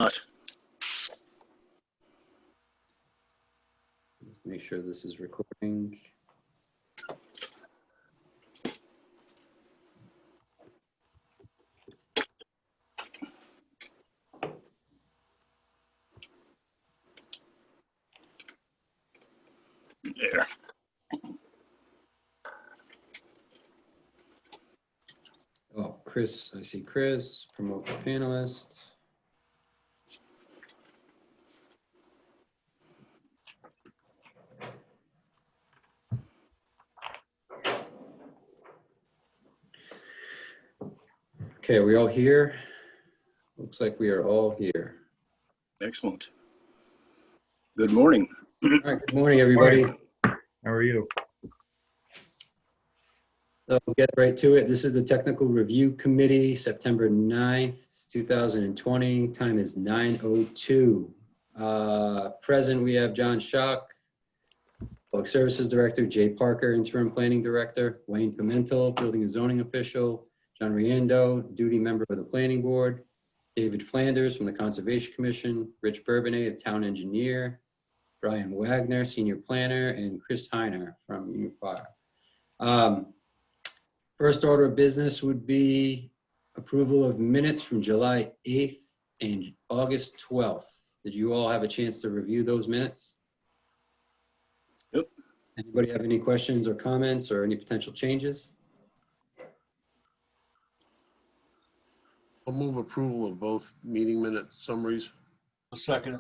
Not. Make sure this is recording. There. Oh, Chris, I see Chris, promote the panelists. Okay, are we all here? Looks like we are all here. Excellent. Good morning. All right, good morning, everybody. How are you? So we'll get right to it. This is the Technical Review Committee, September 9th, 2020. Time is 9:02. Present, we have John Schock, Public Services Director, Jay Parker, Interim Planning Director, Wayne Pimentel, Building and Zoning Official, John Riendo, Duty Member of the Planning Board, David Flanders from the Conservation Commission, Rich Bourbonnais, Town Engineer, Brian Wagner, Senior Planner, and Chris Heiner from Unifire. First order of business would be approval of minutes from July 8th and August 12th. Did you all have a chance to review those minutes? Yep. Anybody have any questions or comments or any potential changes? I'll move approval of both meeting minute summaries. A second.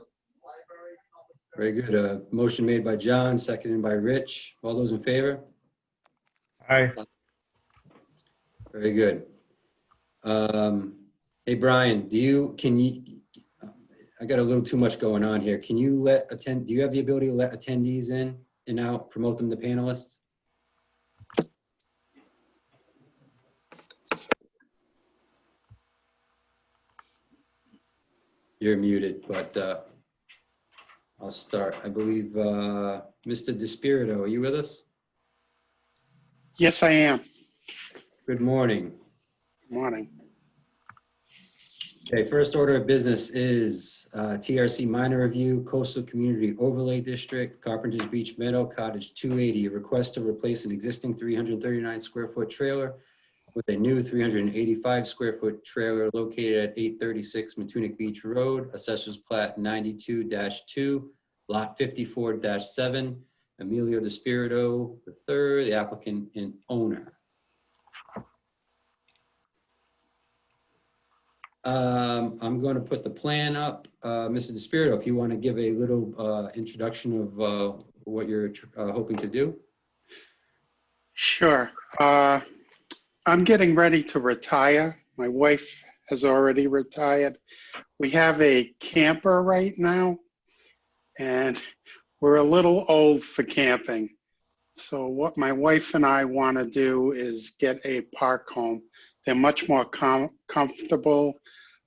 Very good. Motion made by John, seconded by Rich. All those in favor? Aye. Very good. Hey, Brian, I got a little too much going on here. Can you do you have the ability to let attendees in and out, promote them to panelists? You're muted, but I'll start. I believe Mr. DeSpirito, are you with us? Yes, I am. Good morning. Good morning. Okay, first order of business is TRC minor review, Coastal Community Overlay District, Carpenter's Beach Meadow, Cottage 280, a request to replace an existing 339 square foot trailer with a new 385 square foot trailer located at 836 Matunic Beach Road, Assessors Plat 92-2, Lot 54-7, Emilio DeSpirito III, the applicant and owner. I'm going to put the plan up. Mr. DeSpirito, if you want to give a little introduction of what you're hoping to do. Sure. I'm getting ready to retire. My wife has already retired. We have a camper right now, and we're a little old for camping. So what my wife and I want to do is get a park home. They're much more comfortable.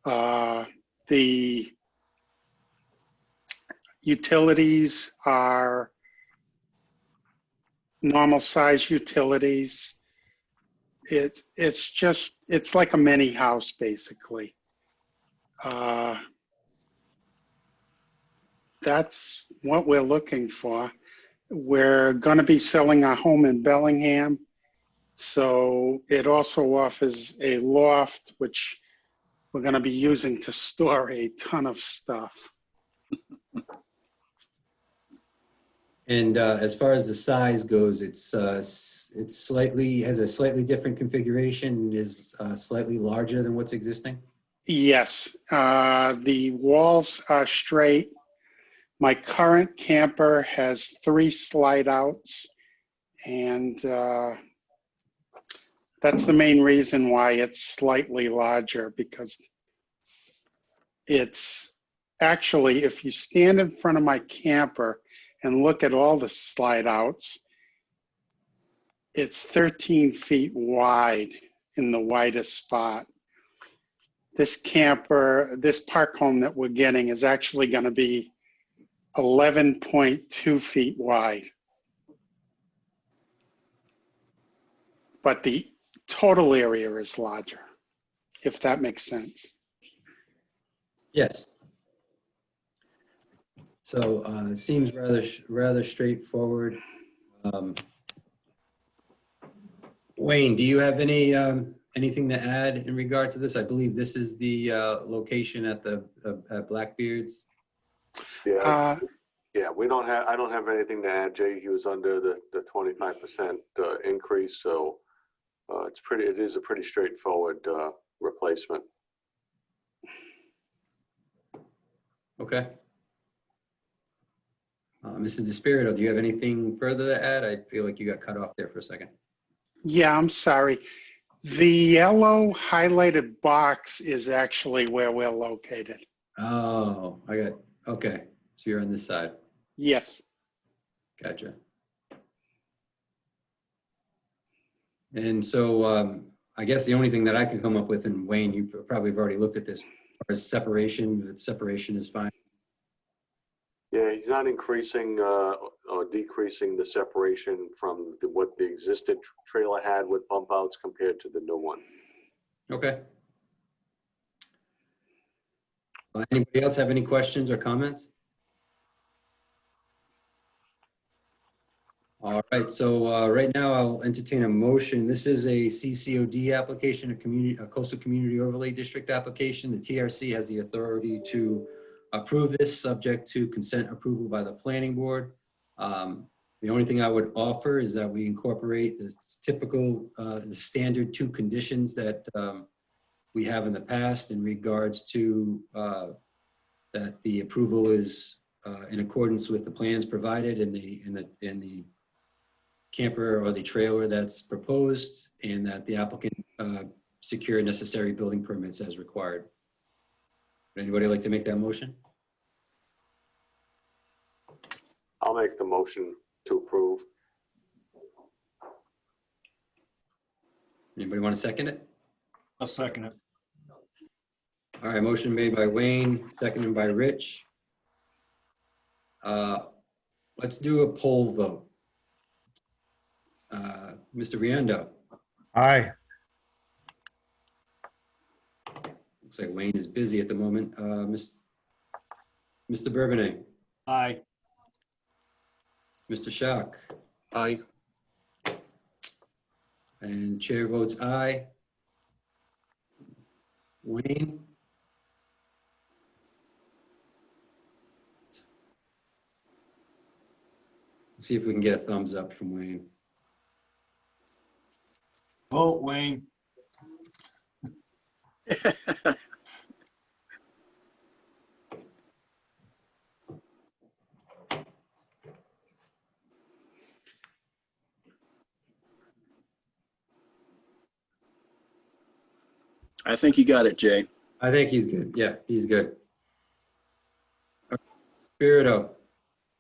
The utilities are normal size utilities. It's like a mini house basically. That's what we're looking for. We're going to be selling our home in Bellingham, so it also offers a loft which we're going to be using to store a ton of stuff. And as far as the size goes, it's has a slightly different configuration. It is slightly larger than what's existing. Yes, the walls are straight. My current camper has 3 slide outs, and that's the main reason why it's slightly larger, because it's actually, if you stand in front of my camper and look at all the slide outs, it's 13 feet wide in the widest spot. This camper, this park home that we're getting is actually going to be 11.2 feet wide. But the total area is larger, if that makes sense. Yes. So it seems rather straightforward. Wayne, do you have anything to add in regard to this? I believe this is the location at at Blackbeard's. Yeah, Uh, yeah, I don't have anything to add, Jay. He was under the 25% increase, so it is a pretty straightforward replacement. Okay. Mr. DeSpirito, do you have anything further to add? I feel like you got cut off there for a second. yeah, I'm sorry. The yellow highlighted box is actually where we're located. Oh, okay. So you're on this side. Yes. Gotcha. And so I guess the only thing that I can come up with, and Wayne, you probably have already looked at this, as separation is fine. Yeah, he's not increasing or decreasing the separation from what the existing trailer had with bump outs compared to the new one. Okay. Anybody else have any questions or comments? All right, so right now I'll entertain a motion. This is a CCOD application, a coastal community overlay district application. The TRC has the authority to approve this, subject to consent approval by the planning board. The only thing I would offer is that we incorporate the typical, the standard 2 conditions that we have in the past in regards to that the approval is in accordance with the plans provided in the camper or the trailer that's proposed, and that the applicant secure necessary building permits as required. Would anybody like to make that motion? I'll make the motion to approve. Anybody want to second it? I'll second it. All right, motion made by Wayne, seconded by Rich. Let's do a poll vote. Mr. Riendo, Aye. looks like Wayne is busy at the moment. Mr. Bourbonnais, Aye. Mr. Schock, Aye. and chair votes aye. Wayne? Let's see if we can get a thumbs up from Wayne. Vote Wayne. I think you got it, Jay. I think he's good. Yeah, he's good. Spirito,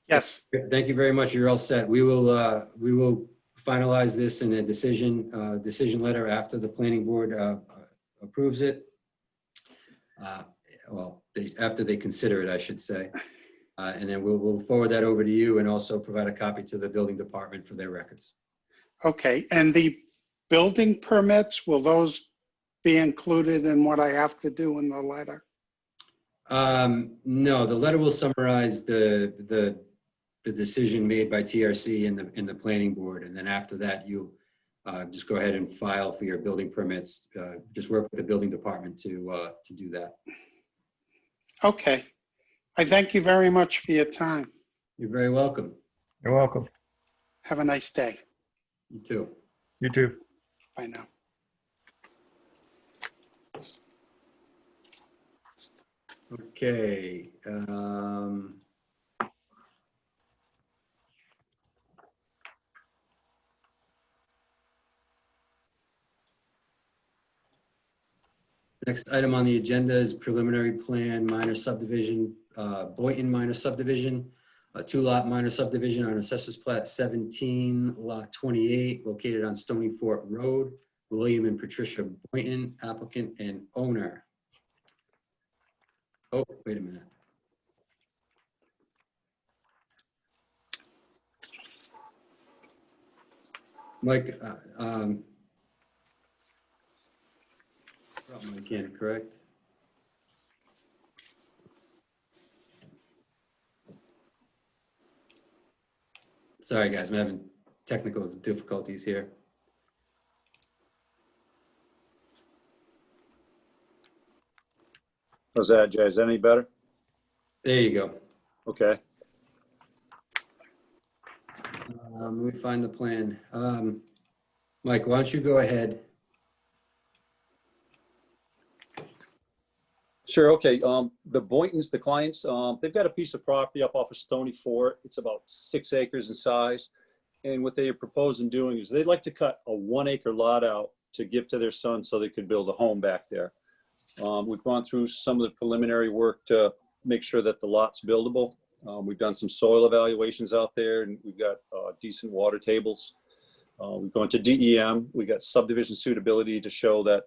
Yes. thank you very much. You're all set. We will finalize this in a decision letter after the planning board approves it. Well, after they consider it, I should say. And then we'll forward that over to you and also provide a copy to the building department for their records. Okay. And the building permits, will those be included in what I have to do in the letter? No, the letter will summarize the decision made by TRC and the planning board. And then after that, you just go ahead and file for your building permits. Just work with the building department to do that. Okay. I thank you very much for your time. You're very welcome. You're welcome. Have a nice day. You too. You too. Bye now. Okay. Next item on the agenda is preliminary plan minor subdivision, Boynton minor subdivision, a 2-lot minor subdivision on Assessors Plat 17, Lot 28, located on Stony Fort Road. William and Patricia Boynton, applicant and owner. Oh, wait a minute. Mike, again, correct? Sorry, guys, I'm having technical difficulties here. How's that, Jay? Is that any better? There you go. Okay. Let me find the plan. Mike, why don't you go ahead? Sure. Okay. The Boyntons, the clients, they've got a piece of property up off of Stony Fort. It's about 6 acres in size. And what they are proposing doing is they'd like to cut a 1 acre lot out to give to their son so they could build a home back there. We've gone through some of the preliminary work to make sure that the lot's buildable. We've done some soil evaluations out there, and we've got decent water tables. We've gone to DEM. We got subdivision suitability to show that,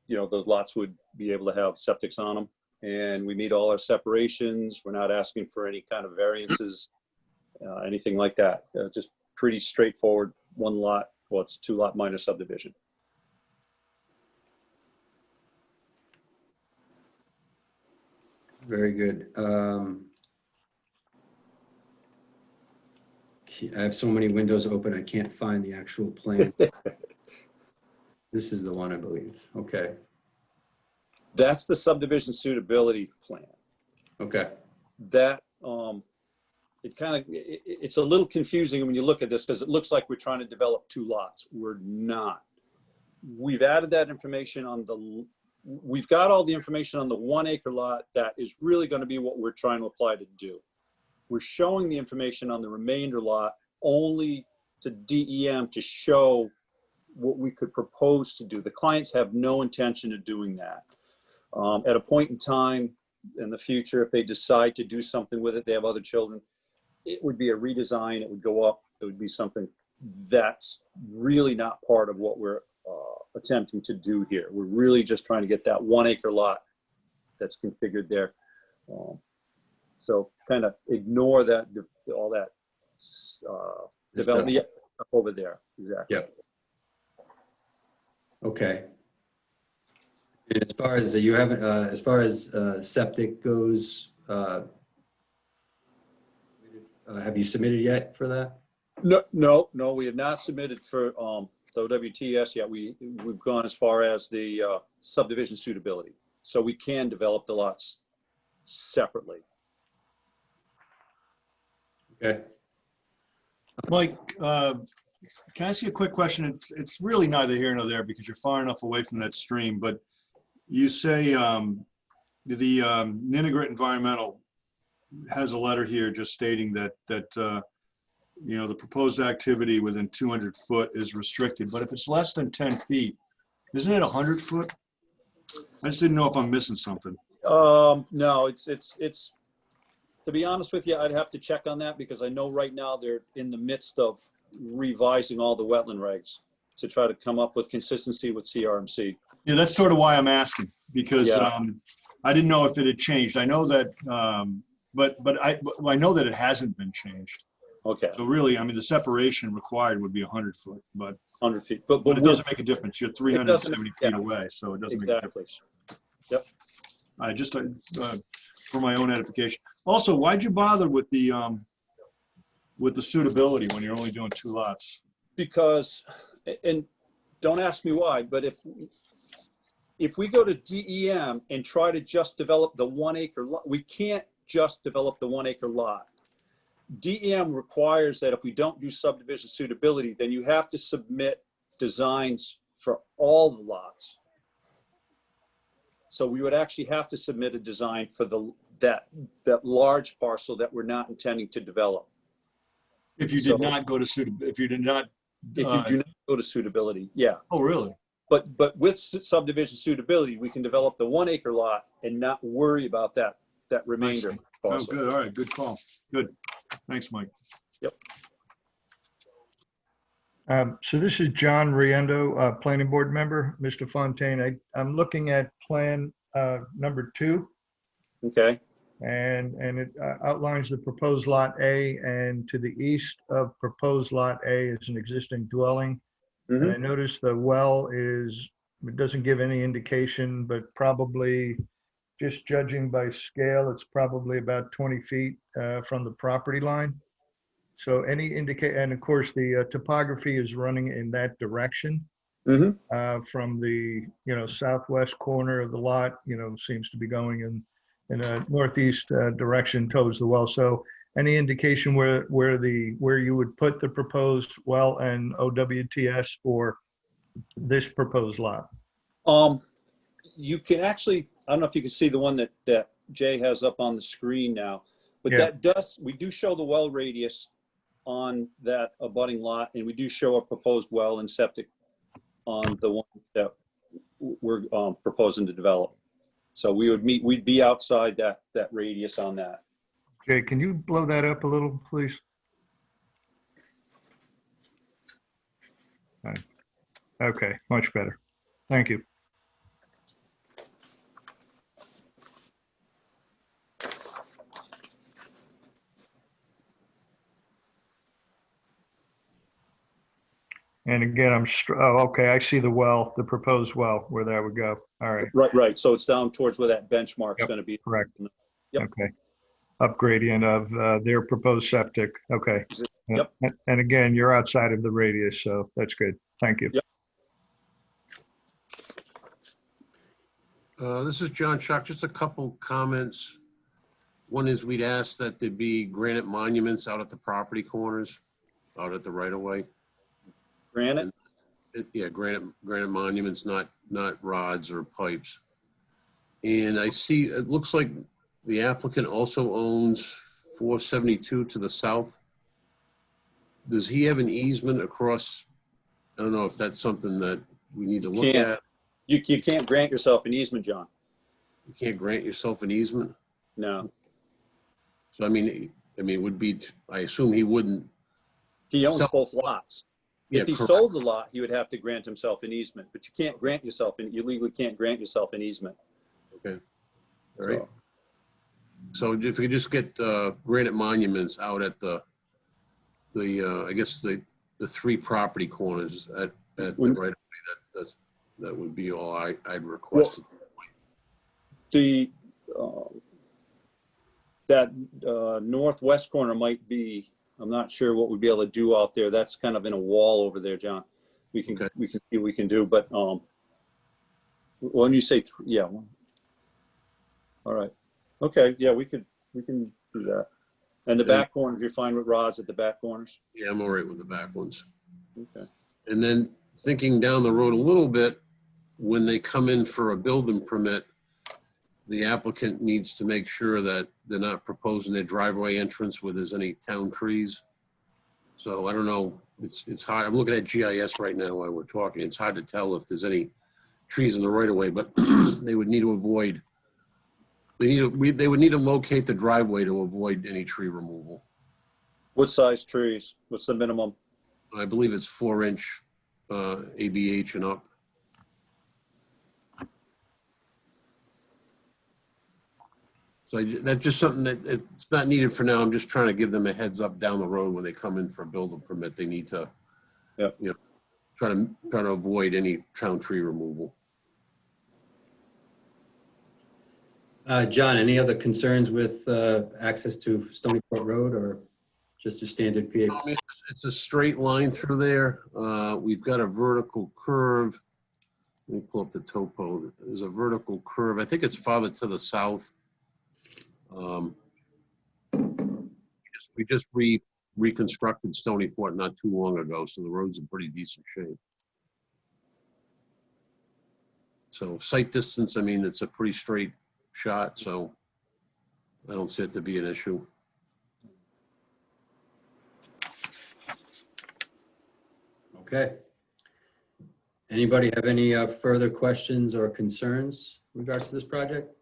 you know, those lots would be able to have septics on them. And we meet all our separations. We're not asking for any kind of variances, anything like that. Just pretty straightforward, 1 lot, well, it's 2 lot minor subdivision. Very good. I have so many windows open, I can't find the actual plan. This is the one, I believe. Okay. That's the subdivision suitability plan. Okay. That, it's a little confusing when you look at this because it looks like we're trying to develop 2 lots. We're not. We've added that information on we've got all the information on the 1 acre lot that is really going to be what we're trying to apply to do. We're showing the information on the remainder lot only to DEM to show what we could propose to do. The clients have no intention of doing that. At a point in time in the future, if they decide to do something with it, they have other children, it would be a redesign, it would go up, it would be something that's really not part of what we're attempting to do here. We're really just trying to get that 1 acre lot that's configured there. So kind of ignore that, all that development over there. Exactly. Yep. Okay. And as far as you haven't, as far as septic goes, have you submitted yet for that? No, we have not submitted for the WTS yet. We've gone as far as the subdivision suitability, so we can develop the lots separately. Okay. Mike, can I ask you a quick question? It's really neither here nor there because you're far enough away from that stream, but you say the Ninigret Environmental has a letter here just stating that you know, the proposed activity within 200 foot is restricted, but if it's less than 10 feet, isn't it 100 foot? I just didn't know if I'm missing something. No, it's to be honest with you, I'd have to check on that because I know right now they're in the midst of revising all the wetland regs to try to come up with consistency with CRMC. Yeah, that's sort of why I'm asking, because Yeah. I didn't know if it had changed. I know that, but I know that it hasn't been changed. Okay, So really, I mean, the separation required would be 100 foot, but 100 feet, but it doesn't make a difference. You're 370 feet yeah. away, so it doesn't make a Exactly. difference. Yep. I just for my own edification. Also, why'd you bother with the suitability when you're only doing 2 lots? Because, and don't ask me why, but if we go to DEM and try to just develop the 1 acre lot, we can't just develop the 1 acre lot. DEM requires that if we don't do subdivision suitability, then you have to submit designs for all the lots. So we would actually have to submit a design for that large parcel that we're not intending to develop. If you did not go to if you did not. If you do not go to suitability, yeah. Oh, really? But with subdivision suitability, we can develop the 1 acre lot and not worry about that remainder Oh, parcel. good. All right. Good call. Good. Thanks, Mike. Yep. So this is John Riendo, Planning Board member. Mr. Fontaine, I'm looking at plan number 2, Okay. and it outlines the proposed lot A, and to the east of proposed lot A is an existing dwelling. And I noticed the well it doesn't give any indication, but probably just judging by scale, it's probably about 20 feet from the property line. So any indicate, and of course, the topography is running in that direction Mhm. from the, southwest corner of the lot, seems to be going in a northeast direction towards the well. So any indication where you would put the proposed well and OWTS for this proposed lot? You can actually, I don't know if you can see the one that Jay has up on the screen now, but Yeah. we do show the well radius on that abutting lot, and we do show a proposed well and septic on the one that we're proposing to develop. So we'd be outside that radius on that. Jay, can you blow that up a little, please? Okay, much better. Thank you. And again, okay, I see the well, the proposed well, where that would go. All right, Right. So it's down towards where that benchmark's Yep, going to be. correct. Yep. Okay. Up gradient of their proposed septic. Okay. Yep. And again, you're outside of the radius, so that's good. Thank you. Yep. This is John Schock. Just a couple comments. One is we'd ask that there be granite monuments out at the property corners, out at the right of way. Granite? Yeah, granite monuments, not rods or pipes. And I see, it looks like the applicant also owns 472 to the south. Does he have an easement across? I don't know if that's something that we need to look Can't. at. You can't grant yourself an easement, John. You can't grant yourself an easement. No. So I mean, it would be, I assume he wouldn't. He owns So- both lots. Yeah, If he correct. sold the lot, he would have to grant himself an easement, but you can't grant yourself, you legally can't grant yourself an easement. Okay. All right. So if we could just get granite monuments out at the I guess the three property corners at the When- right of way, that would be all I'd request. That northwest corner might be, I'm not sure what we'd be able to do out there. That's kind of in a wall over there, John. We can Okay. see what we can do, but when you say, yeah. All right. Okay, yeah, we can do that. And the back corners, you're fine with rods at the back corners? Yeah, I'm all right with the back ones. Okay. And then thinking down the road a little bit, when they come in for a building permit, the applicant needs to make sure that they're not proposing their driveway entrance where there's any town trees. So I don't know, it's hard. I'm looking at GIS right now while we're talking. It's hard to tell if there's any trees in the right of way, but they would need to avoid, they would need to locate the driveway to avoid any tree removal. What size trees? What's the minimum? I believe it's 4-inch ABH and up. So that's just something that it's not needed for now. I'm just trying to give them a heads up down the road when they come in for a building permit. They need to, Yep. try to avoid any town tree removal. John, any other concerns with access to Stony Point Road or just a standard PA? It's a straight line through there. We've got a vertical curve. Let me pull up the topo. There's a vertical curve. I think it's farther to the south. We just reconstructed Stony Fort not too long ago, so the road's in pretty decent shape. So sight distance, I mean, it's a pretty straight shot, so I don't see it to be an issue. Okay. Anybody have any further questions or concerns in regards to this project?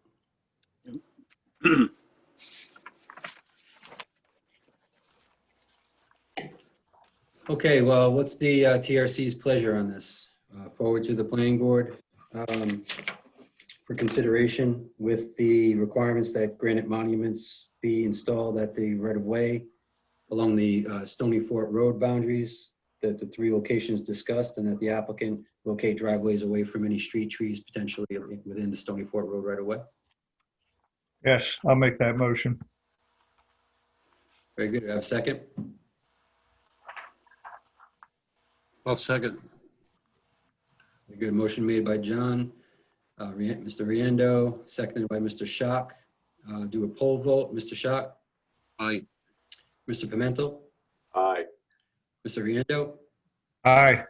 Okay, well, what's the TRC's pleasure on this? Forward to the planning board for consideration with the requirements that granite monuments be installed at the right of way along the Stony Fort Road boundaries, that the three locations discussed, and that the applicant locate driveways away from any street trees potentially within the Stony Fort Road right of way. Yes, I'll make that motion. Very good. Do I have a second? I'll second. Very good. Motion made by John, Mr. Riendo, seconded by Mr. Schock. Do a poll vote. Mr. Schock, Aye. Mr. Pimental, Aye. Mr. Riendo, Aye.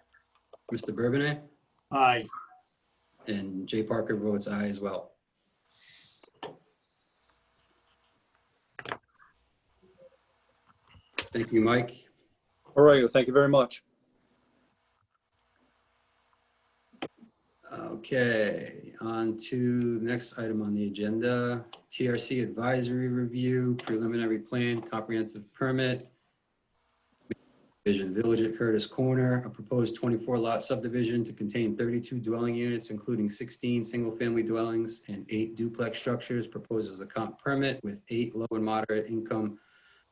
Mr. Bourbonnais, Aye. and Jay Parker votes aye as well. Thank you, Mike. All right, well, thank you very much. Okay, on to the next item on the agenda, TRC advisory review, preliminary plan, comprehensive permit. Vision Village at Curtis Corner, a proposed 24 lot subdivision to contain 32 dwelling units, including 16 single-family dwellings and 8 duplex structures, proposes a comp permit with 8 low and moderate income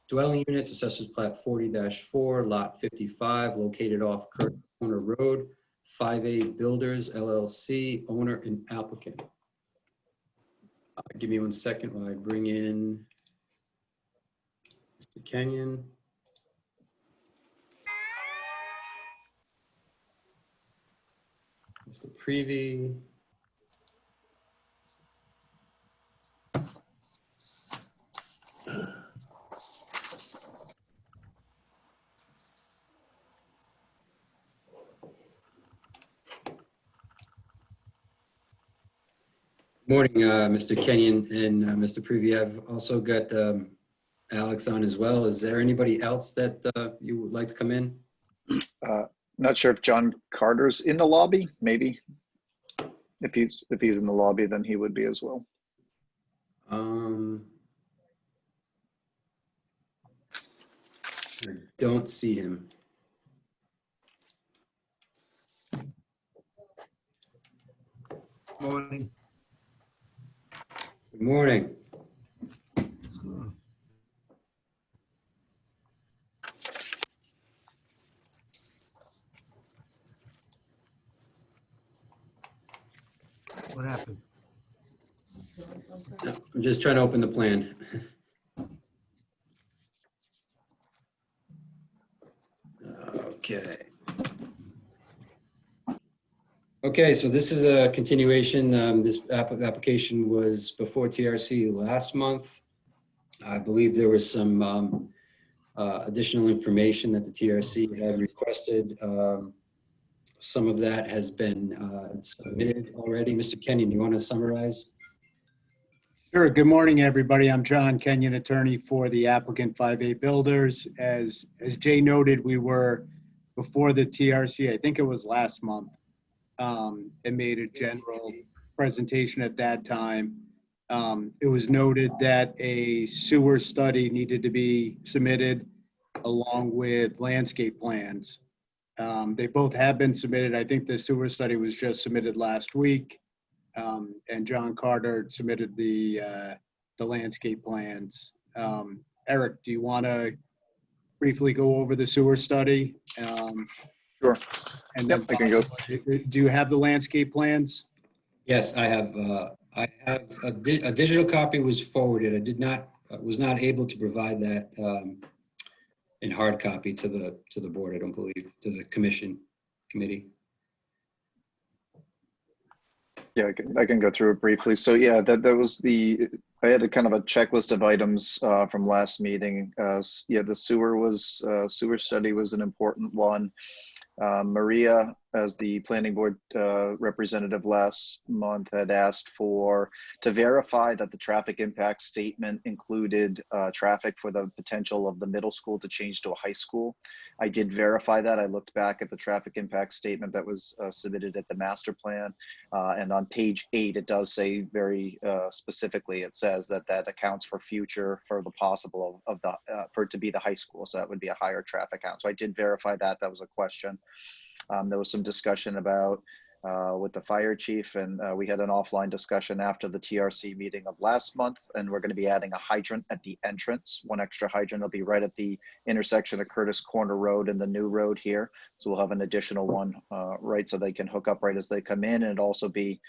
dwelling units, assessors plat 40-4, lot 55, located off Curtis Corner Road, 5A Builders LLC, owner and applicant. Give me 1 second while I bring in Mr. Kenyon. Mr. Prevey. Morning, Mr. Kenyon and Mr. Prevey. I've also got Alex on as well. Is there anybody else that you would like to come in? Not sure if John Carter's in the lobby, maybe. If he's in the lobby, then he would be as well. I don't see him. Morning. Good morning. What happened? I'm just trying to open the plan. Okay. Okay, so this is a continuation. This application was before TRC last month. I believe there was some additional information that the TRC had requested. Some of that has been submitted already. Mr. Kenyon, do you want to summarize? Sure. Good morning, everybody. I'm John Kenyon, attorney for the applicant 5A Builders. As Jay noted, we were before the TRC, I think it was last month, and made a general presentation at that time. It was noted that a sewer study needed to be submitted along with landscape plans. They both have been submitted. I think the sewer study was just submitted last week. And John Carter submitted the landscape plans. Eric, do you want to briefly go over the sewer study? Sure. And Yep, then I can go. do you have the landscape plans? Yes, I have a digital copy was forwarded. I did not, was not able to provide that in hard copy to the board, I don't believe, to the committee. Yeah, I can go through it briefly. So yeah, that was I had a kind of a checklist of items from last meeting. Yeah, the sewer study was an important one. Maria, as the planning board representative last month, had asked to verify that the traffic impact statement included traffic for the potential of the middle school to change to a high school. I did verify that. I looked back at the traffic impact statement that was submitted at the master plan. And on page 8, it does say very specifically, it says that accounts for the possible for it to be the high school. So that would be a higher traffic count. So I did verify that. That was a question. There was some discussion about with the fire chief, and we had an offline discussion after the TRC meeting of last month, and we're going to be adding a hydrant at the entrance. One extra hydrant will be right at the intersection of Curtis Corner Road and the new road here. So we'll have an additional one right so they can hook up right as they come in, and it'll also be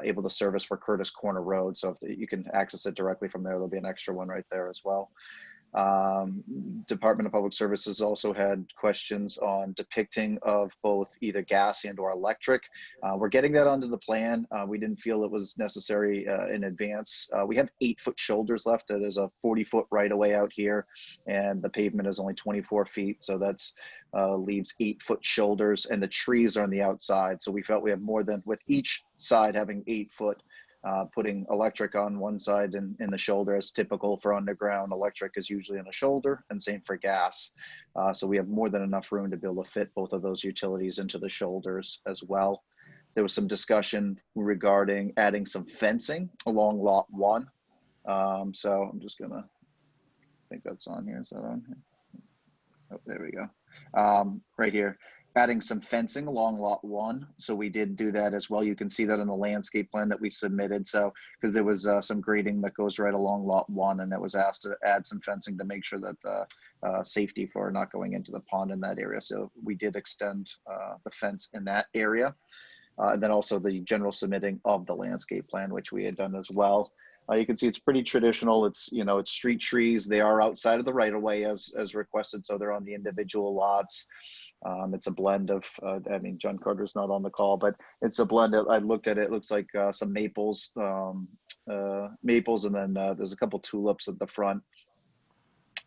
able to service for Curtis Corner Road. So if you can access it directly from there, there'll be an extra one right there as well. Department of Public Services also had questions on depicting of both either gas and or electric. We're getting that onto the plan. We didn't feel it was necessary in advance. We have 8-foot shoulders left. There's a 40-foot right of way out here, and the pavement is only 24 feet. So that's leaves 8-foot shoulders, and the trees are on the outside. So we felt we have more than, with each side having 8-foot. Putting electric on one side and in the shoulder as typical for underground. Electric is usually in the shoulder, and same for gas. So we have more than enough room to be able to fit both of those utilities into the shoulders as well. There was some discussion regarding adding some fencing along lot 1. So I'm just gonna, I think that's on here. Is that on here? Oh, there we go. Right here, adding some fencing along lot 1. So we did do that as well. You can see that in the landscape plan that we submitted. So, because there was some grading that goes right along lot 1, and it was asked to add some fencing to make sure that the safety for not going into the pond in that area. So we did extend the fence in that area. And then also the general submitting of the landscape plan, which we had done as well. You can see it's pretty traditional. It's, you know, it's street trees. They are outside of the right of way as requested. So they're on the individual lots. It's a blend of, I mean, John Carter's not on the call, but it's a blend of, I looked at it, it looks like some maples, and then there's a couple tulips at the front.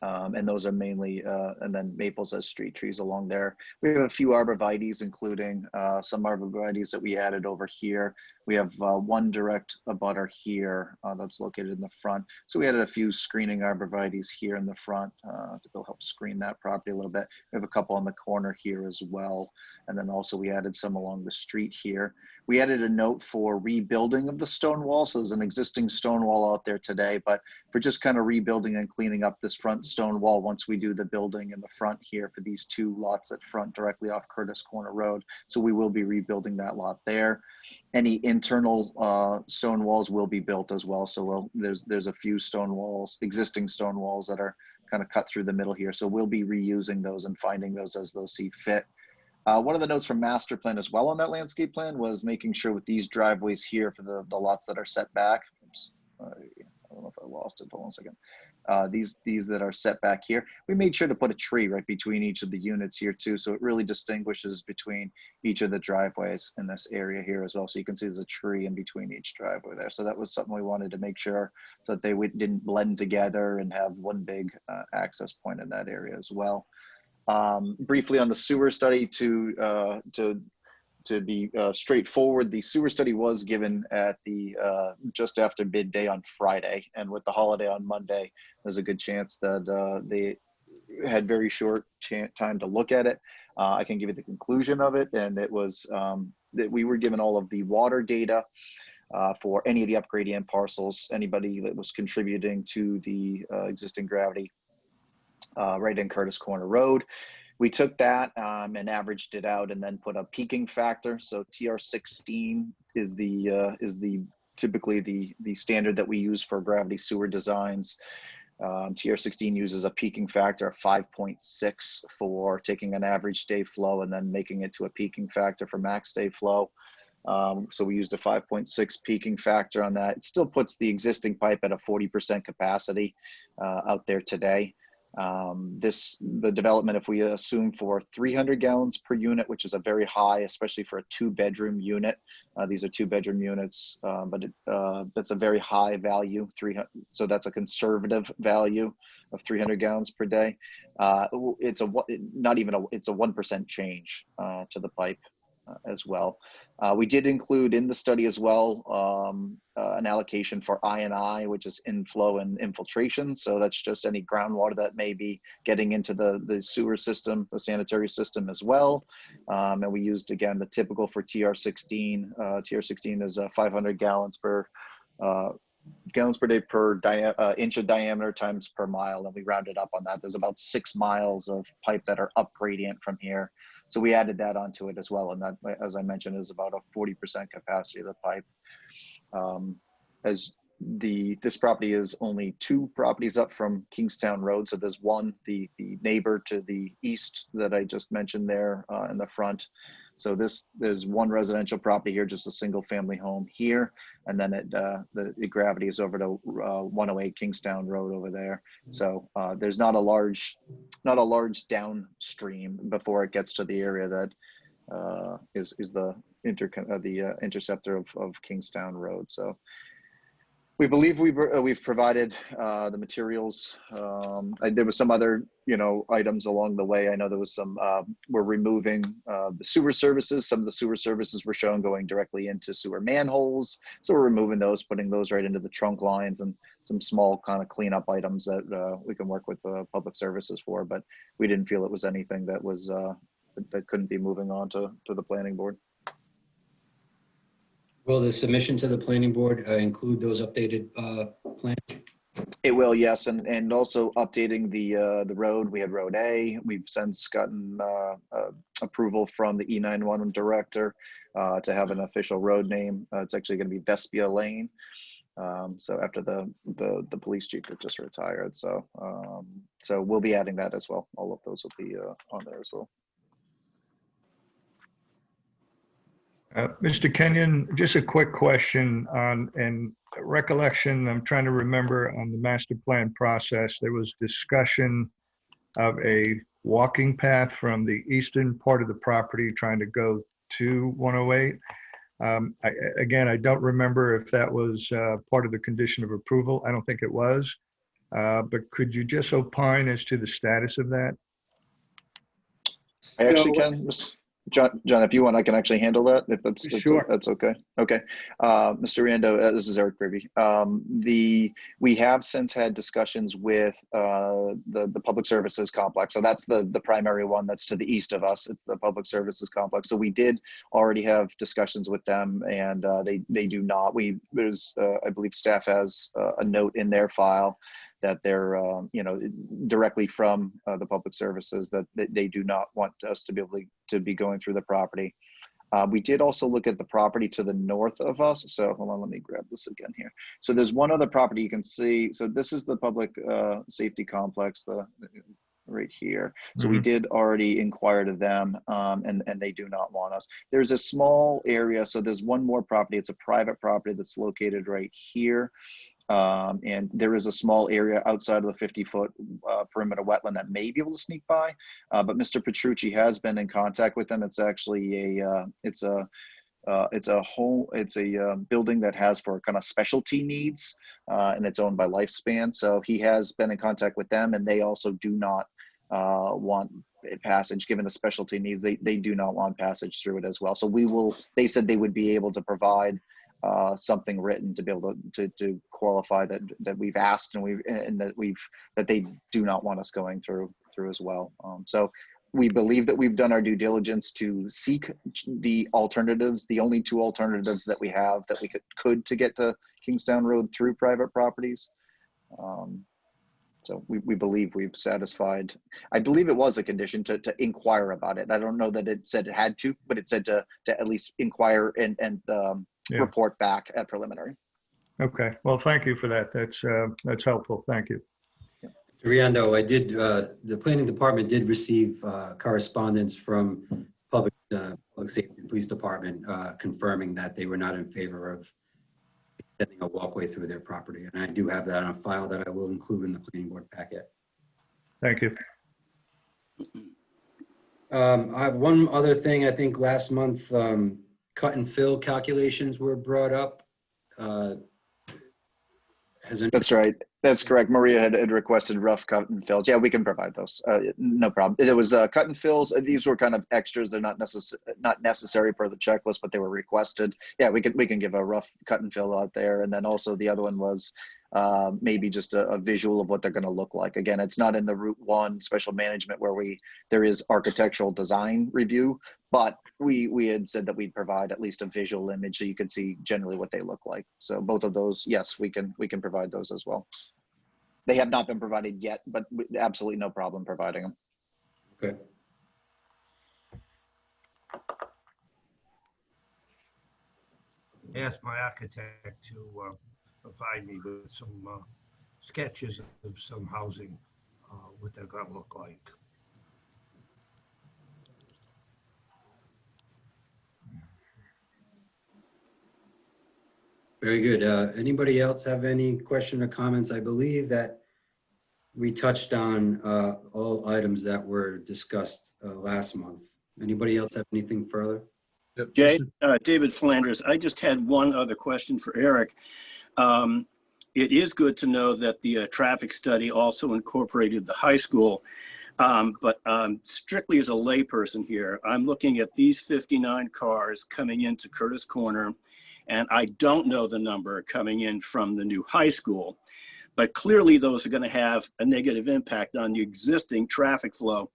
And those are mainly, and then maples as street trees along there. We have a few arborvitaes, including some arborvitaes that we added over here. We have one direct abutter here that's located in the front. So we added a few screening arborvitaes here in the front to help screen that property a little bit. We have a couple on the corner here as well. And then also we added some along the street here. We added a note for rebuilding of the stone wall. So there's an existing stone wall out there today, but for just kind of rebuilding and cleaning up this front stone wall once we do the building in the front here for these 2 lots at front directly off Curtis Corner Road. So we will be rebuilding that lot there. Any internal stone walls will be built as well. So there's a few stone walls, existing stone walls that are kind of cut through the middle here. So we'll be reusing those and finding those as those see fit. One of the notes from master plan as well on that landscape plan was making sure with these driveways here for the lots that are set back. Oops, I don't know if I lost it. Hold on a second. These that are set back here, we made sure to put a tree right between each of the units here too. So it really distinguishes between each of the driveways in this area here as well. So you can see there's a tree in between each driveway there. So that was something we wanted to make sure so that they didn't blend together and have one big access point in that area as well. Briefly on the sewer study to be straightforward, the sewer study was given at the just after midday on Friday, and with the holiday on Monday, there's a good chance that they had very short time to look at it. I can give you the conclusion of it, and it was that we were given all of the water data for any of the upgradient parcels, anybody that was contributing to the existing gravity right in Curtis Corner Road. We took that and averaged it out, and then put a peaking factor. So TR16 is typically the standard that we use for gravity sewer designs. TR16 uses a peaking factor of 5.6 for taking an average day flow and then making it to a peaking factor for max day flow. So we used a 5.6 peaking factor on that. It still puts the existing pipe at a 40% capacity out there today. The development, if we assume for 300 gallons per unit, which is a very high, especially for a 2-bedroom unit. These are 2-bedroom units, but that's a very high value, 300. So that's a conservative value of 300 gallons per day. It's a 1% change to the pipe as well. We did include in the study as well an allocation for I&I, which is inflow and infiltration. So that's just any groundwater that may be getting into the sewer system, the sanitary system as well. And we used, again, the typical for TR16. TR16 is 500 gallons per day per inch of diameter times per mile, and we rounded up on that. There's about 6 miles of pipe that are up gradient from here. So we added that onto it as well. And that, as I mentioned, is about a 40% capacity of the pipe. This property is only 2 properties up from Kingstown Road. So there's one, the neighbor to the east that I just mentioned there in the front. So there's one residential property here, just a single family home here. And then the gravity is over to 108 Kingstown Road over there. So there's not a large downstream before it gets to the area that is the interceptor of Kingstown Road. So we believe we've provided the materials. There was some other items along the way. I know there was some. We're removing the sewer services. Some of the sewer services were shown going directly into sewer manholes, so we're removing those, putting those right into the trunk lines, and some small kind of cleanup items that we can work with the public services for. But we didn't feel it was anything that was that couldn't be moving on to the planning board. Will the submission to the planning board include those updated plans? It will, yes, and also updating the road. We had Road A. We've since gotten approval from the E911 director to have an official road name. It's actually going to be Vespia Lane. So after the police chief that just retired, so we'll be adding that as well. All of those will be on there as well. Mr. Kenyon, just a quick question on, and recollection, I'm trying to remember on the master plan process, there was discussion of a walking path from the eastern part of the property trying to go to 108. Again, I don't remember if that was part of the condition of approval. I don't think it was. But could you just opine as to the status of that? I actually can. John, if you want, I can actually handle that. If that's Sure. That's okay. Okay, Mr. Rando, this is Eric Privy. We have since had discussions with the public services complex. So that's the primary one that's to the east of us. It's the public services complex. So we did already have discussions with them, and they do not. There's I believe staff has a note in their file that they're, directly from the public services that they do not want us to be able to be going through the property. We did also look at the property to the north of us. So hold on, let me grab this again here. So there's one other property you can see. So this is the public safety complex, right here. So we did already inquire to them, and they do not want us. There's a small area. So there's one more property. It's a private property that's located right here. And there is a small area outside of the 50-foot perimeter wetland that may be able to sneak by, but Mr. Petrucci has been in contact with them. It's actually it's a building that has for kind of specialty needs, and it's owned by Lifespan. So he has been in contact with them, and they also do not want passage, given the specialty needs. They do not want passage through it as well. So they said they would be able to provide something written to be able to qualify that we've asked and that they do not want us going through as well. So we believe that we've done our due diligence to seek the alternatives, the only two alternatives that we have that we could to get to Kingstown Road through private properties. So we believe we've satisfied. I believe it was a condition to inquire about it. I don't know that it said it had to, but it said to at least inquire and report back at preliminary. Okay, well, thank you for that. That's helpful. Thank you. Mr. Riando, the planning department did receive correspondence from public safety and police department confirming that they were not in favor of extending a walkway through their property. And I do have that on a file that I will include in the planning board packet. Thank you. I have one other thing. I think last month, cut and fill calculations were brought up. That's right. That's correct. Maria had requested rough cut and fills. Yeah, we can provide those. No problem. There was cut and fills. These were kind of extras. They're not necessary per the checklist, but they were requested. Yeah, we can give a rough cut and fill out there. And then also the other one was maybe just a visual of what they're going to look like. Again, it's not in the Route 1 special management where there is architectural design review, but we had said that we'd provide at least a visual image so you can see generally what they look like. So both of those, yes, we can provide those as well. They have not been provided yet, but absolutely no problem providing them. Okay. I asked my architect to provide me with some sketches of some housing, what they're going to look like. Very good. Anybody else have any question or comments? I believe that we touched on all items that were discussed last month. Anybody else have anything further? Yep, Jay, David Flanders, I just had one other question for Eric. It is good to know that the traffic study also incorporated the high school, but strictly as a layperson here, I'm looking at these 59 cars coming into Curtis Corner, and I don't know the number coming in from the new high school, but clearly those are going to have a negative impact on the existing traffic flow.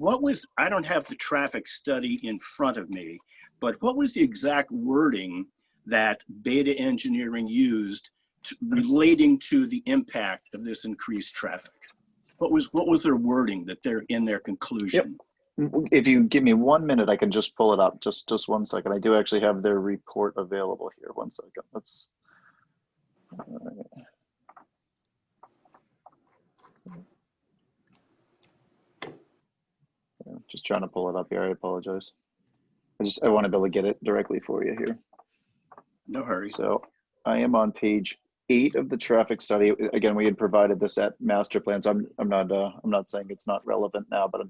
I don't have the traffic study in front of me, but what was the exact wording that Beta Engineering used relating to the impact of this increased traffic? What was their wording that they're in their conclusion? Yep. If you give me 1 minute, I can just pull it up. Just 1 second. I do actually have their report available here. 1 second. Let's. Just trying to pull it up here. I apologize. I want to be able to get it directly for you here. No hurry. So I am on page 8 of the traffic study. Again, we had provided this at master plans. I'm not saying it's not relevant now, but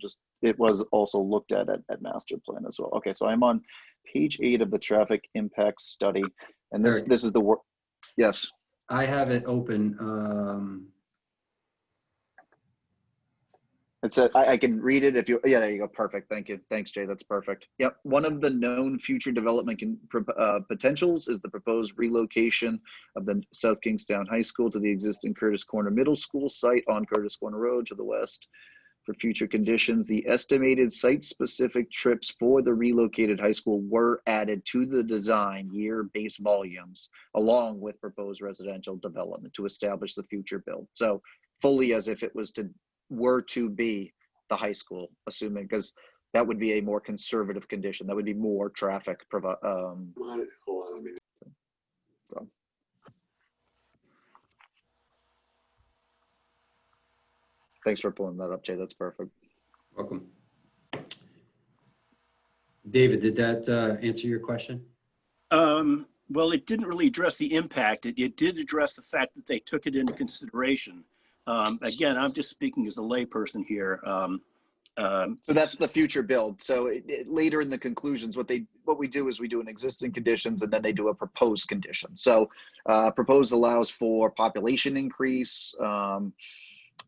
it was also looked at master plan as well. Okay, so I'm on page 8 of the traffic impact study, and this is the work. Yes. I have it open. It's I can read it if you, yeah, there you go. Perfect. Thank you. Thanks, Jay. That's perfect. Yep. One of the known future development potentials is the proposed relocation of the South Kingstown High School to the existing Curtis Corner Middle School site on Curtis Corner Road to the west. For future conditions, the estimated site-specific trips for the relocated high school were added to the design year base volumes, along with proposed residential development to establish the future build. So fully as if it were to be the high school, assuming, because that would be a more conservative condition. That would be more traffic. Hold on, let me. So. Thanks for pulling that up, Jay. That's perfect. Welcome. David, did that answer your question? Well, it didn't really address the impact. It did address the fact that they took it into consideration. Again, I'm just speaking as a layperson here. So that's the future build. So later in the conclusions, what we do is we do an existing conditions, and then they do a proposed condition. So proposed allows for population increase, and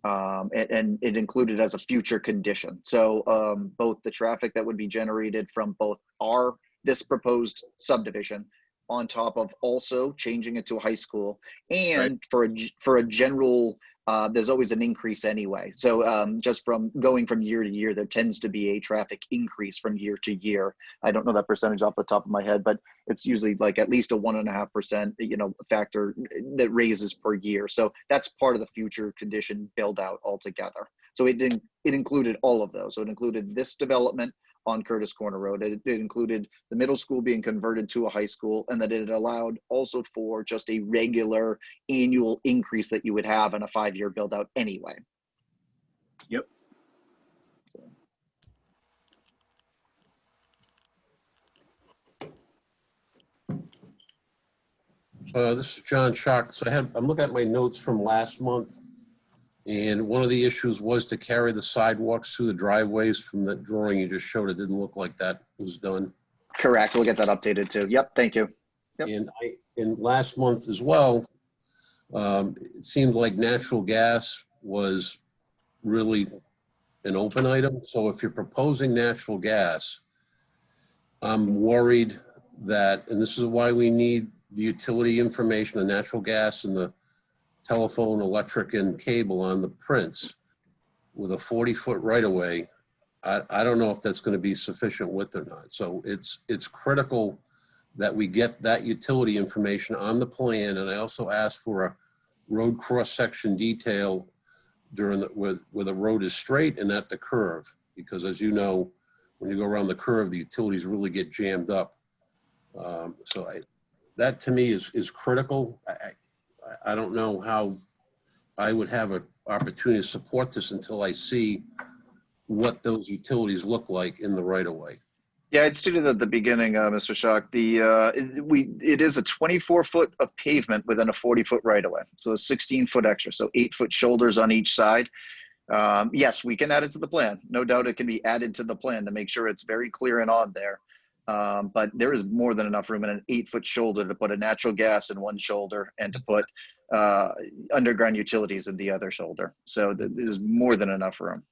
it included as a future condition. So both the traffic that would be generated from both this proposed subdivision, on top of also changing it to a high school, and right, for a general. There's always an increase anyway. So just from going from year to year, there tends to be a traffic increase from year to year. I don't know that percentage off the top of my head, but it's usually like at least a 1.5%, factor that raises per year. So that's part of the future condition build out altogether. So it included all of those. So it included this development on Curtis Corner Road. It included the middle school being converted to a high school, and that it allowed also for just a regular annual increase that you would have in a 5-year build out anyway. Yep. This is John Schock. So I'm looking at my notes from last month, and one of the issues was to carry the sidewalks through the driveways. From the drawing you just showed, it didn't look like that was done. Correct. We'll get that updated too. Yep. Thank you. Yep. And last month as well, it seemed like natural gas was really an open item. So if you're proposing natural gas, I'm worried that, and this is why we need the utility information, the natural gas and the telephone, electric, and cable on the prints with a 40-foot right-of-way. I don't know if that's going to be sufficient width or not. So it's critical that we get that utility information on the plan. And I also asked for a road cross-section detail during where the road is straight and at the curve, because as you know, when you go around the curve, the utilities really get jammed up. That to me is critical. I don't know how I would have an opportunity to support this until I see what those utilities look like in the right of way. Yeah, I'd stated at the beginning, Mr. Schock, it is a 24-foot of pavement within a 40-foot right of way. So a 16-foot extra, so 8-foot shoulders on each side. Yes, we can add it to the plan. No doubt it can be added to the plan to make sure it's very clear and on there. But there is more than enough room in an 8-foot shoulder to put a natural gas in one shoulder and to put underground utilities in the other shoulder. So there's more than enough room.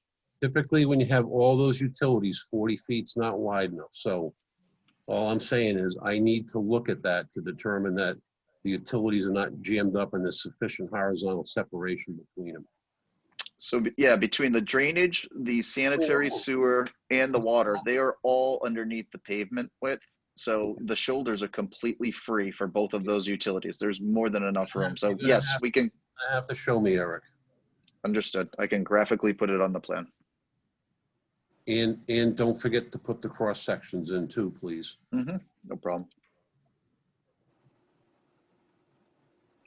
Typically, when you have all those utilities, 40 feet's not wide enough. So all I'm saying is I need to look at that to determine that the utilities are not jammed up and there's sufficient horizontal separation between them. So yeah, between the drainage, the sanitary sewer, and the water, they are all underneath the pavement width. So the shoulders are completely free for both of those utilities. There's more than enough room. So yes, we can. I have to show me, Eric. Understood. I can graphically put it on the plan. And don't forget to put the cross sections in too, please. No problem.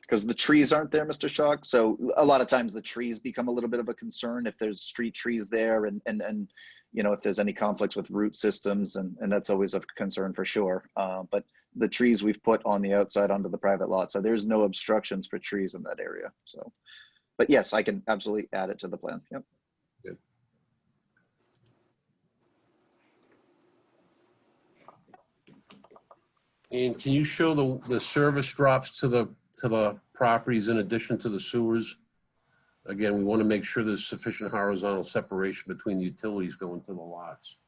Because the trees aren't there, Mr. Schock. So a lot of times the trees become a little bit of a concern if there's street trees there and you know, if there's any conflicts with root systems, and that's always a concern for sure. But the trees we've put on the outside onto the private lot, so there's no obstructions for trees in that area. So, but yes, I can absolutely add it to the plan. Yep. Good. And can you show the service drops to the properties in addition to the sewers? Again, we want to make sure there's sufficient horizontal separation between the utilities going to the lots.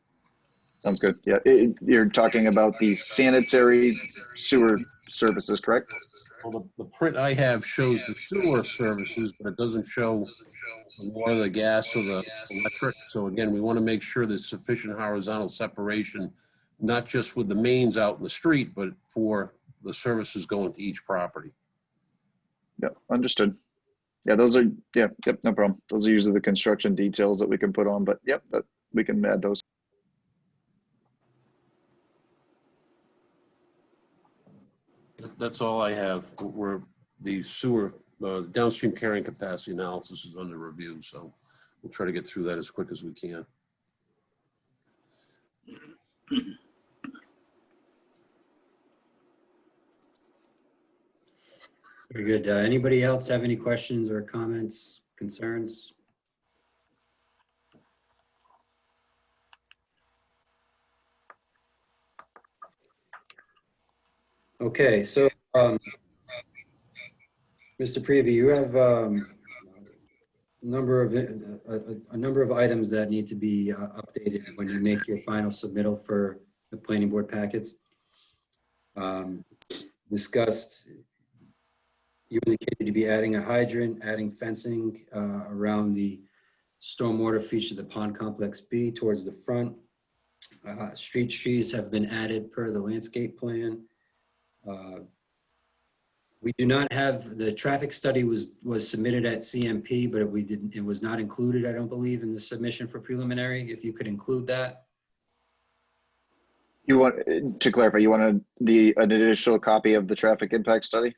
Sounds good. Yeah, you're talking about the sanitary sewer services, correct? Well, the print I have shows the sewer services, but it doesn't show the water, the gas, or the electric. So again, we want to make sure there's sufficient horizontal separation, not just with the mains out in the street, but for the services going to each property. Yeah, understood. Yeah, those are, yeah, yep, no problem. Those are usually the construction details that we can put on, but yep, that we can add those. That's all I have. Where the sewer downstream carrying capacity analysis is under review, so we'll try to get through that as quick as we can. Very good. Anybody else have any questions or comments, concerns? Okay, so Mr. Prevey, you have a number of items that need to be updated when you make your final submittal for the planning board packets. Discussed, you indicated to be adding a hydrant, adding fencing around the stormwater feature, the pond complex B towards the front. Street trees have been added per the landscape plan. We do not have, the traffic study was submitted at CMP, but it was not included, I don't believe, in the submission for preliminary. If you could include that. You want, to clarify, you wanted an additional copy of the traffic impact study?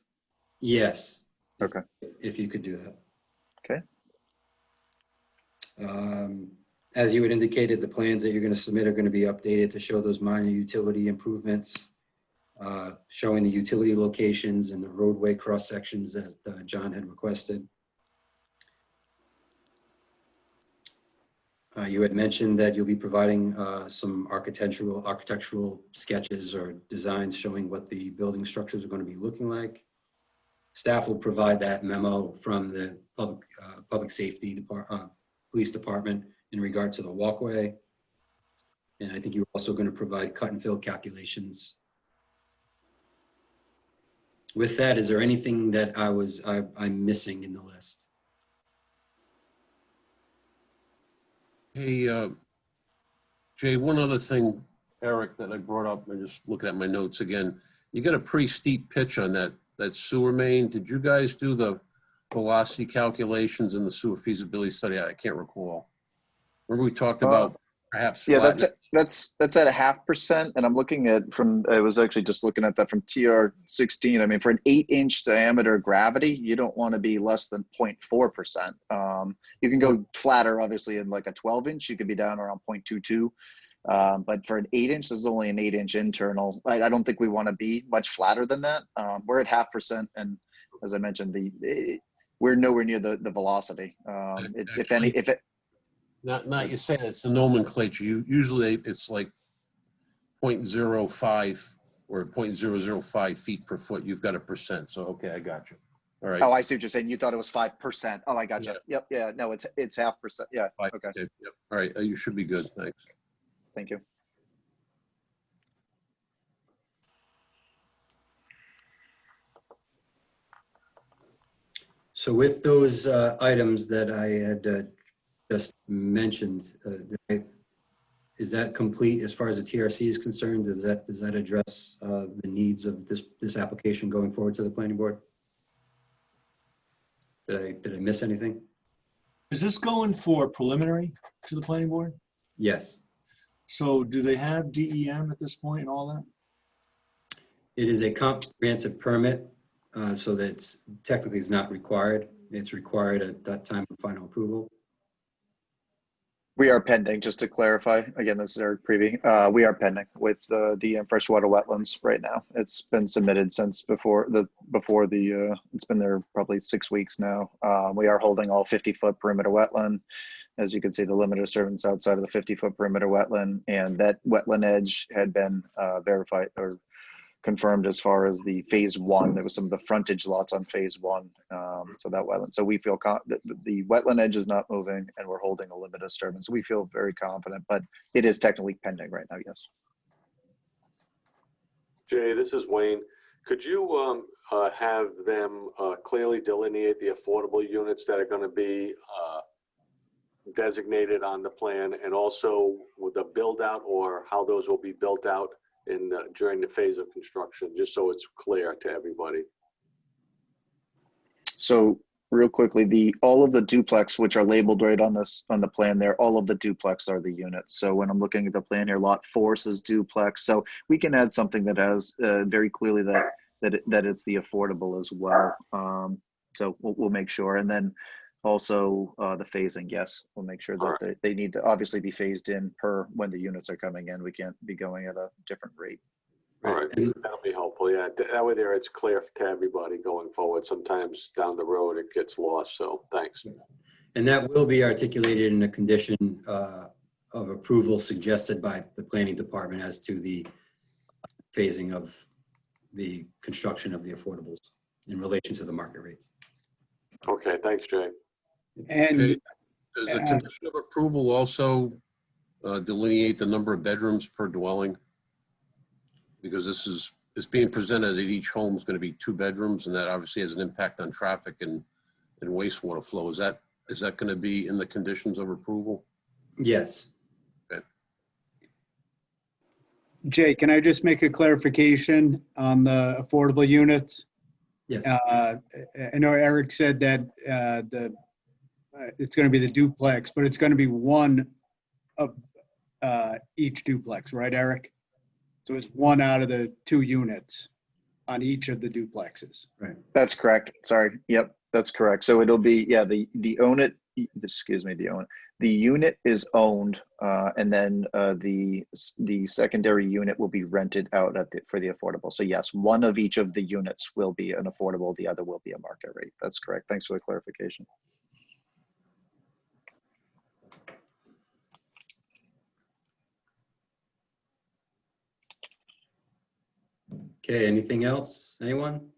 Yes. Okay. If you could do that. Okay. As you had indicated, the plans that you're going to submit are going to be updated to show those minor utility improvements, showing the utility locations and the roadway cross sections that John had requested. You had mentioned that you'll be providing some architectural sketches or designs showing what the building structures are going to be looking like. Staff will provide that memo from the public safety department, police department in regard to the walkway. And I think you're also going to provide cut and fill calculations. With that, is there anything that I'm missing in the list? Hey, Jay, one other thing, Eric, that I brought up, I'm just looking at my notes again. You got a pretty steep pitch on that sewer main. Did you guys do the velocity calculations in the sewer feasibility study? I can't recall. Remember we talked about perhaps yeah, flattening? that's at 0.5%, and I'm looking at I was actually just looking at that from TR16. I mean, for an 8-inch diameter gravity, you don't want to be less than 0.4%. You can go flatter, obviously, in like a 12-inch. You could be down around 0.22. But for an 8-inch, this is only an 8-inch internal. I don't think we want to be much flatter than that. We're at 0.5%, and as I mentioned, we're nowhere near the velocity. It's Actually, if it. Not you say it's the nomenclature. Usually it's like 0.05 or 0.005 feet per foot. You've got a percent. So okay, I got you. All right. Oh, I see what you're saying. You thought it was 5%. Oh, I got you. Yeah. Yep. Yeah. No, it's 0.5%. Yeah. Okay. Yep. All right. You should be good. Thanks. Thank you. So with those items that I had just mentioned, is that complete as far as the TRC is concerned? Does that address the needs of this application going forward to the planning board? Did I miss anything? Is this going for preliminary to the planning board? Yes. So do they have DEM at this point and all that? It is a comprehensive permit, so that's technically is not required. It's required at that time of final approval. We are pending, just to clarify. Again, this is Eric Prevey. We are pending with the DEM freshwater wetlands right now. It's been submitted since before it's been there probably 6 weeks now. We are holding all 50-foot perimeter wetland. As you can see, the limit of disturbance outside of the 50-foot perimeter wetland, and that wetland edge had been verified or confirmed as far as the phase 1. There was some of the frontage lots on phase 1. So that wetland. So we feel the wetland edge is not moving, and we're holding a limit of disturbance. So we feel very confident, but it is technically pending right now. Yes. Jay, this is Wayne. Could you have them clearly delineate the affordable units that are going to be designated on the plan, and also with the build out or how those will be built out during the phase of construction, just so it's clear to everybody? So real quickly, all of the duplex, which are labeled right on the plan there, all of the duplex are the units. So when I'm looking at the plan here, lot 4 says duplex. So we can add something that has very clearly that it's the affordable as well. So we'll make sure. And then also the phasing, yes, we'll make sure that they need to obviously be phased in per when the units are coming in. We can't be going at a different rate. All right, that'll be helpful. Yeah, that way there it's clear to everybody going forward. Sometimes down the road it gets lost, so thanks. And that will be articulated in a condition of approval suggested by the planning department as to the phasing of the construction of the affordables in relation to the market rates. Okay, thanks, Jay. And Okay. Does the condition of approval also delineate the number of bedrooms per dwelling? Because it's being presented that each home is going to be 2 bedrooms, and that obviously has an impact on traffic and wastewater flow. Is that going to be in the conditions of approval? Yes. Okay. Jay, can I just make a clarification on the affordable units? Yes. I know Eric said that it's going to be the duplex, but it's going to be one of each duplex, right, Eric? So it's 1 out of the 2 units on each of the duplexes. Right. That's correct. Sorry. Yep, that's correct. So it'll be, yeah, the unit is owned, and then the secondary unit will be rented out for the affordable. So yes, one of each of the units will be an affordable, the other will be a market rate. That's correct. Thanks for the clarification. Okay, anything else? Anyone?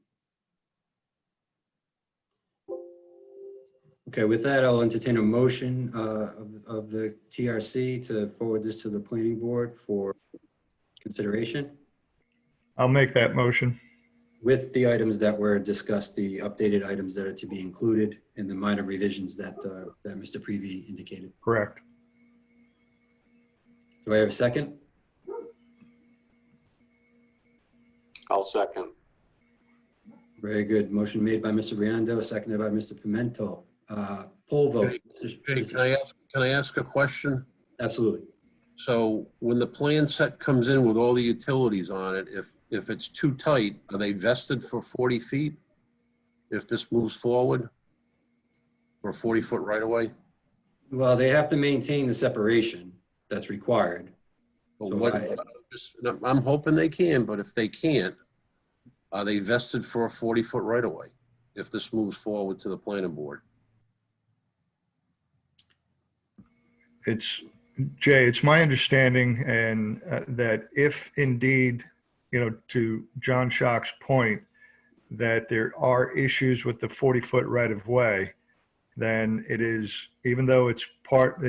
Okay, with that, I'll entertain a motion of the TRC to forward this to the planning board for consideration I'll make that motion. with the items that were discussed, the updated items that are to be included and the minor revisions that Mr. Prevey indicated. Correct. Do I have a second? I'll second. Very good. Motion made by Mr. Riando, seconded by Mr. Pimentel. Poll vote. Jay, can I ask a question? Absolutely. So when the plan set comes in with all the utilities on it, if it's too tight, are they vested for 40 feet? If this moves forward for a 40-foot right of way? Well, they have to maintain the separation that's required. But So what, I'm hoping they can, but if they can't, are they vested for a 40-foot right-of-way if this moves forward to the planning board? Jay, it's my understanding and that if indeed, to John Schock's point, that there are issues with the 40-foot right-of-way, then it is, even though it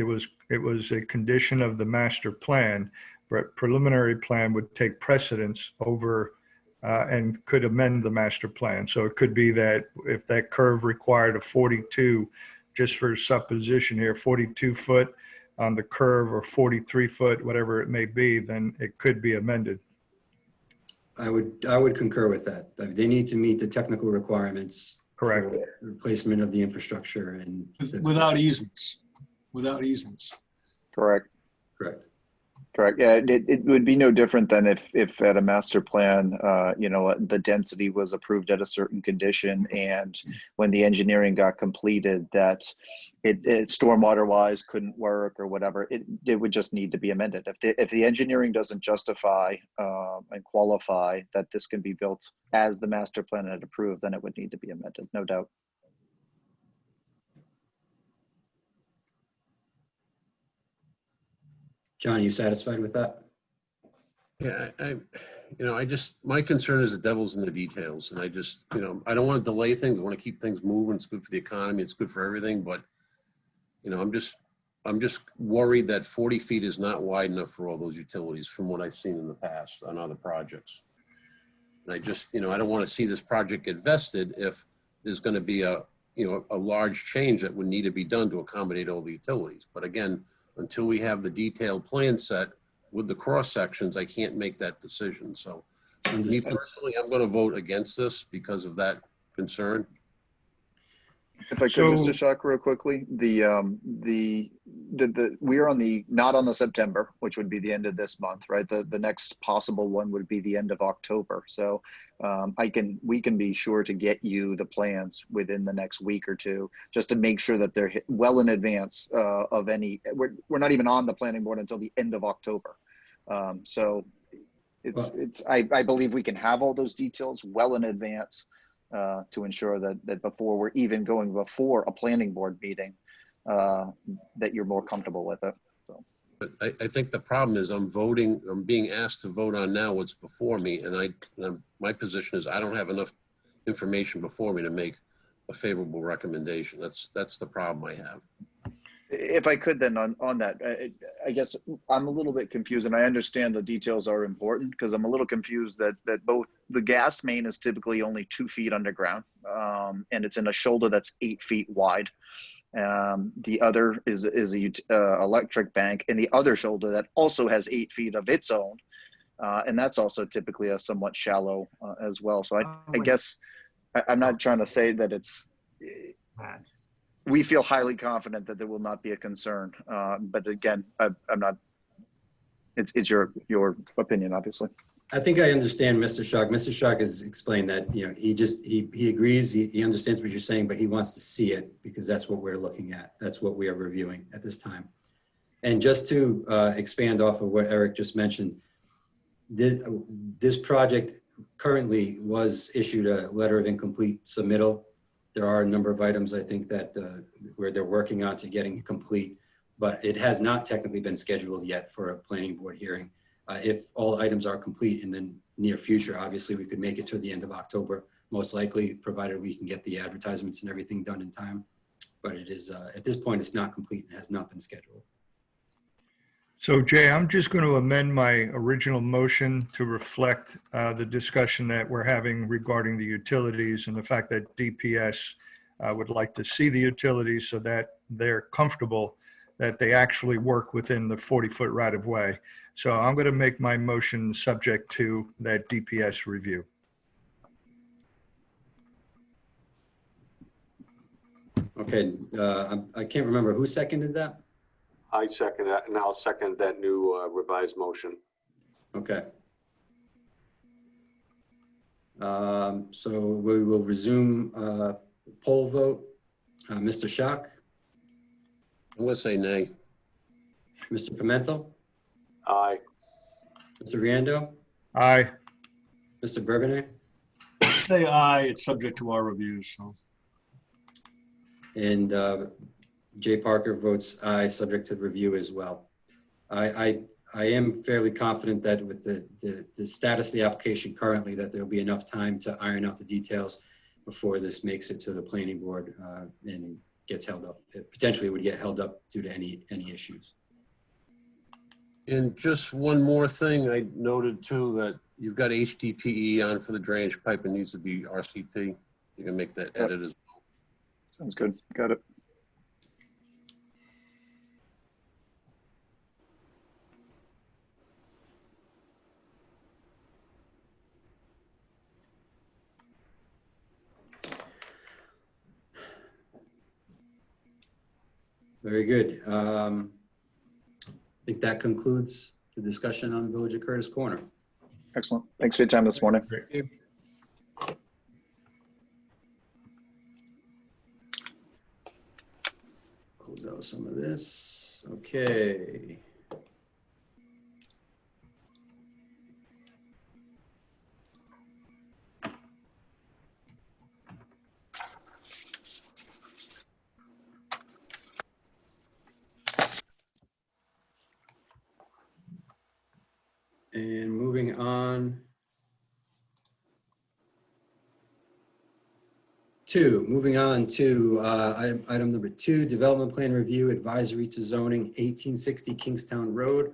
was a condition of the master plan, but preliminary plan would take precedence over and could amend the master plan. So it could be that if that curve required a 42, just for supposition here, 42 foot on the curve or 43 foot, whatever it may be, then it could be amended. I would concur with that. They need to meet the technical requirements. Correct. For replacement of the infrastructure and. Without easements, without easements. Correct. Correct. Correct. Yeah, it would be no different than if at a master plan, the density was approved at a certain condition, and when the engineering got completed, that it stormwater wise couldn't work or whatever, it would just need to be amended. If the engineering doesn't justify and qualify that this can be built as the master plan had approved, then it would need to be amended, no doubt. John, are you satisfied with that? Yeah, my concern is the devil's in the details, and I don't want to delay things. I want to keep things moving. It's good for the economy. It's good for everything, but I'm just worried that 40 feet is not wide enough for all those utilities from what I've seen in the past on other projects. And I just, I don't want to see this project get vested if there's going to be a large change that would need to be done to accommodate all the utilities. But again, until we have the detailed plan set with the cross sections, I can't make that decision. So me personally, I'm going to vote against this because of that concern. If I could, Mr. Schock, real quickly, we are not on the September, which would be the end of this month, right? The next possible one would be the end of October. So we can be sure to get you the plans within the next week or two, just to make sure that they're well in advance of any. We're not even on the planning board until the end of October. So I believe we can have all those details well in advance. To ensure that before we're even going before a planning board meeting, that you're more comfortable with it. So. But I think the problem is I'm being asked to vote on now what's before me, and my position is I don't have enough information before me to make a favorable recommendation. That's the problem I have. If I could then on that, I guess I'm a little bit confused, and I understand the details are important because I'm a little confused that both the gas main is typically only 2 feet underground, and it's in a shoulder that's 8 feet wide. The other is a electric bank in the other shoulder that also has 8 feet of its own, and that's also typically a somewhat shallow as well. So I guess I'm not trying to say that it's. We feel highly confident that there will not be a concern. But again, I'm not, it's your opinion, obviously. I think I understand Mr. Schock. Mr. Schock has explained that, he agrees, he understands what you're saying, but he wants to see it because that's what we're looking at. That's what we are reviewing at this time. And just to expand off of what Eric just mentioned, this project currently was issued a letter of incomplete submittal. There are a number of items I think that where they're working on to getting complete, but it has not technically been scheduled yet for a planning board hearing. If all items are complete in the near future, obviously we could make it to the end of October, most likely, provided we can get the advertisements and everything done in time. But it is, at this point, it's not complete and has not been scheduled. So Jay, I'm just going to amend my original motion to reflect the discussion that we're having regarding the utilities and the fact that DPS would like to see the utilities so that they're comfortable that they actually work within the 40-foot right-of-way. So I'm going to make my motion subject to that DPS review. Okay, I can't remember who seconded that. I second that, and I'll second that new revised motion. Okay. So we will resume poll vote. Mr. Schock, I'm going to say nay. Mr. Pimentel, Aye. Mr. Riando, Aye. Mr. Bourbonnais, Say aye, it's subject to our reviews, so. and Jay Parker votes aye, subject to review as well. I am fairly confident that with the status of the application currently, that there'll be enough time to iron out the details before this makes it to the planning board and gets held up. It potentially would get held up due to any issues. And just one more thing, I noted too that you've got HDPE on for the drainage pipe. It needs to be RCP. You can make that edit as well. Sounds good. Got it. Very good. I think that concludes the discussion on Village of Curtis Corner. Excellent. Thanks for your time this morning. Close out some of this. Okay. And moving on to item number 2, development plan review advisory to zoning 1860 Kingstown Road.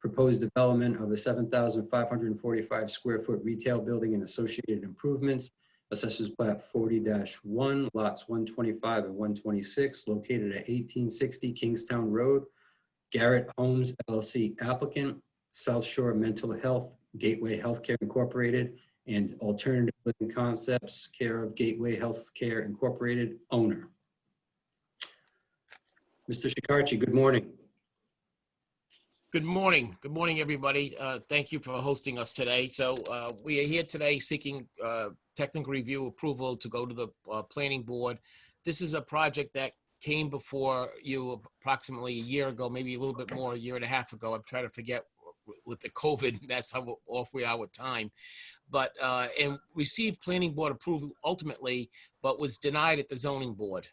Proposed development of a 7,545 square foot retail building and associated improvements. Assessors plat 40-1, lots 125 and 126, located at 1860 Kingstown Road. Garrett Homes LLC applicant, South Shore Mental Health, Gateway Healthcare Incorporated, and Alternative Living Concepts, care of Gateway Healthcare Incorporated, owner. Mr. Shikarchi, good morning. Good morning. Good morning, everybody. Thank you for hosting us today. So we are here today seeking technical review approval to go to the planning board. This is a project that came before you approximately a year ago, maybe a little bit more, a year and a half ago. I'm trying to forget with the COVID, that's how off we are with time. But and received planning board approval ultimately, but was denied at the zoning board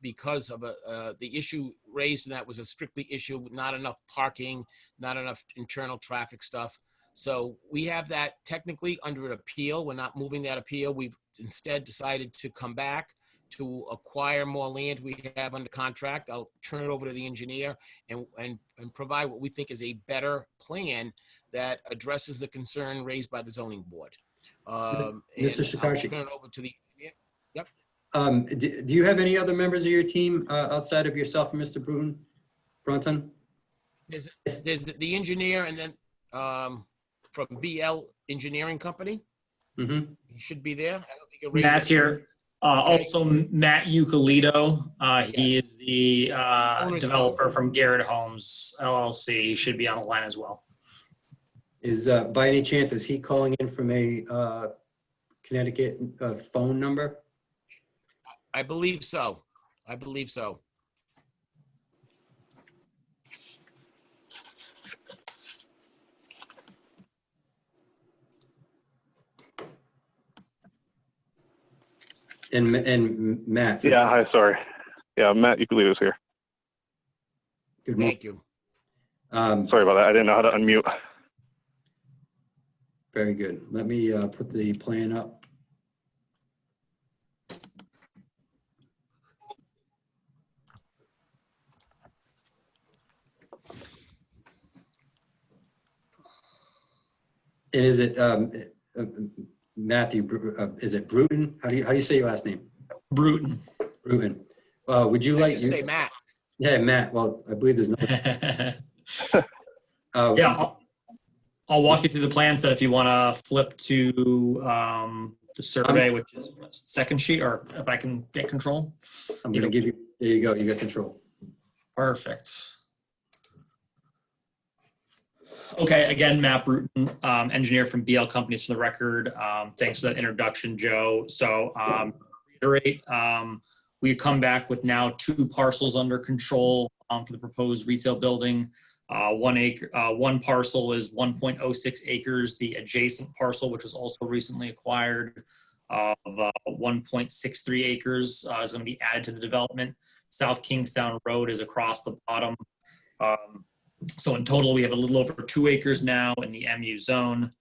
because of the issue raised, and that was a strictly issue with not enough parking, not enough internal traffic stuff. So we have that technically under an appeal. We're not moving that appeal. We've instead decided to come back to acquire more land we have under contract. I'll turn it over to the engineer and provide what we think is a better plan that addresses the concern raised by the zoning board. Mr. Shikarchi. I'll turn it over to the engineer. Yep. Do you have any other members of your team outside of yourself and Mr. Brunton? There's the engineer, and then from BL Engineering Company. Mm-hmm. He should be there. I don't think he'll raise Matt's his hand. here. Also, Matt Eucalito. He is the developer from Garrett Homes LLC. He should be on the line as well. Is by any chance, is he calling in from a Connecticut phone number? I believe so. I believe so. And Matt. Yeah, hi, sorry. Yeah, Matt Eucalito's here. Good morning. Thank you. Sorry about that. I didn't know how to unmute. Very good. Let me put the plan up. And is it Matthew? Is it Bruton? How do you say your last name? Bruton. Bruton. Would you like? Just say Matt. Yeah, Matt. Well, I believe there's no. Yeah, I'll walk you through the plan set if you want to flip to the survey, which is second sheet, or if I can get control. I'm going to give you. There you go. You got control. Perfect. Okay, again, Matt Bruton, engineer from BL Companies for the record. Thanks for that introduction, Joe. So, reiterate, we come back with now 2 parcels under control for the proposed retail building. One parcel is 1.06 acres. The adjacent parcel, which was also recently acquired, of 1.63 acres is going to be added to the development. South Kingstown Road is across the bottom. So in total, we have a little over 2 acres now in the MU zone.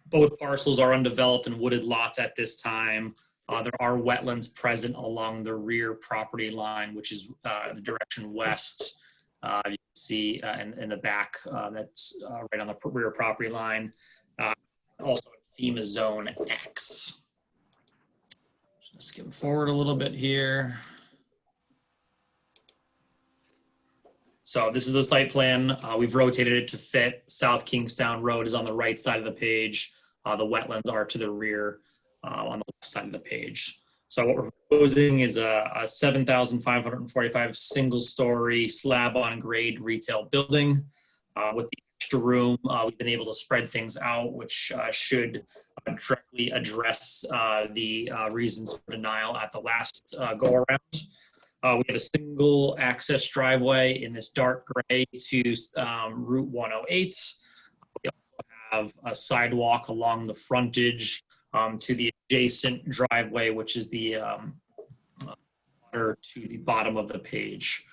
Both parcels are undeveloped and wooded lots at this time. There are wetlands present along the rear property line, which is the direction west. You can see in the back, that's right on the rear property line. Also FEMA Zone X. Just skim forward a little bit here. So this is the site plan. We've rotated it to fit. South Kingstown Road is on the right side of the page. The wetlands are to the rear on the left side of the page. So what we're proposing is a 7,545 single-story slab-on-grade retail building. With the extra room, we've been able to spread things out, which should directly address the reasons for denial at the last go-around. We have a single access driveway in this dark gray to Route 108. We also have a sidewalk along the frontage to the adjacent driveway, which is the water to the bottom of the page.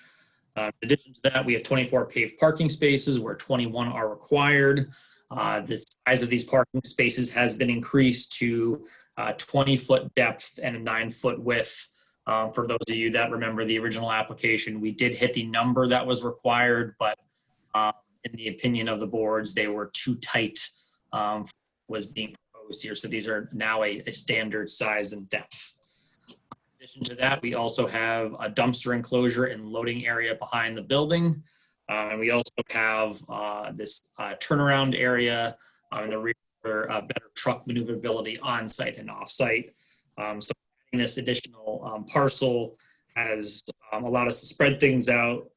In addition to that, we have 24 paved parking spaces where 21 are required. The size of these parking spaces has been increased to 20-foot depth and a 9-foot width. For those of you that remember the original application, we did hit the number that was required, but in the opinion of the boards, they were too tight was being proposed here. So these are now a standard size and depth. In addition to that, we also have a dumpster enclosure and loading area behind the building. And we also have this turnaround area in the rear for better truck maneuverability on site and off site. So this additional parcel has allowed us to spread things out,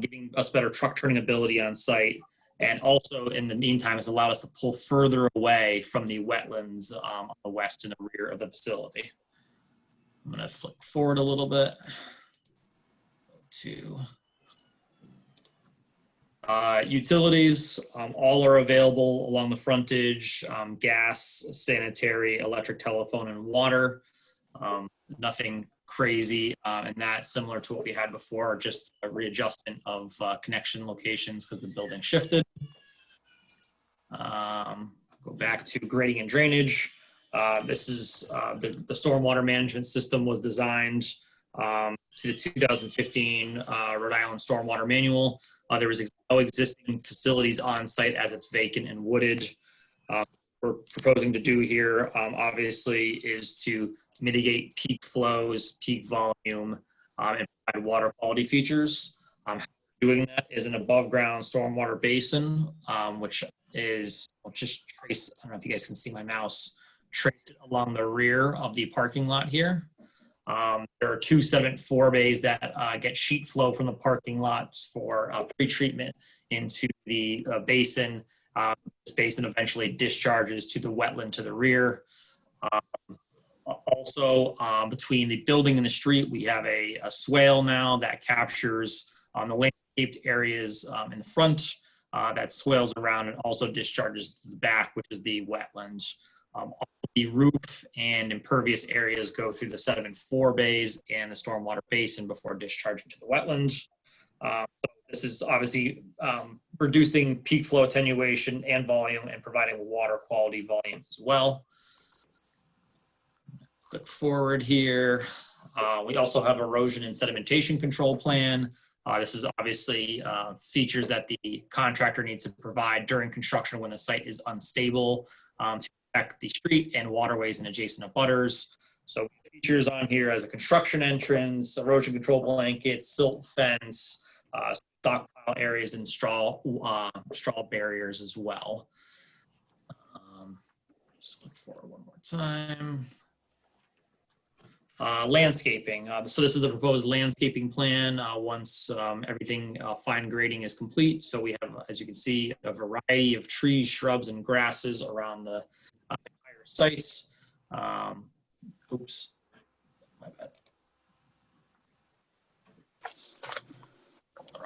giving us better truck turning ability on site. And also in the meantime, has allowed us to pull further away from the wetlands on the west and the rear of the facility. I'm gonna flick forward a little bit to utilities. All are available along the frontage, gas, sanitary, electric, telephone, and water. Nothing crazy, and that's similar to what we had before, just a readjustment of connection locations because the building shifted. Go back to grading and drainage. This is the stormwater management system was designed to the 2015 Rhode Island Stormwater Manual. There was no existing facilities on site as it's vacant and wooded. We're proposing to do here, obviously, is to mitigate peak flows, peak volume, and provide water quality features. Doing that is an above ground stormwater basin, which is, I'll just trace, I don't know if you guys can see my mouse, trace it along the rear of the parking lot here. There are 2 7-4 bays that get sheet flow from the parking lots for pre-treatment into the basin. This basin eventually discharges to the wetland to the rear. Also, between the building and the street, we have a swale now that captures the landscaped areas in the front that swales around and also discharges to the back, which is the wetlands. All the roof and impervious areas go through the 7-4 bays and the stormwater basin before discharging to the wetlands. So this is obviously reducing peak flow attenuation and volume and providing water quality volume as well. Click forward here. We also have erosion and sedimentation control plan. This is obviously features that the contractor needs to provide during construction when the site is unstable to protect the street and waterways and adjacent abutters. So features on here as a construction entrance, erosion control blankets, silt fence, stockpile areas, and straw barriers as well. Just click forward one more time. Landscaping. So this is the proposed landscaping plan once everything fine grading is complete. So we have, as you can see, a variety of trees, shrubs, and grasses around the entire sites. Oops, my bad.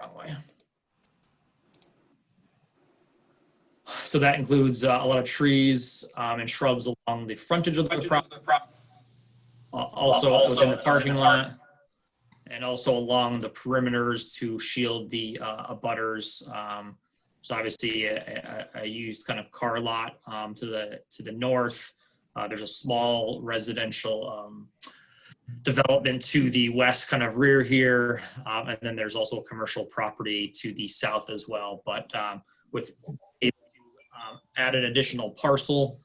wrong way. So that includes a lot of trees and shrubs along the frontage of the property, also within the parking lot, and also along the perimeters to shield the abutters. There's obviously a used kind of car lot to the north. There's a small residential development to the west kind of rear here. And then there's also a commercial property to the south as well. But with add an additional parcel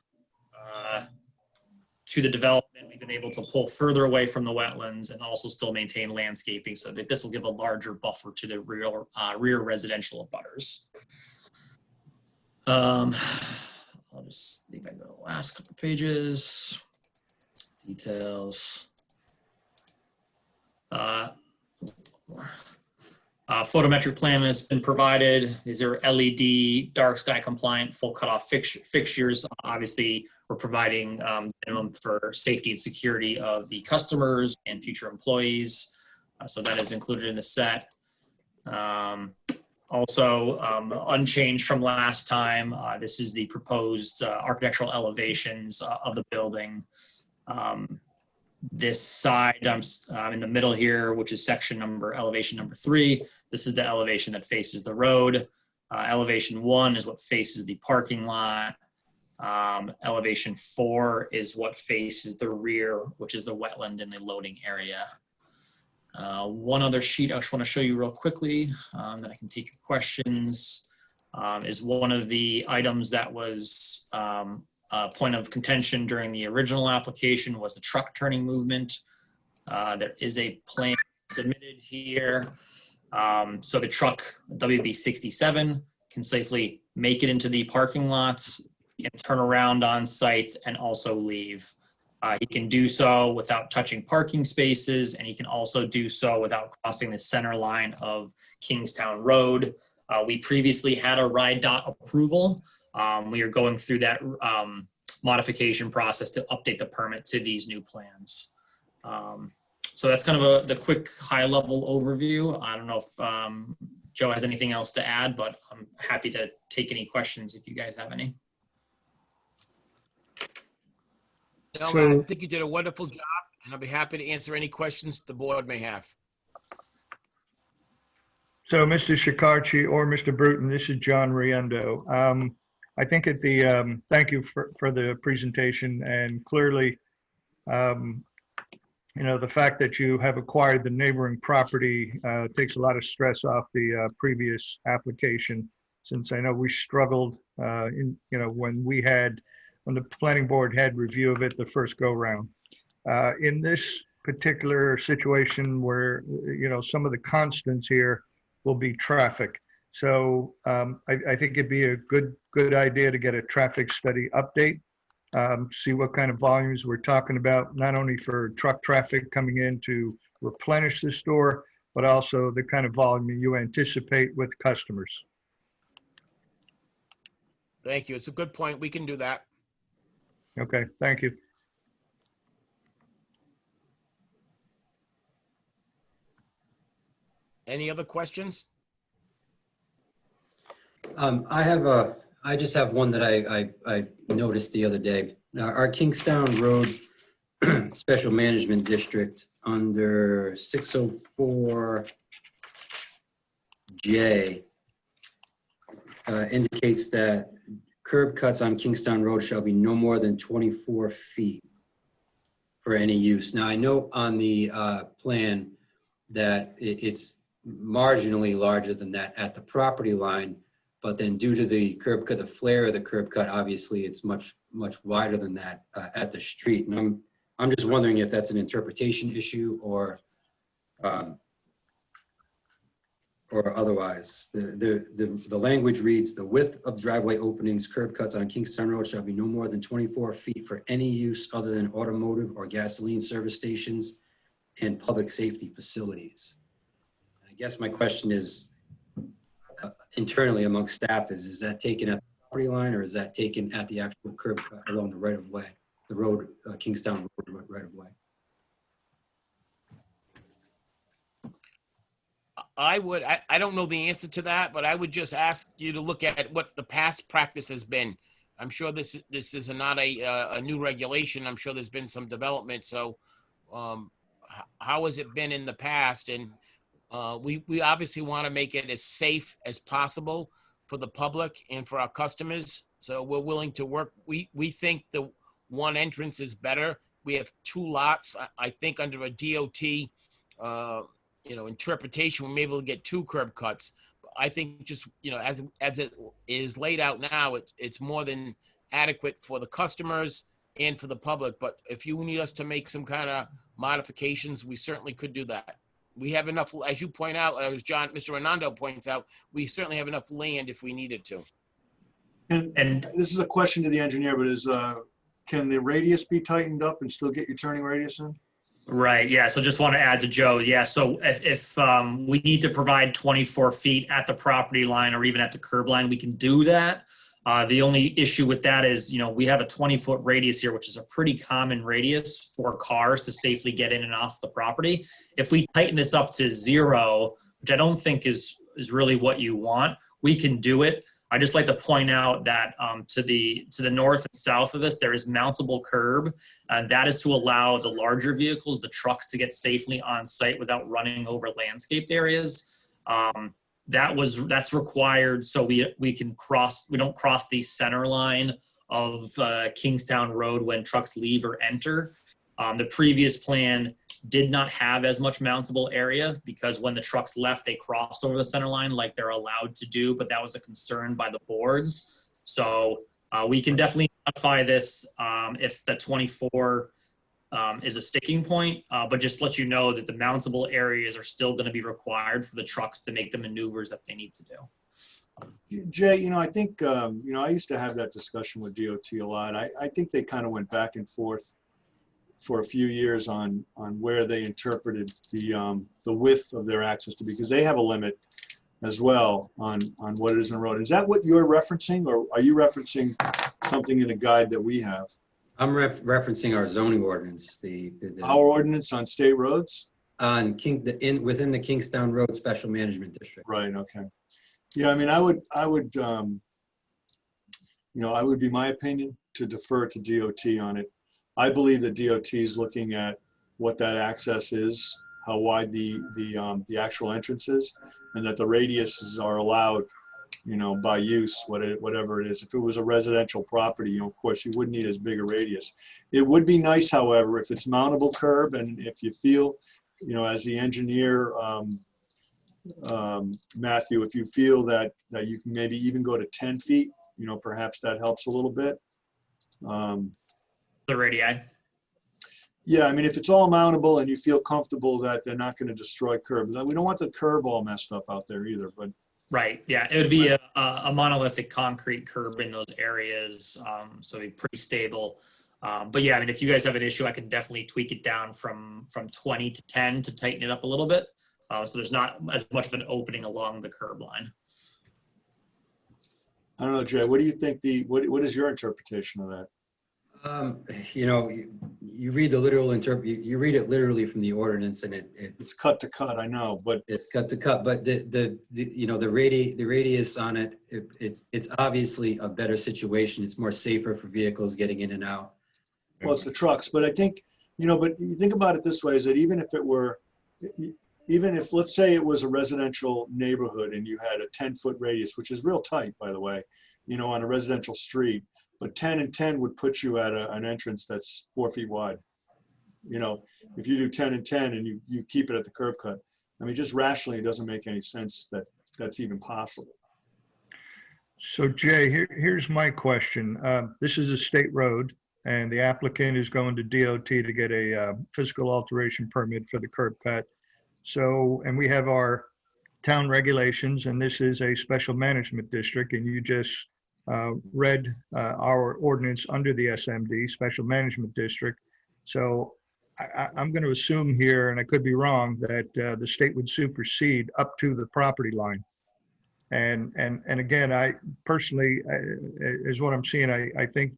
to the development, we've been able to pull further away from the wetlands and also still maintain landscaping so that this will give a larger buffer to the rear residential abutters. I'll just leave it to the last couple pages. Details. Photometric plan has been provided. These are LED, dark sky compliant, full cutoff fixtures. Obviously, we're providing minimum for safety and security of the customers and future employees. So that is included in the set. Also, unchanged from last time, this is the proposed architectural elevations of the building. This side, I'm in the middle here, which is elevation number 3. This is the elevation that faces the road. Elevation 1 is what faces the parking lot. Elevation 4 is what faces the rear, which is the wetland and the loading area. One other sheet I just want to show you real quickly that I can take your questions is one of the items that was a point of contention during the original application was the truck turning movement. There is a plan submitted here. So the truck WB67 can safely make it into the parking lots, can turn around on site and also leave. He can do so without touching parking spaces, and he can also do so without crossing the center line of Kingstown Road. We previously had a RIDE.OT approval. We are going through that modification process to update the permit to these new plans. So that's kind of the quick high-level overview. I don't know if Joe has anything else to add, but I'm happy to take any questions if you guys have any. No, I think you did a wonderful job, and I'll be happy to answer any questions the board may have. So, Mr. Shikarchi or Mr. Bruton, this is John Riendo. I think at the thank you for the presentation, and clearly, you know, the fact that you have acquired the neighboring property takes a lot of stress off the previous application. Since I know we struggled when the planning board had review of it the first go round. In this particular situation where, you know, some of the constants here will be traffic. So I think it'd be a good idea to get a traffic study update, see what kind of volumes we're talking about, not only for truck traffic coming in to replenish the store, but also the kind of volume you anticipate with customers. Thank you. It's a good point. We can do that. Okay, thank you. Any other questions? I just have one that I noticed the other day. Our Kingstown Road Special Management District under 604J indicates that curb cuts on Kingstown Road shall be no more than 24 feet for any use. Now, I know on the plan that it's marginally larger than that at the property line, but then due to the curb cut, the flare of the curb cut, obviously it's much wider than that at the street. And I'm just wondering if that's an interpretation issue or otherwise. The language reads, the width of driveway openings, curb cuts on Kingstown Road shall be no more than 24 feet for any use other than automotive or gasoline service stations and public safety facilities. I guess my question is, internally among staff, is that taken at the property line or is that taken at the actual curb cut along the right of way, the road, Kingstown Road right of way? I don't know the answer to that, but I would just ask you to look at what the past practice has been. I'm sure this is not a new regulation. I'm sure there's been some development. So, how has it been in the past? And we obviously want to make it as safe as possible for the public and for our customers. So we're willing to work. We think the one entrance is better. We have two lots. I think under a DOT, interpretation, we may be able to get two curb cuts. I think just, as it is laid out now, it's more than adequate for the customers and for the public. But if you need us to make some kind of modifications, we certainly could do that. We have enough, as you point out, as Mr. Renando points out, we certainly have enough land if we needed to. And this is a question to the engineer, but can the radius be tightened up and still get your turning radius in? Right, yeah, so just want to add to Joe, yeah, so if we need to provide 24 feet at the property line or even at the curb line, we can do that. The only issue with that is, we have a 20-foot radius here, which is a pretty common radius for cars to safely get in and off the property. If we tighten this up to 0, which I don't think is really what you want, we can do it. I just like to point out that to the north and south of this, there is mountable curb, and that is to allow the larger vehicles, the trucks, to get safely on site without running over landscaped areas. That's required so we don't cross the center line of Kingstown Road when trucks leave or enter. The previous plan did not have as much mountable area because when the trucks left, they crossed over the center line like they're allowed to do, but that was a concern by the boards. So we can definitely modify this if the 24 is a sticking point, but just let you know that the mountable areas are still going to be required for the trucks to make the maneuvers that they need to do. Jay, I think, I used to have that discussion with DOT a lot. I think they kind of went back and forth for a few years on where they interpreted the width of their access to, because they have a limit as well on what it is in the road. Is that what you're referencing, or are you referencing something in a guide that we have? I'm referencing our zoning ordinance, Our ordinance on state roads? On within the Kingstown Road Special Management District. Right, okay. Yeah, I mean, I would be my opinion to defer to DOT on it. I believe that DOT is looking at what that access is, how wide the actual entrance is, and that the radiuses are allowed, by use, whatever it is. If it was a residential property, of course, you wouldn't need as big a radius. It would be nice, however, if it's mountable curb, and if you feel, as the engineer, Matthew, if you feel that you can maybe even go to 10 feet, perhaps that helps a little bit. The radii. Yeah, I mean, if it's all mountable and you feel comfortable that they're not going to destroy curbs. We don't want the curb all messed up out there either, but. Right, yeah, it would be a monolithic concrete curb in those areas, so it'd be pretty stable. But yeah, I mean, if you guys have an issue, I can definitely tweak it down from 20 to 10 to tighten it up a little bit. So there's not as much of an opening along the curb line. I don't know, Jay, what do you think what is your interpretation of that? You read the literal you read it literally from the ordinance, and it's cut to cut. I know, but it's cut to cut. But the radius on it, it's obviously a better situation. It's more safer for vehicles getting in and out. Well, it's the trucks, but I think but you think about it this way: is that even if let's say it was a residential neighborhood and you had a 10-foot radius, which is real tight, by the way, on a residential street. But 10 and 10 would put you at an entrance that's 4 feet wide. If you do 10 and 10 and you keep it at the curb cut, I mean, just rationally, it doesn't make any sense that that's even possible. So Jay, here's my question. This is a state road, and the applicant is going to DOT to get a physical alteration permit for the curb cut. So, and we have our town regulations, and this is a special management district, and you just read our ordinance under the SMD, Special Management District. So I'm going to assume here, and I could be wrong, that the state would supersede up to the property line. And again, I personally, is what I'm seeing, I think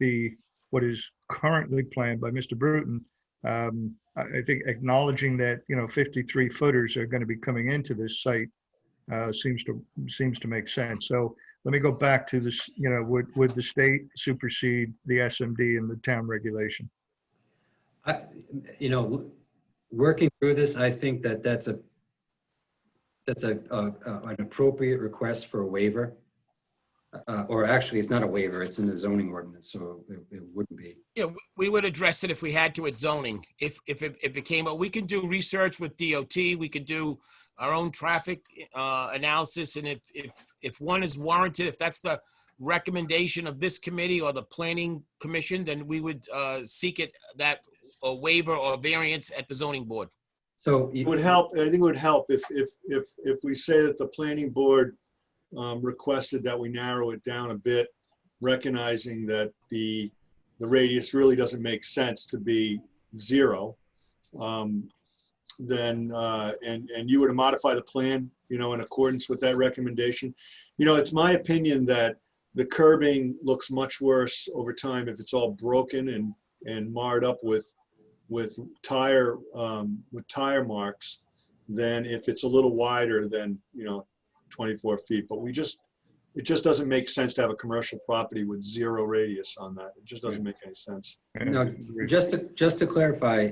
what is currently planned by Mr. Bruton, I think acknowledging that 53 footers are going to be coming into this site seems to make sense. So let me go back to this, would the state supersede the SMD and the town regulation? Working through this, I think that's an appropriate request for a waiver. Or actually, it's not a waiver, it's in the zoning ordinance, so it wouldn't be. Yeah, we would address it if we had to at zoning. If it came up, we can do research with DOT. We could do our own traffic analysis, and if one is warranted, if that's the recommendation of this committee or the planning commission, then we would seek it that a waiver or variance at the zoning board. So it would help. I think it would help if we say that the planning board requested that we narrow it down a bit, recognizing that the radius really doesn't make sense to be 0. Then and you were to modify the plan, in accordance with that recommendation. It's my opinion that the curbing looks much worse over time if it's all broken and marred up with tire marks than if it's a little wider than 24 feet. But it just doesn't make sense to have a commercial property with 0 radius on that. It just doesn't make any sense. No, just to clarify,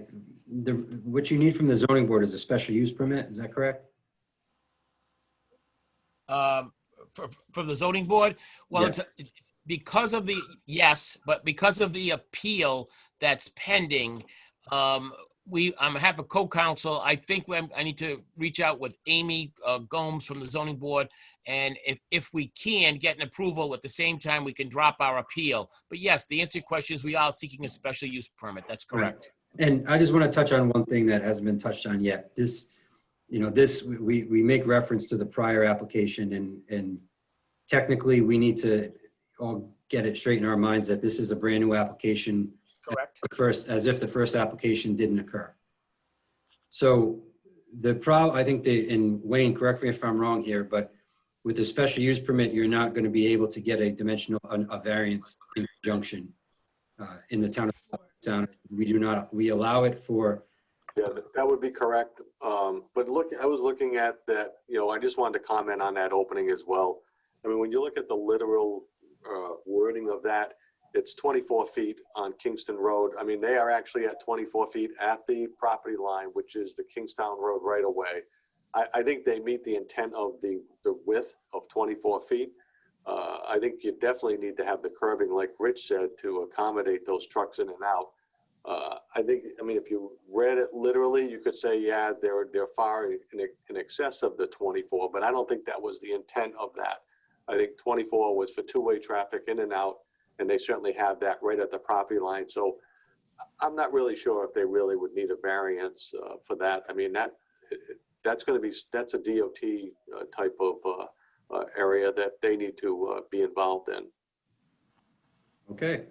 what you need from the zoning board is a special use permit. Is that correct? For the zoning board, well, Yeah. it's because of the appeal that's pending. I have a co-counsel. I think I need to reach out with Amy Gomes from the zoning board, and if we can get an approval at the same time, we can drop our appeal. But yes, the answer to your question is we are seeking a special use permit. That's correct. Right. And I just want to touch on one thing that hasn't been touched on yet. We make reference to the prior application, and technically we need to all get it straight in our minds that this is a brand new application. Correct. As if the first application didn't occur. So I think and Wayne, correct me if I'm wrong here, but with the special use permit, you're not going to be able to get a variance in conjunction in the town of we allow it for. Yeah, that would be correct. But look, I was looking at that, I just wanted to comment on that opening as well. I mean, when you look at the literal wording of that, it's 24 feet on Kingston Road. I mean, they are actually at 24 feet at the property line, which is the Kingstown Road right away. I think they meet the intent of the width of 24 feet. I think you definitely need to have the curbing, like Rich said, to accommodate those trucks in and out. I mean, if you read it literally, you could say, yeah, they're far in excess of the 24, but I don't think that was the intent of that. I think 24 was for two-way traffic in and out, and they certainly have that right at the property line. So I'm not really sure if they really would need a variance for that. I mean, that's a DOT type of area that they need to be involved in. Okay.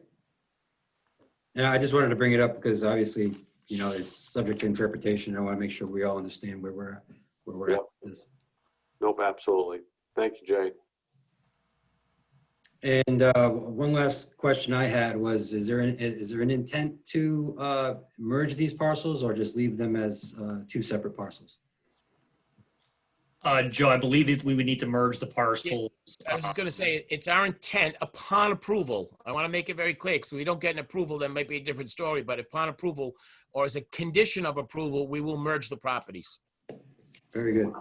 And I just wanted to bring it up because obviously, it's subject to interpretation. I want to make sure we all understand where we're Yep. at with this. Nope, absolutely. Thank you, Jay. And one last question I had was, is there an intent to merge these parcels or just leave them as 2 separate parcels? Joe, I believe that we would need to merge the parcels. I was going to say, it's our intent upon approval. I want to make it very clear, because we don't get an approval, that might be a different story, but upon approval, or as a condition of approval, we will merge the properties. Very good.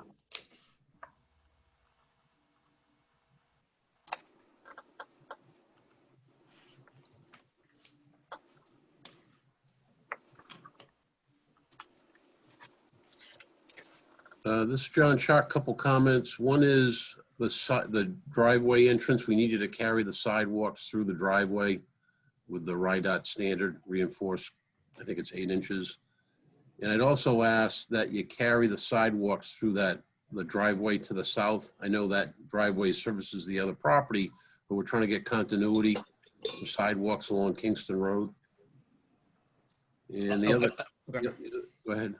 This is John Schock. Couple comments. One is the driveway entrance. We need you to carry the sidewalks through the driveway with the RIDOT standard reinforced. I think it's 8 inches. And I'd also ask that you carry the sidewalks through the driveway to the south. I know that driveway services the other property, but we're trying to get continuity for sidewalks along Kingston Road. And the other, Okay. go ahead.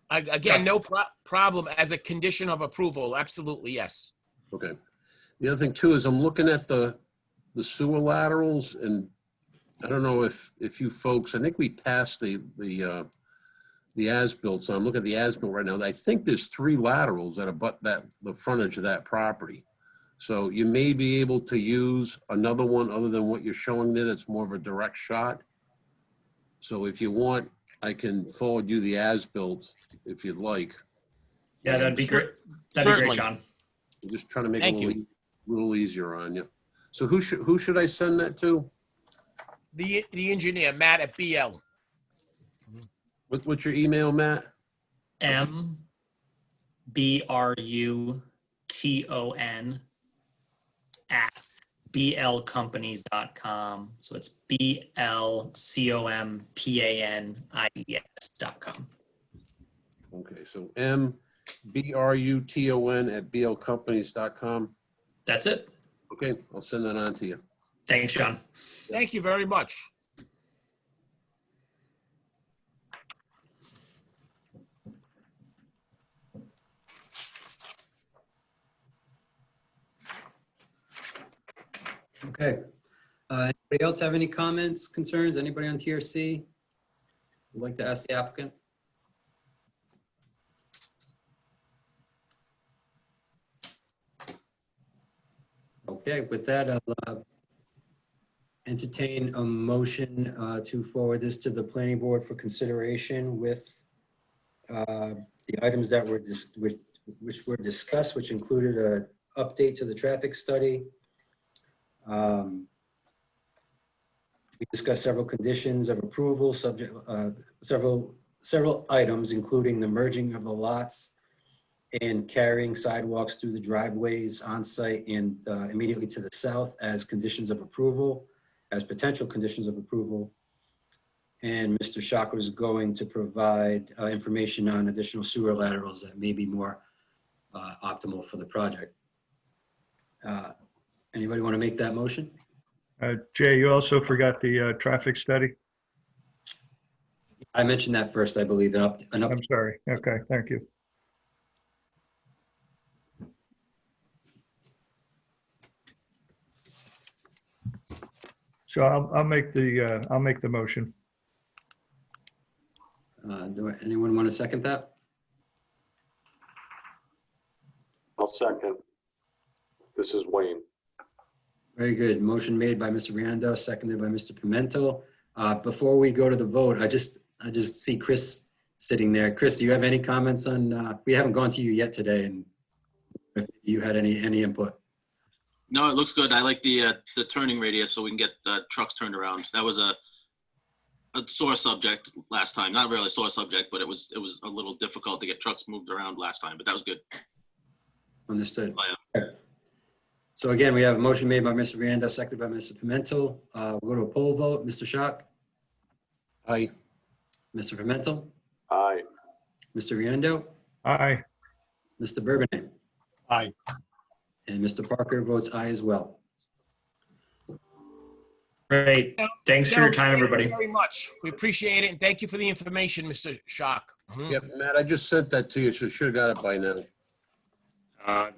Again, no problem as a condition of approval. Absolutely, yes. Okay. The other thing too is I'm looking at the sewer laterals, and I don't know if you folks, I think we passed the the as-built. So I'm looking at the as-built right now. I think there's 3 laterals that abut the frontage of that property. So you may be able to use another one other than what you're showing there that's more of a direct shot. So if you want, I can forward you the as-built if you'd like. Yeah, that'd be great. That'd be great, John. I'm just trying to make Thank it a little easier on you. So who should I send that to? The engineer, Matt at BL. What's your email, Matt? MBRUTON at blcompanies.com. So it's BLCOMPANIES.com. Okay, so MBRUTON at blcompanies.com. That's it. Okay, I'll send that on to you. Thanks, John. Thank you very much. Okay. Anybody else have any comments, concerns? Anybody on TRC would like to ask the applicant? Okay, with that, I'll entertain a motion to forward this to the planning board for consideration with the items that were which were discussed, which included an update to the traffic study. We discussed several conditions of approval, several items, including the merging of the lots and carrying sidewalks through the driveways on site and immediately to the south as conditions of approval, as potential conditions of approval. And Mr. Shock was going to provide information on additional sewer laterals that may be more optimal for the project. Anybody want to make that motion? Jay, you also forgot the traffic study. I mentioned that first, I believe. I'm sorry. Okay, thank you. So I'll make the motion. Anyone want to second that? I'll second. This is Wayne. Very good. Motion made by Mr. Riando, seconded by Mr. Pimento. Before we go to the vote, I just see Chris sitting there. Chris, do you have any comments on, we haven't gone to you yet today, and if you had any input? No, it looks good. I like the turning radius so we can get trucks turned around. That was a sore subject last time. Not really a sore subject, but it was a little difficult to get trucks moved around last time, but that was good. Understood. Oh, yeah. Okay. So again, we have a motion made by Mr. Riando, seconded by Mr. Pimento. We'll go to a poll vote. Mr. Schock? Aye. Mr. Pimento? Aye. Mr. Riando? Aye. Mr. Bourbonnais? Aye. And Mr. Parker votes aye as well. Great. Thanks for your time, everybody. Thank you very much. We appreciate it, and thank you for the information, Mr. Shock. Yep, Matt, I just sent that to you, so you should have got it by now.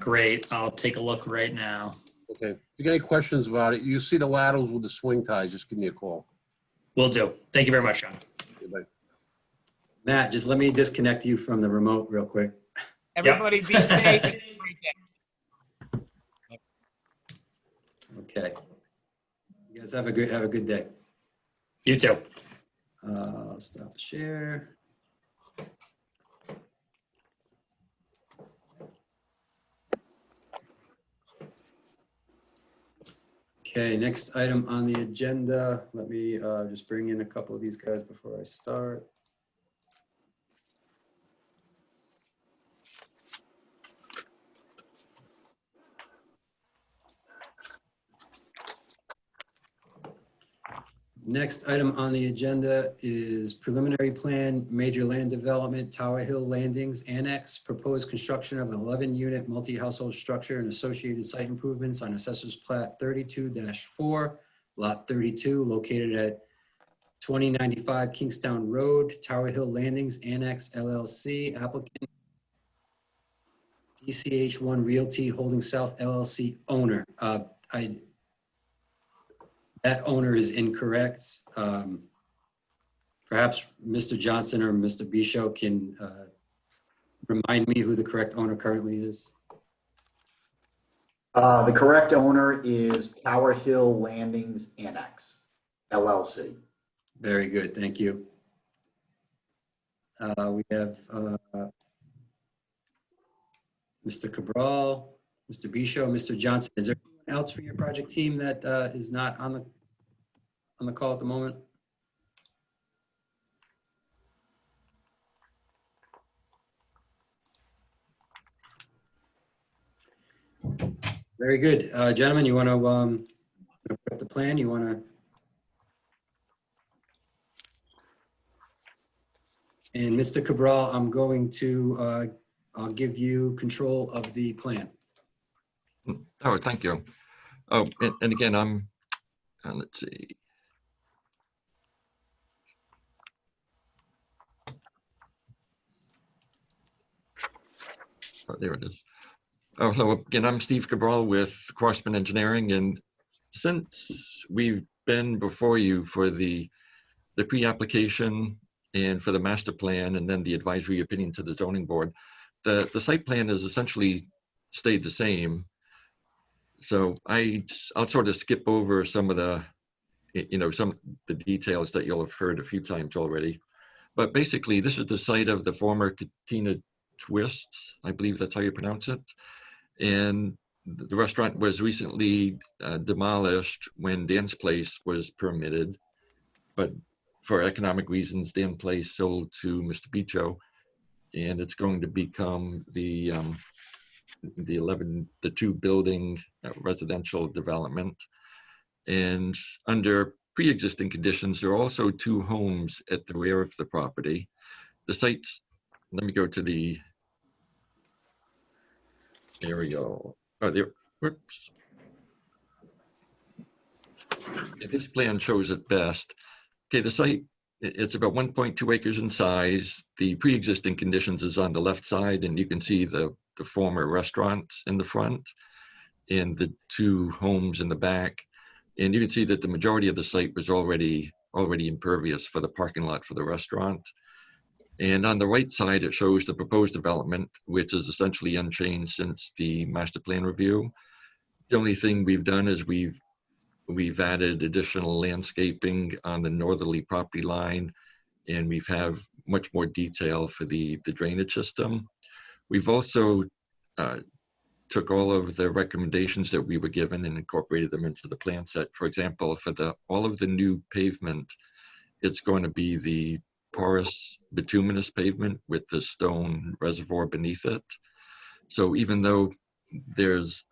Great. I'll take a look right now. Okay. If you got any questions about it, you see the laterals with the swing ties, just give me a call. Will do. Thank you very much, John. Okay, bye. Matt, just let me disconnect you from the remote real quick. Everybody be safe. And have a great day. Okay. You guys have a good day. You too. I'll stop the share. Okay, next item on the agenda. Let me just bring in a couple of these guys before I start. Next item on the agenda is preliminary plan, major land development, Tower Hill Landings Annex, proposed construction of an 11-unit multi-household structure and associated site improvements on Assessor's Plat 32-4, Lot 32, located at 2095 Kingstown Road, Tower Hill Landings Annex LLC, applicant DCH1 Realty Holding South LLC owner. That owner is incorrect. Perhaps Mr. Johnson or Mr. Bisho can remind me who the correct owner currently is. The correct owner is Tower Hill Landings Annex, LLC. Very good, thank you. We have Mr. Cabral, Mr. Bisho, Mr. Johnson. Is there anyone else for your project team that is not on the call at the moment? Very good. Gentlemen, you want to put up the plan? You want to? And Mr. Cabral, I'm going to, I'll give you control of the plan. Oh, thank you. Oh, and again, let's see. Oh, there it is. Oh, hello again, I'm Steve Cabral with Crossman Engineering, and since we've been before you for the pre-application and for the master plan and then the advisory opinion to the zoning board, the site plan has essentially stayed the same. So I'll sort of skip over some of the, some of the details that you'll have heard a few times already. But basically, this is the site of the former Katina Twist, I believe that's how you pronounce it. And the restaurant was recently demolished when Dan's Place was permitted. But for economic reasons, Dan Place sold to Mr. Bicho, and it's going to become the two building residential development. And under pre-existing conditions, there are also two homes at the rear of the property. The sites, let me go to the aerial. Oh, there, whoops. This plan shows it best. Okay, the site, it's about 1.2 acres in size. The pre-existing conditions is on the left side, and you can see the former restaurant in the front and the two homes in the back. And you can see that the majority of the site was already impervious for the parking lot for the restaurant. And on the right side, it shows the proposed development, which is essentially unchanged since the master plan review. The only thing we've done is we've added additional landscaping on the northerly property line, and we have much more detail for the drainage system. We've also took all of the recommendations that we were given and incorporated them into the plan set. For example, for all of the new pavement, it's going to be the porous bituminous pavement with the stone reservoir beneath it. So even though there's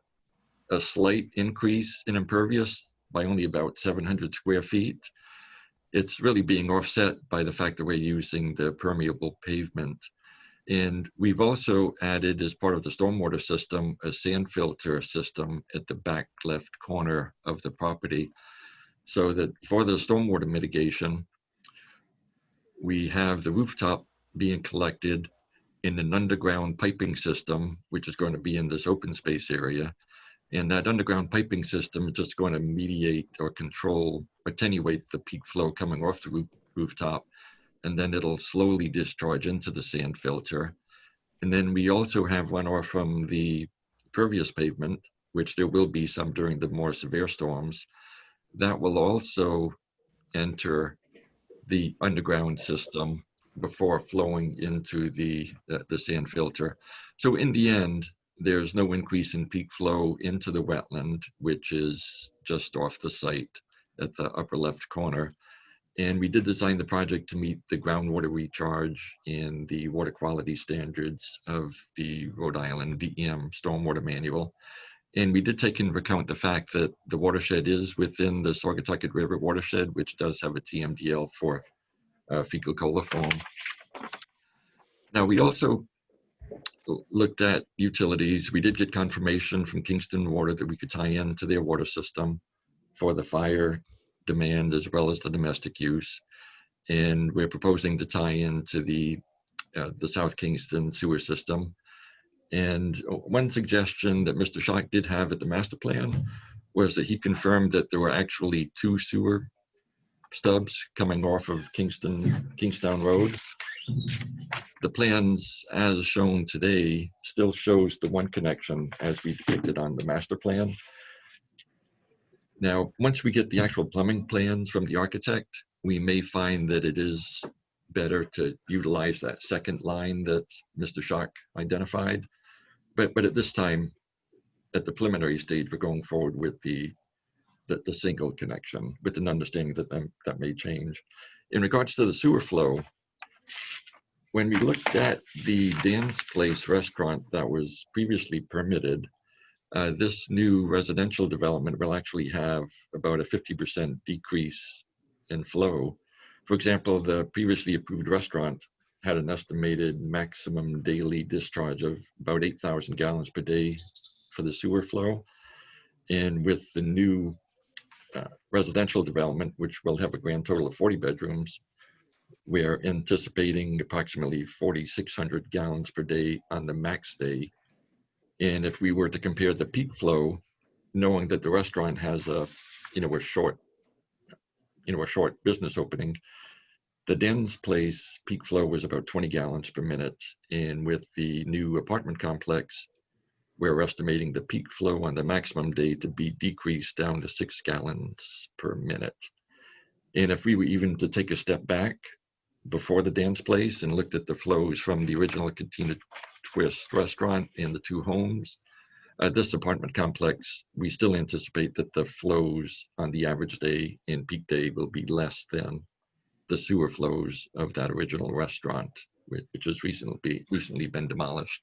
a slight increase in impervious by only about 700 square feet, it's really being offset by the fact that we're using the permeable pavement. And we've also added, as part of the stormwater system, a sand filter system at the back left corner of the property, so that for the stormwater mitigation, we have the rooftop being collected in an underground piping system, which is going to be in this open space area. And that underground piping system is just going to mediate or attenuate the peak flow coming off the rooftop. And then it'll slowly discharge into the sand filter. And then we also have runoff from the pervious pavement, which there will be some during the more severe storms. That will also enter the underground system before flowing into the sand filter. So in the end, there's no increase in peak flow into the wetland, which is just off the site at the upper left corner. And we did design the project to meet the groundwater recharge and the water quality standards of the Rhode Island DEM Stormwater Manual. And we did take into account the fact that the watershed is within the Saugatucket River watershed, which does have a TMDL for fecal coliform. Now, we also looked at utilities. We did get confirmation from Kingston Water that we could tie into their water system for the fire demand as well as the domestic use. And we're proposing to tie into the South Kingston sewer system. And one suggestion that Mr. Schock did have at the master plan was that he confirmed that there were actually two sewer stubs coming off of Kingstown Road. The plans as shown today still shows the one connection as we depicted on the master plan. Now, once we get the actual plumbing plans from the architect, we may find that it is better to utilize that second line that Mr. Schock identified. But at this time, at the preliminary stage, we're going forward with the single connection with an understanding that that may change. In regards to the sewer flow, when we looked at the Dan's Place restaurant that was previously permitted, this new residential development will actually have about a 50% decrease in flow. For example, the previously approved restaurant had an estimated maximum daily discharge of about 8,000 gallons per day for the sewer flow. And with the new residential development, which will have a grand total of 40 bedrooms, we're anticipating approximately 4,600 gallons per day on the max day. And if we were to compare the peak flow, knowing that the restaurant has a short business opening, the Dan's Place peak flow was about 20 gallons per minute. And with the new apartment complex, we're estimating the peak flow on the maximum day to be decreased down to 6 gallons per minute. And if we were even to take a step back before the Dan's Place and looked at the flows from the original Cantina Twist restaurant and the two homes, this apartment complex, we still anticipate that the flows on the average day and peak day will be less than the sewer flows of that original restaurant, which has recently been demolished.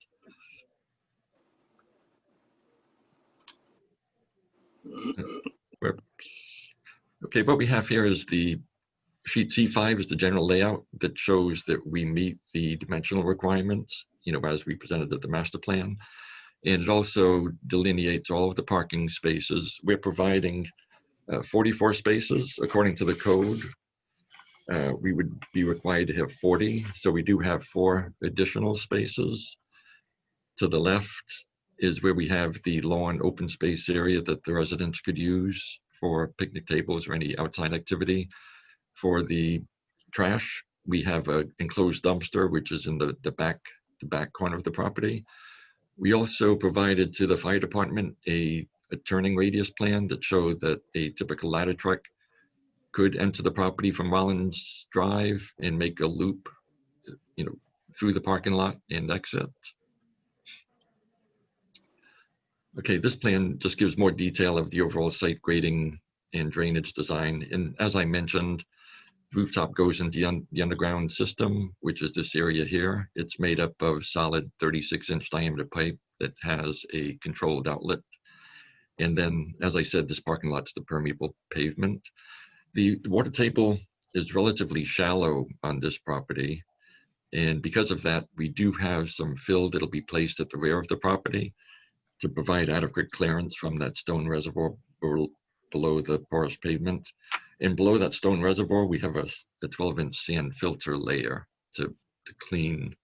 Okay, what we have here is the sheet C5 is the general layout that shows that we meet the dimensional requirements, as we presented at the master plan. And it also delineates all of the parking spaces. We're providing 44 spaces according to the code. We would be required to have 40. So we do have 4 additional spaces. To the left is where we have the lawn open space area that the residents could use for picnic tables or any outside activity. For the trash, we have an enclosed dumpster, which is in the back corner of the property. We also provided to the fire department a turning radius plan that showed that a typical ladder truck could enter the property from Rollins Drive and make a loop, through the parking lot and exit. Okay, this plan just gives more detail of the overall site grading and drainage design. And as I mentioned, rooftop goes into the underground system, which is this area here. It's made up of solid 36-inch diameter pipe that has a controlled outlet. And then, as I said, this parking lot's the permeable pavement. The water table is relatively shallow on this property. And because of that, we do have some fill that'll be placed at the rear of the property to provide adequate clearance from that stone reservoir below the porous pavement. And below that stone reservoir, we have a 12-inch sand filter layer to clean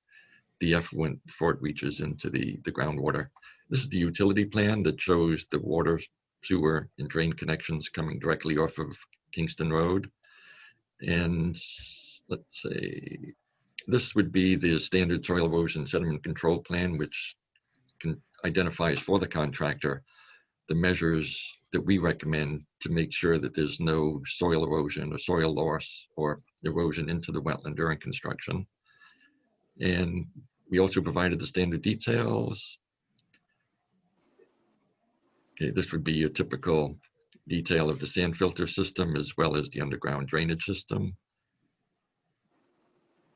the effluent before it reaches into the groundwater. This is the utility plan that shows the water, sewer, and drain connections coming directly off of Kingston Road. And let's say, this would be the standard soil erosion sediment control plan, which identifies for the contractor the measures that we recommend to make sure that there's no soil erosion or soil loss or erosion into the wetland during construction. And we also provided the standard details. Okay, this would be a typical detail of the sand filter system as well as the underground drainage system.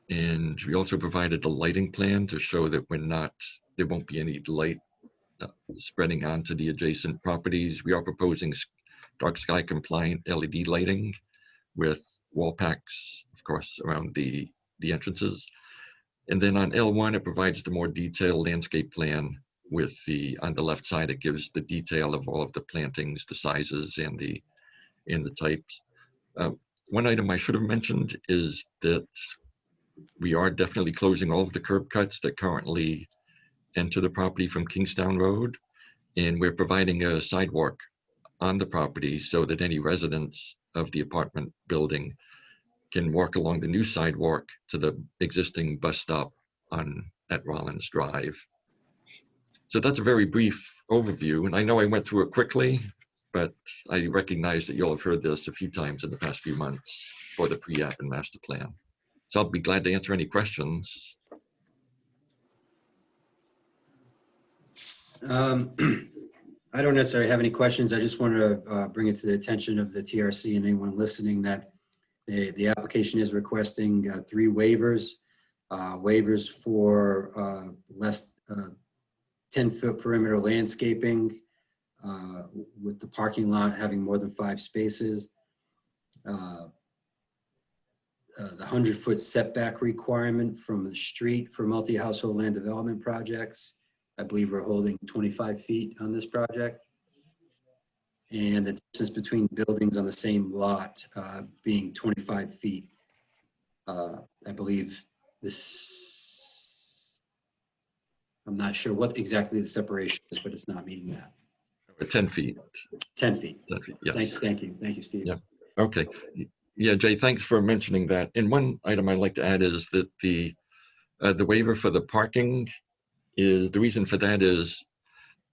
And we also provided the lighting plan to show that there won't be any light spreading onto the adjacent properties. We are proposing dark sky compliant LED lighting with wall packs, of course, around the entrances. And then on L1, it provides the more detailed landscape plan with on the left side, it gives the detail of all of the plantings, the sizes, and the types. One item I should have mentioned is that we are definitely closing all of the curb cuts that currently enter the property from Kingstown Road, and we're providing a sidewalk on the property so that any residents of the apartment building can walk along the new sidewalk to the existing bus stop at Rollins Drive. So that's a very brief overview, and I know I went through it quickly, but I recognize that you'll have heard this a few times in the past few months for the pre-app and master plan. So I'll be glad to answer any questions. I don't necessarily have any questions. I just wanted to bring it to the attention of the TRC and anyone listening that the application is requesting 3 waivers. Waivers for less 10-foot perimeter landscaping with the parking lot having more than 5 spaces. The 100-foot setback requirement from the street for multi-household land development projects. I believe we're holding 25 feet on this project. And the distance between buildings on the same lot being 25 feet. I believe this, I'm not sure what exactly the separation is, but it's not meeting that. 10 feet. 10 feet. 10 feet, yes. Thank you, Steve. Yeah. Okay. Yeah, Jay, thanks for mentioning that. And one item I'd like to add is that the waiver for the parking is, the reason for that is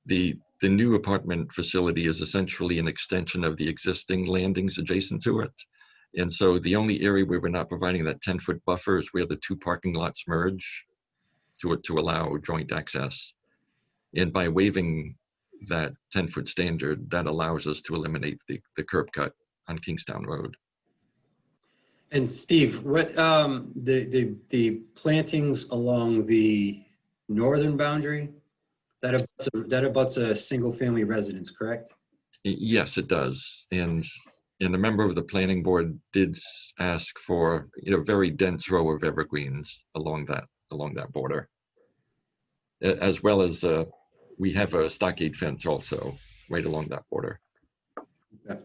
the new apartment facility is essentially an extension of the existing landings adjacent to it. And so the only area where we're not providing that 10-foot buffer is where the 2 parking lots merge to allow joint access. And by waiving that 10-foot standard, that allows us to eliminate the curb cut on Kingstown Road. And Steve, what the plantings along the northern boundary, that abuts a single family residence, correct? Yes, it does. And a member of the planning board did ask for, very dense row of evergreens along that border, as well as we have a stockade fence also right along that border. Okay.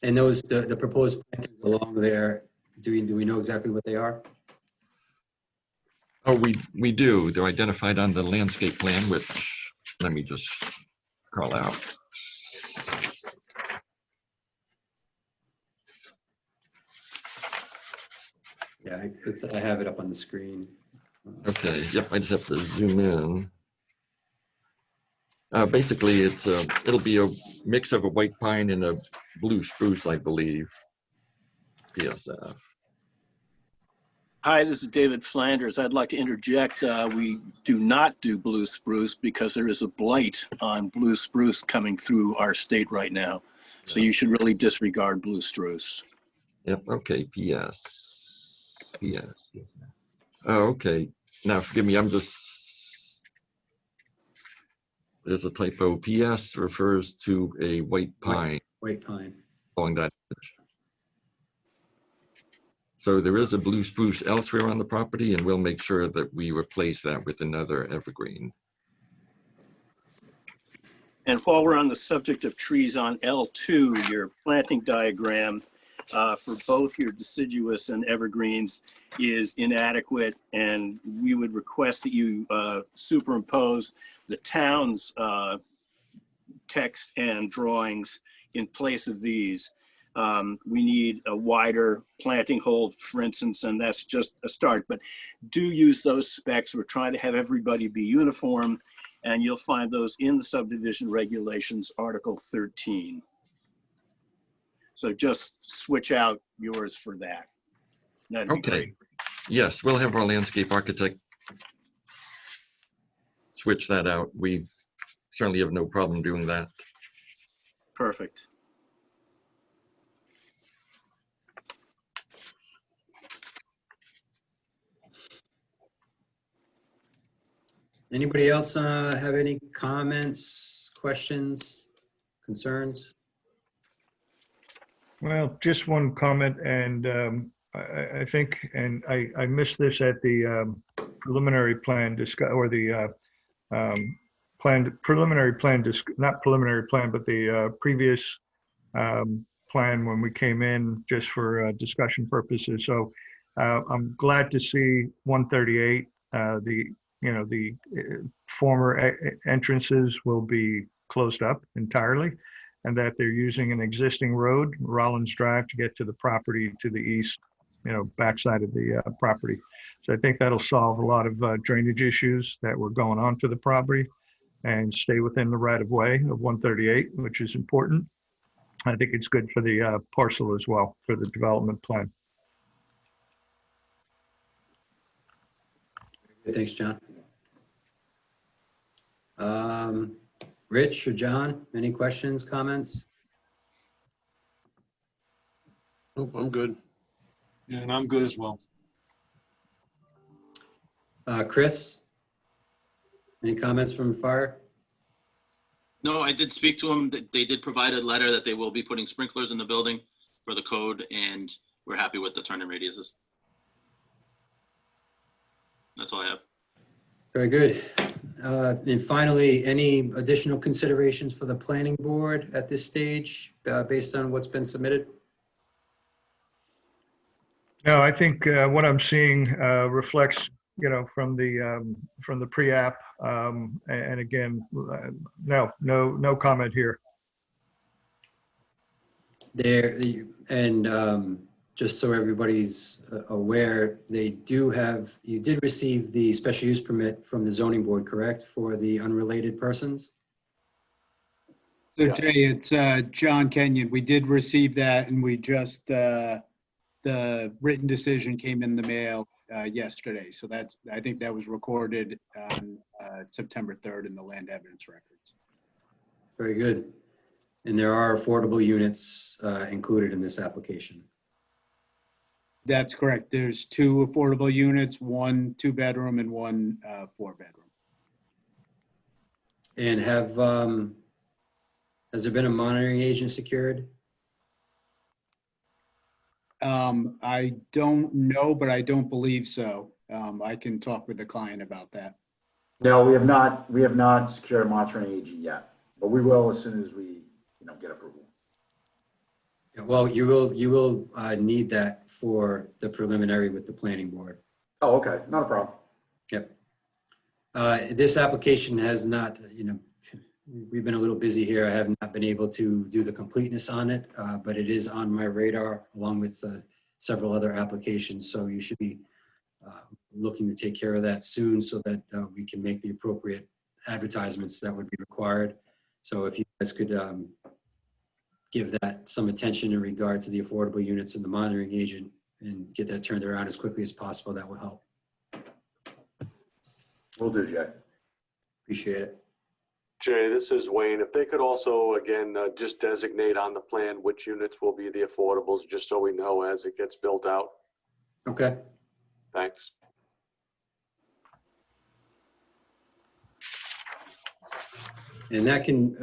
And those the proposed plantings along there, do we know exactly what they are? Oh, we do. They're identified on the landscape plan, which let me just call out. Yeah, I have it up on the screen. Okay, yep, I just have to zoom in. Basically, it'll be a mix of a white pine and a blue spruce, I believe. PSF. Hi, this is David Flanders. I'd like to interject. We do not do blue spruce because there is a blight on blue spruce coming through our state right now. So you should really disregard blue spruce. Yep, okay, PS. Oh, okay. Now, forgive me, there's a typo. PS refers to a white pine. White pine. Along that edge. So there is a blue spruce elsewhere on the property, and we'll make sure that we replace that with another evergreen. And while we're on the subject of trees on L2, your planting diagram for both your deciduous and evergreens is inadequate, and we would request that you superimpose the town's text and drawings in place of these. We need a wider planting hole, for instance, and that's just a start, but do use those specs. We're trying to have everybody be uniform, and you'll find those in the subdivision regulations, Article 13. So just switch out yours for that. That'd be Okay. great. Yes, we'll have our landscape architect switch that out. We certainly have no problem doing that. Perfect. Anybody else have any comments, questions, concerns? Well, just one comment, and I think, and I missed this at the preliminary plan discuss, or the preliminary plan, not preliminary plan, but the previous plan when we came in just for discussion purposes. So I'm glad to see 138, the former entrances will be closed up entirely. and that they're using an existing road, Rollins Drive, to get to the property to the east, backside of the property. So I think that'll solve a lot of drainage issues that were going on to the property and stay within the right of way of 138, which is important. I think it's good for the parcel as well, for the development plan. Thanks, John. Rich or John, any questions, comments? Nope, I'm good. Yeah, and I'm good as well. Chris, any comments from fire? No, I did speak to them. They did provide a letter that they will be putting sprinklers in the building for the code, and we're happy with the turning radiuses. That's all I have. Very good. And finally, any additional considerations for the planning board at this stage based on what's been submitted? No, I think what I'm seeing reflects, from the pre-app. And again, no comment here. There, and just so everybody's aware, you did receive the special use permit from the zoning board, correct, for the unrelated persons? So Jay, it's John Kenyon. We did receive that, and we just, the written decision came in the mail yesterday. So I think that was recorded on September 3rd in the land evidence records. Very good. And there are affordable units included in this application. That's correct. There's 2 affordable units, 1 2-bedroom and 1 4-bedroom. And has there been a monitoring agent secured? I don't know, but I don't believe so. I can talk with the client about that. No, we have not secured a monitoring agent yet, but we will as soon as we, get approval. Well, you will need that for the preliminary with the planning board. Oh, okay, not a problem. Yep. This application has not, we've been a little busy here. I have not been able to do the completeness on it, but it is on my radar along with several other applications. So you should be looking to take care of that soon so that we can make the appropriate advertisements that would be required. So if you guys could give that some attention in regard to the affordable units and the monitoring agent and get that turned around as quickly as possible, that will help. Will do, Jay. Appreciate it. Jay, this is Wayne. If they could also, again, just designate on the plan which units will be the affordables, just so we know as it gets built out. Okay. Thanks. And that can,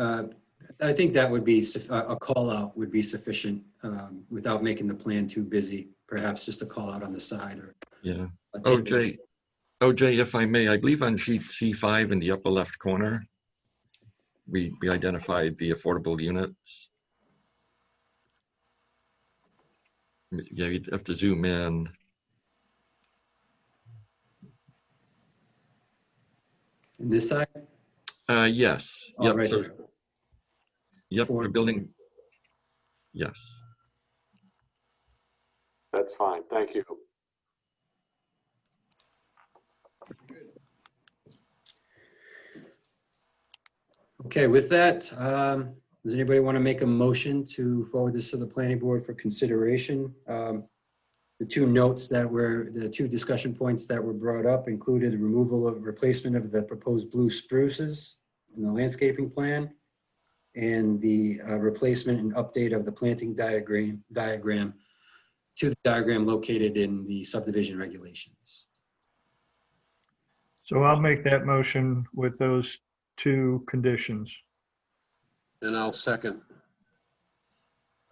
I think that would be, a call out would be sufficient without making the plan too busy. Perhaps just a call out on the side or. Yeah. OJ, if I may, I believe on sheet C5 in the upper left corner, we identified the affordable units. Yeah, you'd have to zoom in. This side? Yes. Oh, Yep. right So, here. yep. The building. Yes. That's fine. Thank you. Okay, with that, does anybody want to make a motion to forward this to the planning board for consideration? The 2 notes that were, the 2 discussion points that were brought up included the removal of replacement of the proposed blue spruces in the landscaping plan and the replacement and update of the planting diagram to the diagram located in the subdivision regulations. So I'll make that motion with those 2 conditions. And I'll second.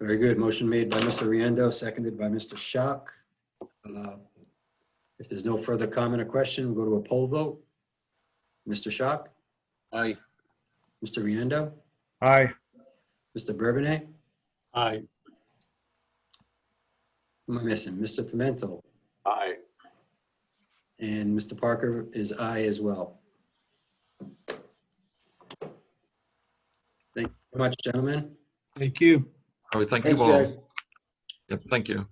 Very good. Motion made by Mr. Riendo, seconded by Mr. Schock. If there's no further comment or question, we'll go to a poll vote. Mr. Schock? Aye. Mr. Riendo? Aye. Mr. Bourbonnais? Aye. Who am I missing? Mr. Pimentel? Aye. And Mr. Parker is aye as well. Thank you very much, gentlemen. Thank you. All right, thank Thanks, you all. Jay. Yep, thank you.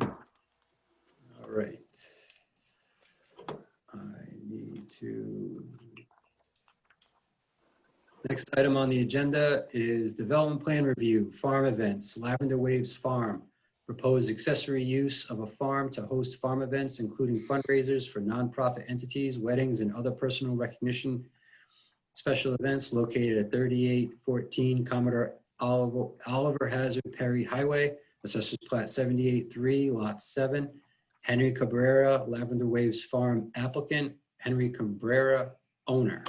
All right. I need to. Next item on the agenda is development plan review, farm events, Lavender Waves Farm. Proposed accessory use of a farm to host farm events, including fundraisers for nonprofit entities, weddings, and other personal recognition special events located at 3814 Commodore Oliver Hazard Perry Highway, Assessors Plat 78-3, Lot 7. Henry Cabrera, Lavender Waves Farm applicant, Henry Cabrera owner.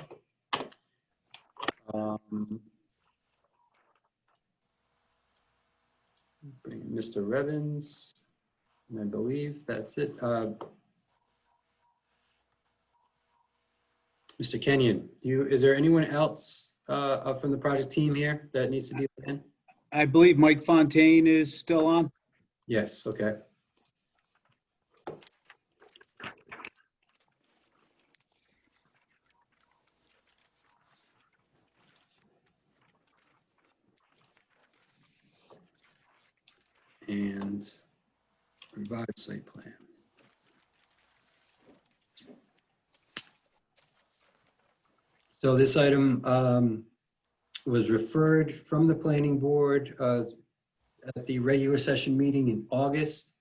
Bring in Mr. Revens, and I believe that's it. Mr. Kenyon, is there anyone else from the project team here that needs to be in? I believe Mike Fontaine is still on. Yes, okay. And revised site plan. So this item was referred from the planning board at the regular session meeting in August.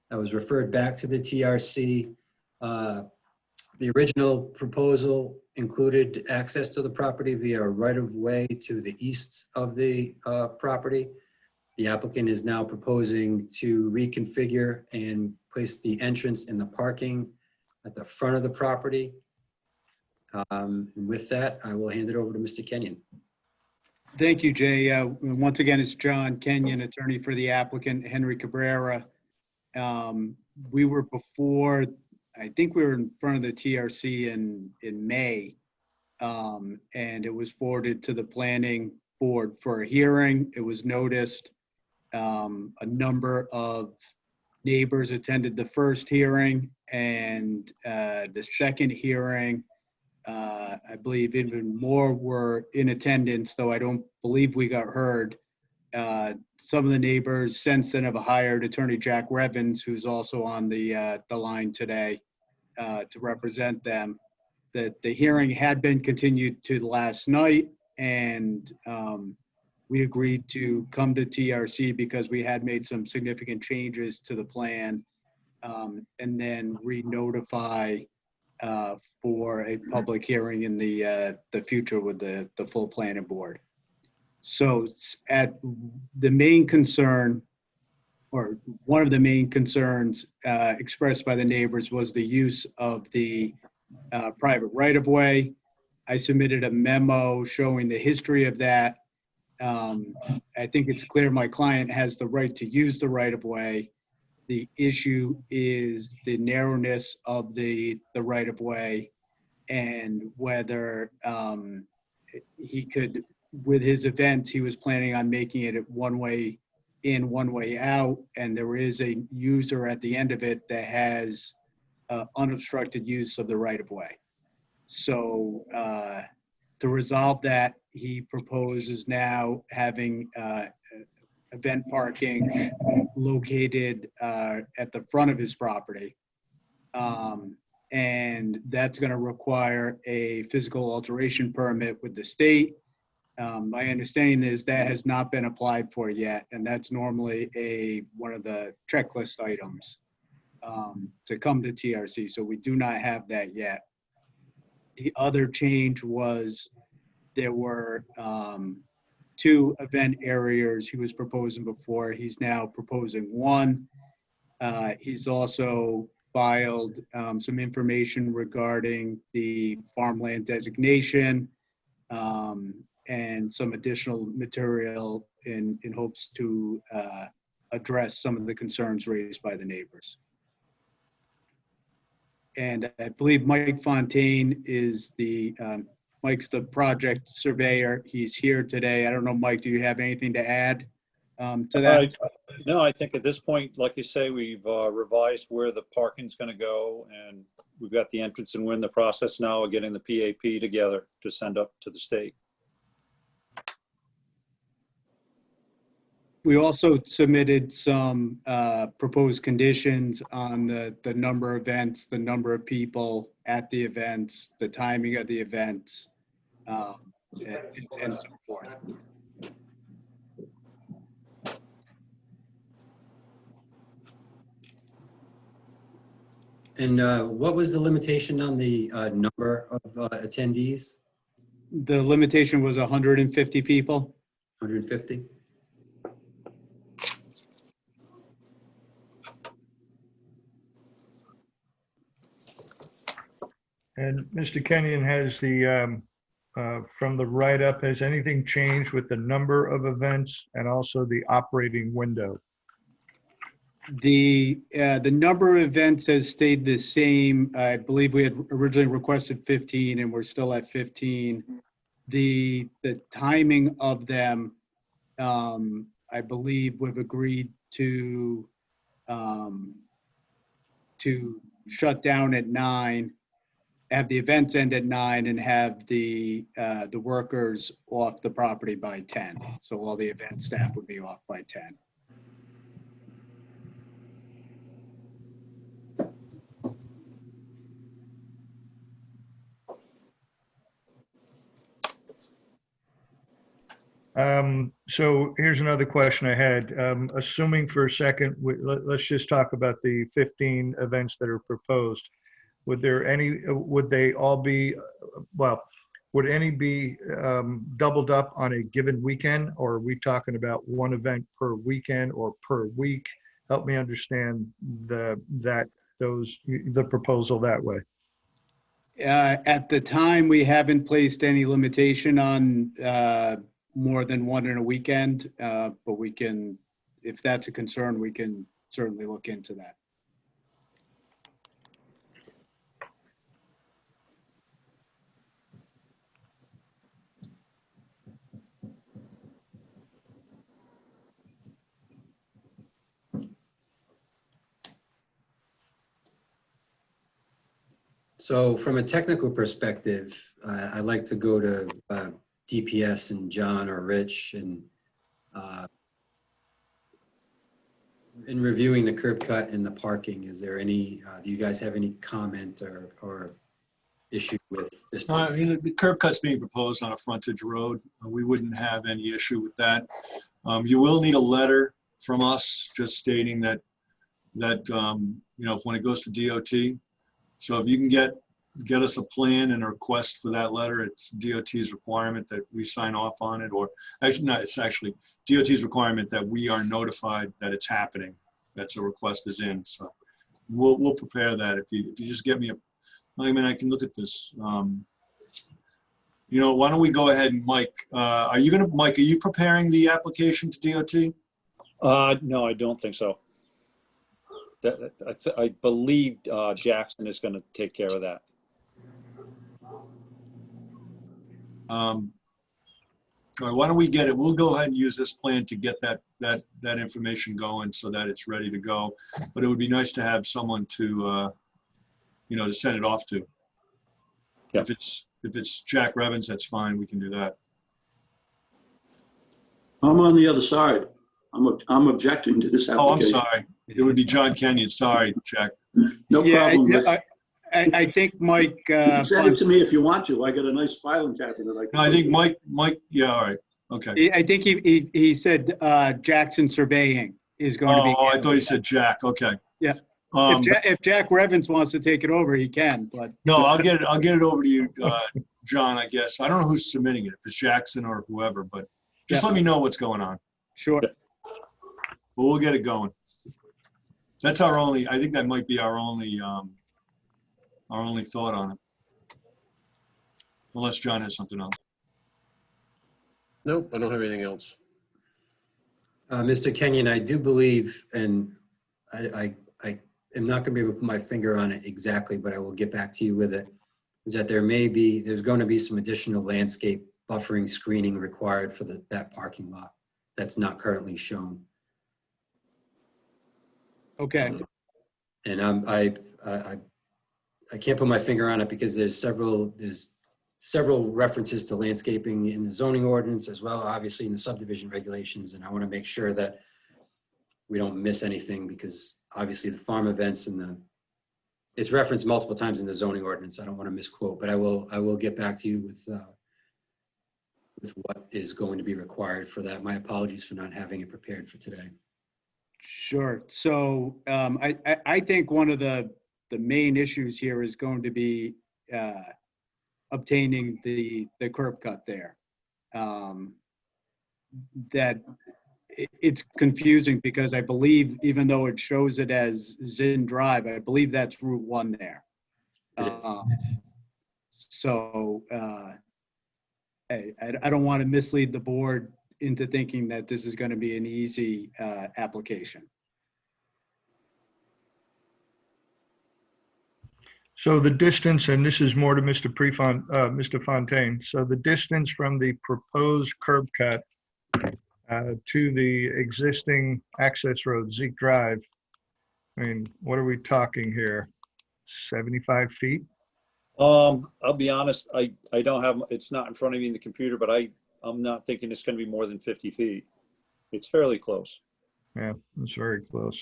That was referred back to the TRC. The original proposal included access to the property via a right-of-way to the east of the property. The applicant is now proposing to reconfigure and place the entrance in the parking at the front of the property. With that, I will hand it over to Mr. Kenyon. Thank you, Jay. Once again, it's John Kenyon, attorney for the applicant, Henry Cabrera. We were before, I think we were in front of the TRC in May, and it was forwarded to the planning board for a hearing. It was noticed. A number of neighbors attended the first hearing, and the second hearing, I believe even more were in attendance, though I don't believe we got heard. Some of the neighbors since then have hired attorney Jack Revens, who's also on the line today, to represent them. That the hearing had been continued to last night, and we agreed to come to TRC because we had made some significant changes to the plan, and then re-notify for a public hearing in the future with the full planning board. So at the main concern, or one of the main concerns expressed by the neighbors, was the use of the private right-of-way. I submitted a memo showing the history of that. I think it's clear my client has the right to use the right-of-way. The issue is the narrowness of the right-of-way, and whether he could, with his events, he was planning on making it one way in, one way out, and there is a user at the end of it that has unobstructed use of the right-of-way. So to resolve that, he proposes now having event parking located at the front of his property. And that's going to require a physical alteration permit with the state. My understanding is that has not been applied for yet, and that's normally one of the checklist items to come to TRC. So we do not have that yet. The other change was there were 2 event areas he was proposing before. He's now proposing 1. He's also filed some information regarding the farmland designation and some additional material in hopes to address some of the concerns raised by the neighbors. And I believe Mike Fontaine is Mike's the project surveyor. He's here today. I don't know, Mike, do you have anything to add? to that? No, I think at this point, like you say, we've revised where the parking's going to go, and we've got the entrance, and we're in the process now of getting the PAP together to send up to the state. We also submitted some proposed conditions on the number of events, the number of people at the events, the timing of the events, and so forth. And what was the limitation on the number of attendees? The limitation was 150 people. 150? And Mr. Kenyon, has the, from the write-up, has anything changed with the number of events and also the operating window? The number of events has stayed the same. I believe we had originally requested 15 and we're still at 15. The timing of them, I believe we've agreed to shut down at 9, have the events end at 9, and have the workers off the property by 10. So all the event staff would be off by 10. So here's another question I had. Assuming for a second, let's just talk about the 15 events that are proposed. Would they all be, well, would any be doubled up on a given weekend, or are we talking about one event per weekend or per week? Help me understand the proposal that way. At the time, we haven't placed any limitation on more than one in a weekend, but we can, if that's a concern, we can certainly look into that. So from a technical perspective, I'd like to go to DPS and John or Rich, and in reviewing the curb cut and the parking, is there any, do you guys have any comment or issue with this? I mean, the curb cut's being proposed on a frontage road. We wouldn't have any issue with that. You will need a letter from us just stating that you know, when it goes to DOT. So if you can get us a plan and a request for that letter, it's DOT's requirement that we sign off on it, or actually, no, it's actually DOT's requirement that we are notified that it's happening. That's a request is in. So we'll prepare that. If you just get me I mean, I can look at this. You know, why don't we go ahead and Mike, are you preparing the application to DOT? No, I don't think so. I believe Jackson is going to take care of that. All right, why don't we get it? We'll go ahead and use this plan to get that information going so that it's ready to go. But it would be nice to have someone to, you know, to send it off to. Yeah. If it's Jack Revens, that's fine. We can do that. I'm on the other side. I'm objecting to this application. Oh, I'm sorry. It would be John Kenyon. Sorry, Jack. No problem. Rich. I think Mike. Send it to me if you want to. I got a nice filing cabinet. No, I think Mike. Yeah, all right. Okay. I think he said Jackson Surveying is going to be. Oh, I thought he said Jack. Okay. Yeah. If Jack Revens wants to take it over, he can. But no, I'll get it over to you, John. I guess I don't know who's submitting it, if it's Jackson or whoever, but just let me know what's going on. Sure. But we'll get it going. That's our only. I think that might be our only thought on it, unless John has something else. Nope, I don't have anything else. Mr. Kenyon, I do believe, and I am not going to be able to put my finger on it exactly, but I will get back to you with it, is that there's going to be some additional landscape buffering screening required for that parking lot. that's not currently shown. Okay. And I can't put my finger on it because there's several references to landscaping in the zoning ordinance as well, obviously in the subdivision regulations. And I want to make sure that we don't miss anything because obviously the farm events and it's referenced multiple times in the zoning ordinance. I don't want to misquote, but I will get back to you with what is going to be required for that. My apologies for not having it prepared for today. Sure. So I think one of the main issues here is going to be obtaining the curb cut there. That it's confusing because I believe, even though it shows it as Zinn Drive, I believe that's Route 1 there. So I don't want to mislead the board into thinking that this is going to be an easy application. So the distance, and this is more to Mr. Fontaine. So the distance from the proposed curb cut to the existing access road, Zeke Drive, I mean, what are we talking here? 75 feet? I'll be honest, I don't have, it's not in front of me in the computer, but I'm not thinking it's going to be more than 50 feet. It's fairly close. Yeah, it's very close.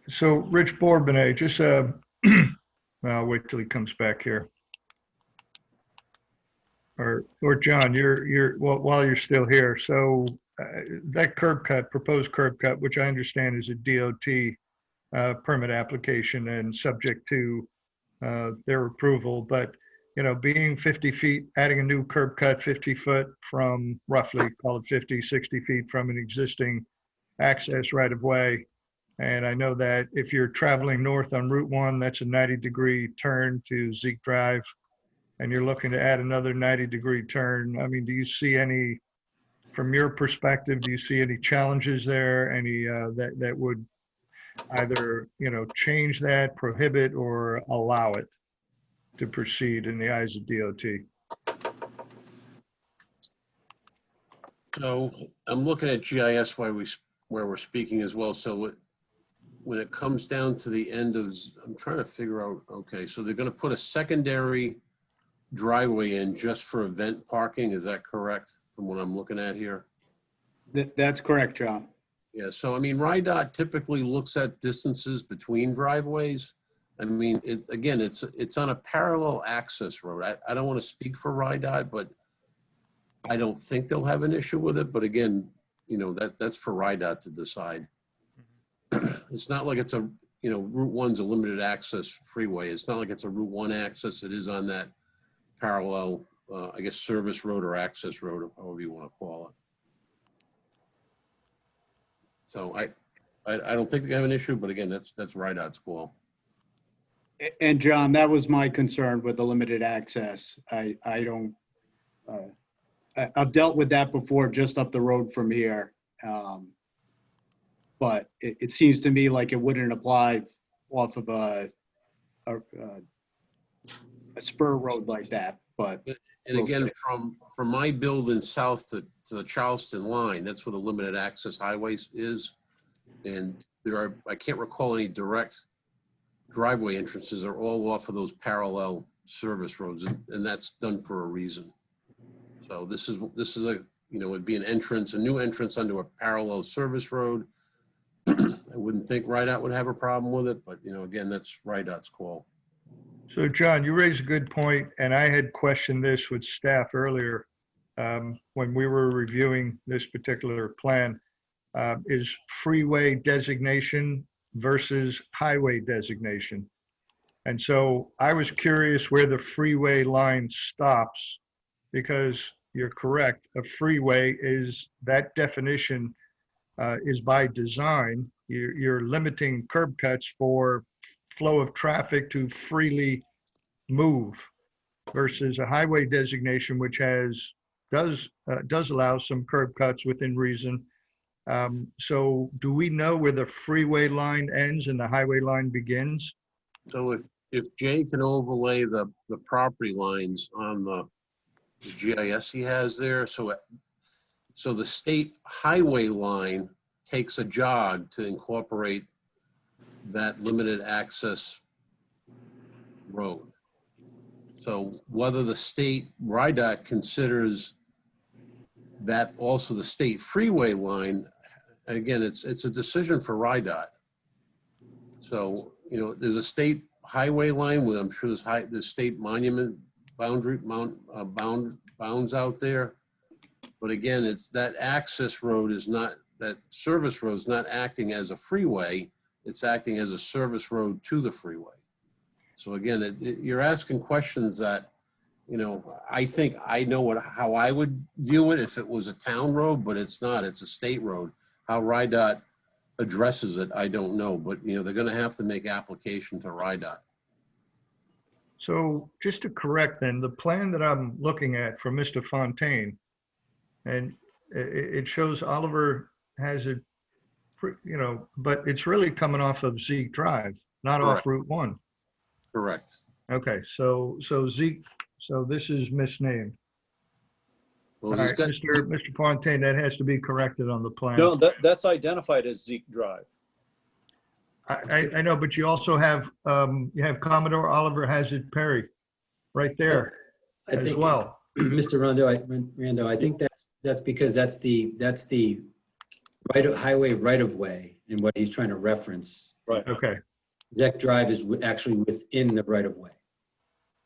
So Rich Bourbonnais, just I'll wait till he comes back here. Or John, well, while you're still here. So that curb cut, proposed curb cut, which I understand is a DOT permit application and subject to their approval, but being 50 feet, adding a new curb cut 50 foot from roughly, call it 50, 60 feet from an existing access right of way. And I know that if you're traveling north on Route 1, that's a 90-degree turn to Zeke Drive, and you're looking to add another 90-degree turn. I mean, do you see any, from your perspective, do you see any challenges there? Any that would either, change that, prohibit, or allow it to proceed in the eyes of DOT? So I'm looking at GIS where we're speaking as well. So when it comes down to the end of, I'm trying to figure out, okay, so they're going to put a secondary driveway in just for event parking. Is that correct from what I'm looking at here? That's correct, John. Yeah, so I mean, RIDOT typically looks at distances between driveways. I mean, again, it's on a parallel access road. I don't want to speak for RIDOT, but I don't think they'll have an issue with it. But again, that's for RIDOT to decide. It's not like it's a, Route 1's a limited access freeway. It's not like it's a Route 1 access. It is on that parallel, I guess, service road or access road, or however you want to call it. So I don't think they have an issue, but again, that's RIDOT's call. And John, that was my concern with the limited access. I've dealt with that before, just up the road from here. But it seems to me like it wouldn't apply off of a spur road like that. But and again, from my building south to the Charleston line, that's where the limited access highways is. And I can't recall any direct driveway entrances. They're all off of those parallel service roads, and that's done for a reason. So this is a, it'd be an entrance, a new entrance onto a parallel service road. I wouldn't think RIDOT would have a problem with it, but again, that's RIDOT's call. So John, you raised a good point, and I had questioned this with staff earlier when we were reviewing this particular plan. Is freeway designation versus highway designation. And so I was curious where the freeway line stops, because you're correct, a freeway is, that definition is by design. You're limiting curb cuts for flow of traffic to freely move, versus a highway designation, which does allow some curb cuts within reason. So do we know where the freeway line ends and the highway line begins? So if Jay can overlay the property lines on the GIS he has there, so the state highway line takes a jog to incorporate that limited access road. So whether the state RIDOT considers that also the state freeway line, again, it's a decision for RIDOT. So, you know, there's a state highway line where I'm sure there's state monument bounds out there. But again, it's that access road is not, that service road is not acting as a freeway. It's acting as a service road to the freeway. So again, you're asking questions that, you know, I think I know how I would view it if it was a town road, but it's not. It's a state road. How RIDOT addresses it, I don't know. But, you know, they're going to have to make application to RIDOT. So just to correct then, the plan that I'm looking at from Mr. Fontaine, and it shows Oliver has it, you know, but it's really coming off of Zeke Drive, not Correct. off Route 1. Correct. Okay, so Zeke, so this is misnamed. Well, All right, Mr. Fontaine, that has to be corrected on the plan. No, that's identified as Zeke Drive. I know, but you also have, you have Commodore Oliver Hazard Perry right there I as think, well. Mr. Rando, I think that's because that's the highway right of way and what he's trying to reference. Right. Okay. Zeke Drive is actually within the right of way.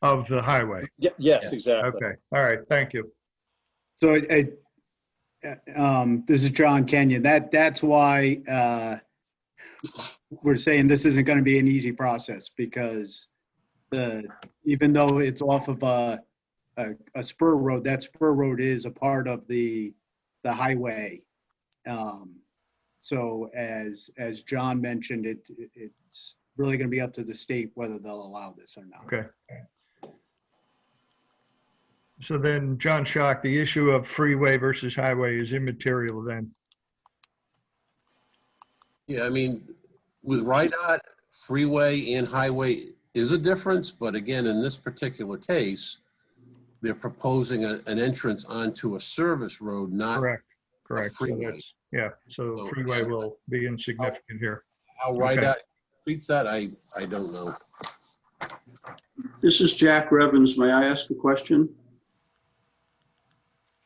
Of the highway. Yes, Yeah. exactly. Okay. All right. Thank you. So this is John Kenyon. That's why we're saying this isn't going to be an easy process, because even though it's off of a spur road, that spur road is a part of the highway. So as John mentioned, it's really going to be up to the state whether they'll allow this or not. Okay. So then, John Schock, the issue of freeway versus highway is immaterial then. Yeah, I mean, with RIDOT, freeway and highway is a difference, but again, in this particular case, they're proposing an entrance onto a service road, not Correct. a So freeway. that's, yeah, so So, freeway yeah, will be insignificant here. How Okay. RIDOT treats that, I don't know. This is Jack Revens. May I ask a question?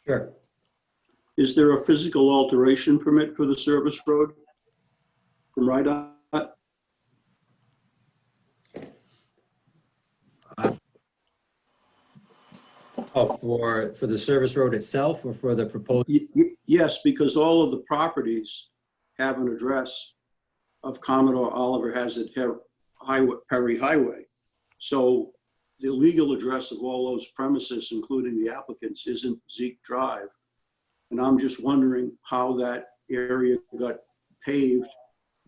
Sure. Is there a physical alteration permit for the service road from RIDOT? Oh, for the service road itself or for the proposed? Yes, because all of the properties have an address of Commodore Oliver Hazard Perry Highway. So the legal address of all those premises, including the applicants, isn't Zeke Drive. And I'm just wondering how that area got paved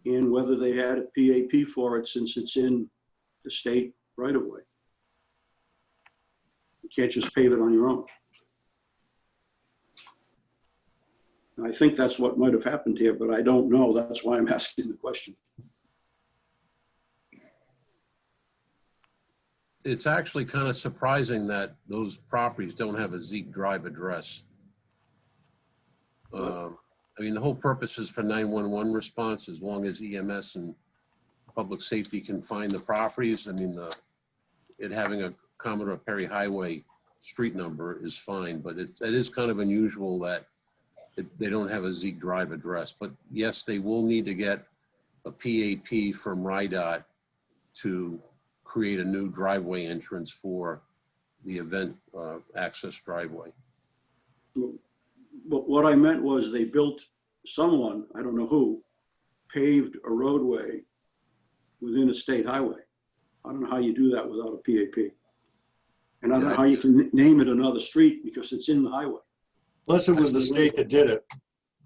and whether they had a PAP for it, since it's in the state right of way. You can't just pave it on your own. And I think that's what might have happened here, but I don't know. That's why I'm asking the question. It's actually kind of surprising that those properties don't have a Zeke Drive address. I mean, the whole purpose is for 911 response, as long as EMS and public safety can find the properties. I mean, it having a Commodore Perry Highway street number is fine, but it is kind of unusual that they don't have a Zeke Drive address. But yes, they will need to get a PAP from RIDOT to create a new driveway entrance for the event access driveway. But what I meant was they built, someone, I don't know who, paved a roadway within a state highway. I don't know how you do that without a PAP. And I don't know how you can name it another street because it's in the highway. Unless it was the state that did it.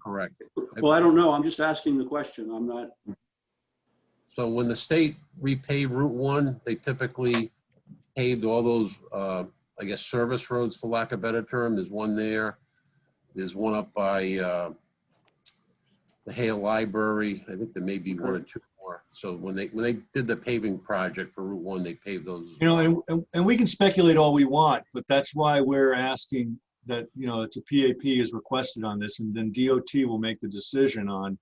Correct. Well, I don't know. I'm just asking the question. I'm not. So when the state repaved Route 1, they typically paved all those, I guess, service roads, for lack of a better term. There's one there. There's one up by the Hale Library. I think there may be one or two more before. So when they did the paving project for Route 1, they paved those. You know, and we can speculate all we want, but that's why we're asking that, you know, it's a PAP is requested on this, and then DOT will make the decision on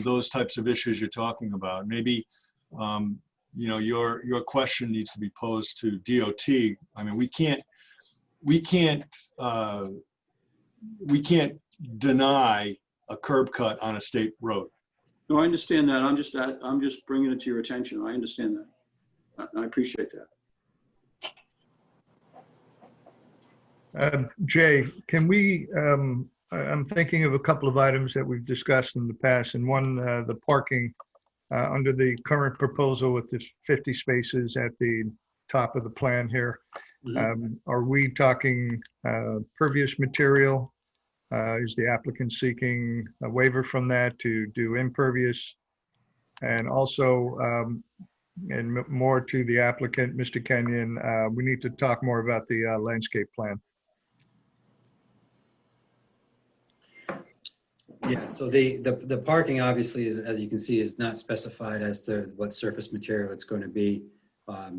those types of issues you're talking about. Maybe, you know, your question needs to be posed to DOT. I mean, we can't deny a curb cut on a state road. No, I understand that. I'm just bringing it to your attention. I understand that. I appreciate that. Jay, can we, I'm thinking of a couple of items that we've discussed in the past, and one, the parking under the current proposal with the 50 spaces at the top of the plan here. Are we talking pervious material? Is the applicant seeking a waiver from that to do impervious? And also, and more to the applicant, Mr. Kenyon, we need to talk more about the landscape plan. Yeah, so the parking obviously is, as you can see, is not specified as to what surface material it's going to be. I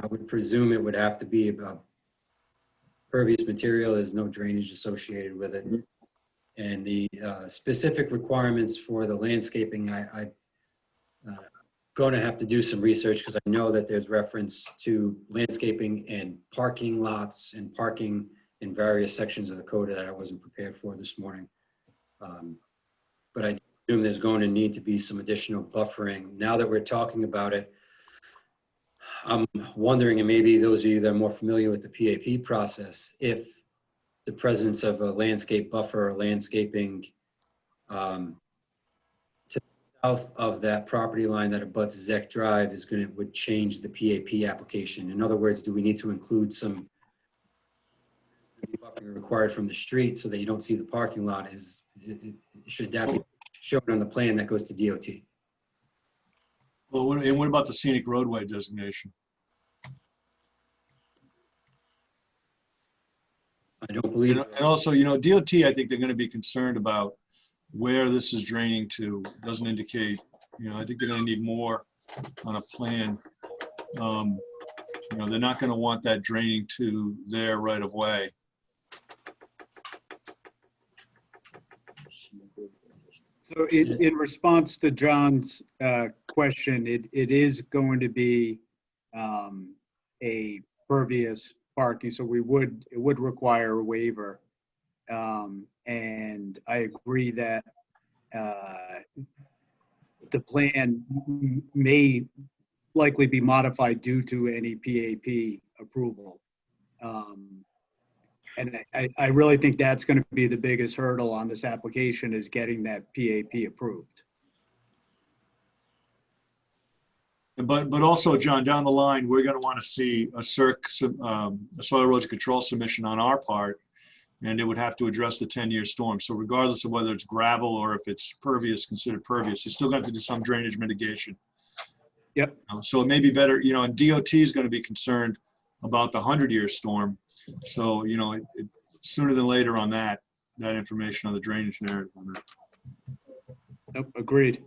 would presume it would have to be about pervious material. There's no drainage associated with it. And the specific requirements for the landscaping, I'm going to have to do some research, because I know that there's reference to landscaping and parking lots and parking in various sections of the code that I wasn't prepared for this morning. But I assume there's going to need to be some additional buffering. Now that we're talking about it, I'm wondering, and maybe those of you that are more familiar with the PAP process, if the presence of a landscape buffer or landscaping to the south of that property line that abuts Zec Drive would change the PAP application. In other words, do we need to include some buffering required from the street so that you don't see the parking lot? Should that be shown on the plan that goes to DOT? Well, and what about the scenic roadway designation? I don't believe. And also, you know, DOT, I think they're going to be concerned about where this is draining to. It doesn't indicate, you know, I think they're going to need more on a plan. You know, they're not going to want that draining to their right of way. So in response to John's question, it is going to be a pervious parking, so it would require a waiver. And I agree that the plan may likely be modified due to any PAP approval. And I really think that's going to be the biggest hurdle on this application, is getting that PAP approved. But also, John, down the line, we're going to want to see a soil erosion control submission on our part, and it would have to address the 10-year storm. So regardless of whether it's gravel or if it's pervious, considered pervious, you still got to do some drainage mitigation. Yep. So it may be better, you know, and DOT is going to be concerned about the 100-year storm. So, you know, sooner than later on that information on the drainage narrative on that. Yep, agreed.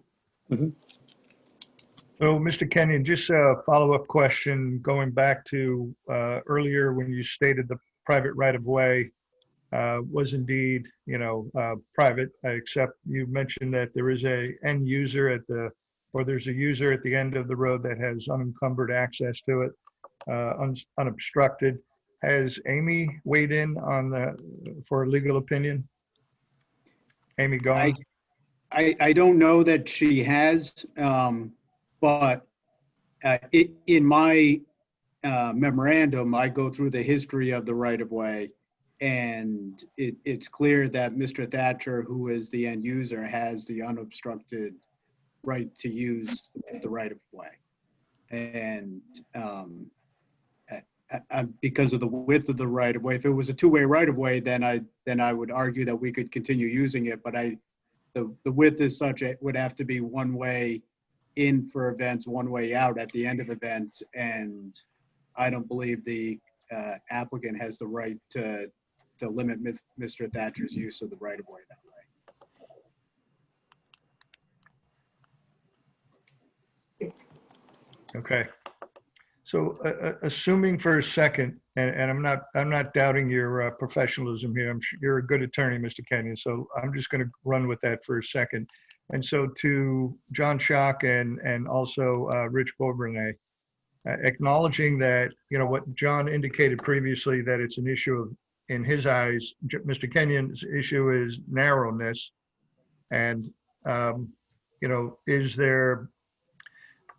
So, Mr. Kenyon, just a follow-up question, going back to earlier when you stated the private right-of-way was indeed, you know, private, except you mentioned that there is a end user there's a user at the end of the road that has unencumbered access to it, unobstructed. Has Amy weighed in on for a legal opinion? Amy Goins? I don't know that she has, but in my memorandum, I go through the history of the right-of-way, and it's clear that Mr. Thatcher, who is the end user, has the unobstructed right to use the right-of-way. And because of the width of the right-of-way, if it was a two-way right-of-way, then I would argue that we could continue using it. But the width is such, it would have to be one way in for events, one way out at the end of events, and I don't believe the applicant has the right to limit Mr. Thatcher's use of the right-of-way that way. Okay. So assuming for a second, and I'm not doubting your professionalism here. I'm sure you're a good attorney, Mr. Kenyon. So I'm just going to run with that for a second. And so to John Schock and also Rich Beaubrenais, acknowledging that, you know, what John indicated previously, that it's an issue of, in his eyes, Mr. Kenyon's issue is narrowness. And, you know,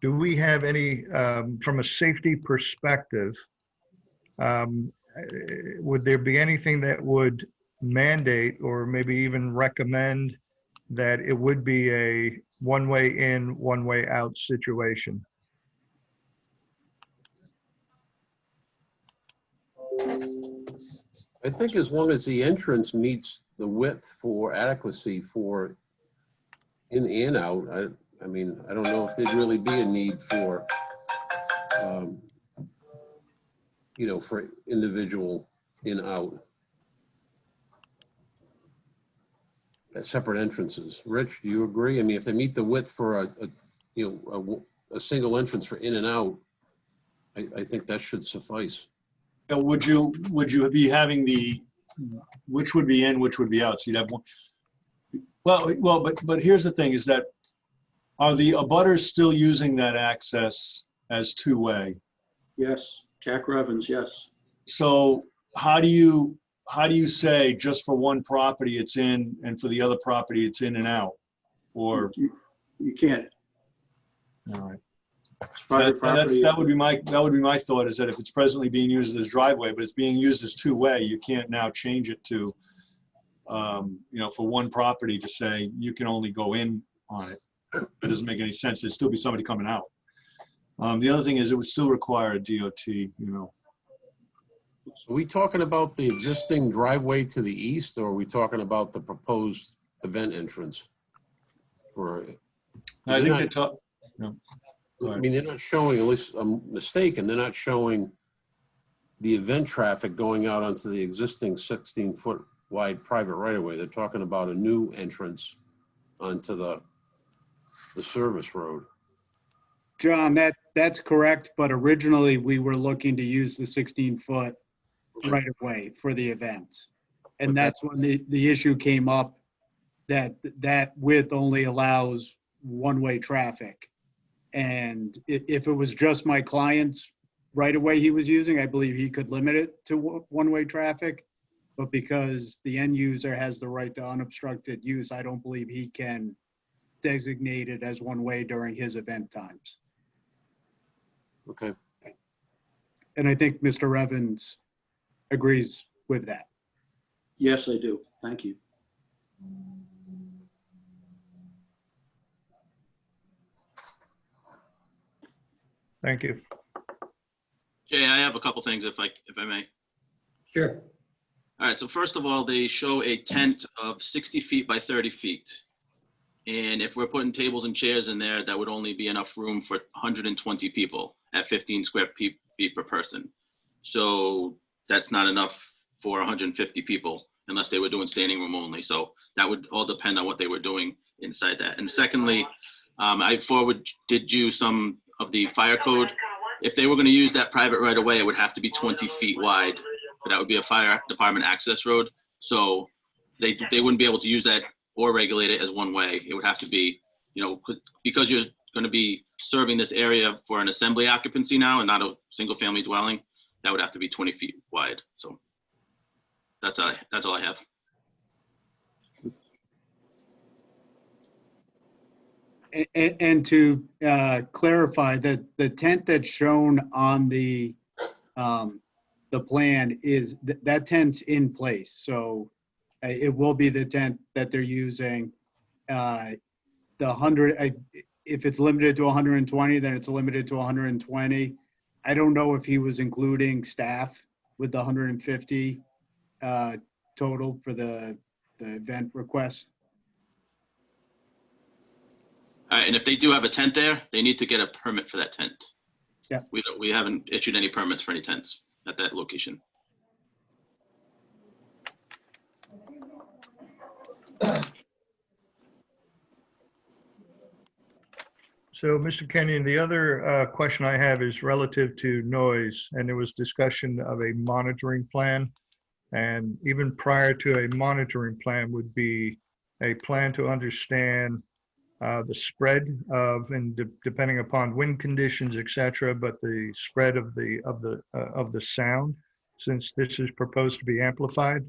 do we have any, from a safety perspective, would there be anything that would mandate or maybe even recommend that it would be a one-way in, one-way out situation? I think as long as the entrance meets the width for adequacy for in and out, I mean, I don't know if there'd really be a need for, you know, for individual in out. Separate entrances. Rich, do you agree? I mean, if they meet the width for a single entrance for in and out, I think that should suffice. Now, would you be having which would be in, which would be out? So you'd have one. But here's the thing: is that are the abutters still using that access as two-way? Yes, Jack Revens, yes. So how do you say just for one property it's in and for the other property it's in and out? Or you can't. All right. Private property. That would be my thought, is that if it's presently being used as driveway, but it's being used as two-way, you can't now change it to, you know, for one property to say you can only go in on it. It doesn't make any sense. There'd still be somebody coming out. The other thing is it would still require a DOT, you know. Are we talking about the existing driveway to the east, or are we talking about the proposed event entrance? I think they talk. No. I mean, they're not showing, at least I'm mistaken, they're not showing the event traffic going out onto the existing 16-foot wide private right-of-way. They're talking about a new entrance onto the service road. John, that's correct, but originally we were looking to use the 16-foot right of way for the events. And that's when the issue came up that width only allows one-way traffic. And if it was just my client's right of way he was using, I believe he could limit it to one-way traffic. But because the end user has the right to unobstructed use, I don't believe he can designate it as one-way during his event times. Okay. And I think Mr. Revens agrees with that. Yes, I do. Thank you. Thank you. Jay, I have a couple things if I may. Sure. All right, so first of all, they show a tent of 60 feet by 30 feet. And if we're putting tables and chairs in there, that would only be enough room for 120 people at 15 square feet per person. So that's not enough for 150 people unless they were doing standing room only. So that would all depend on what they were doing inside that. And secondly, I forwarded you some of the fire code. If they were going to use that private right of way, it would have to be 20 feet wide. But that would be a fire department access road. So they wouldn't be able to use that or regulate it as one way. It would have to be, you know, because you're going to be serving this area for an assembly occupancy now and not a single family dwelling, that would have to be 20 feet wide. So that's all I have. And to clarify, that the tent that's shown on the plan is that tent's in place. So it will be the tent that they're using. The 100, if it's limited to 120, then it's limited to 120. I don't know if he was including staff with the 150 total for the event request. All right, and if they do have a tent there, they need to get a permit for that tent. Yeah. We haven't issued any permits for any tents at that location. So, Mr. Kenyon, the other question I have is relative to noise, and there was discussion of a monitoring plan. And even prior to a monitoring plan would be a plan to understand the spread of, and depending upon wind conditions, et cetera, but the spread of the sound, since this is proposed to be amplified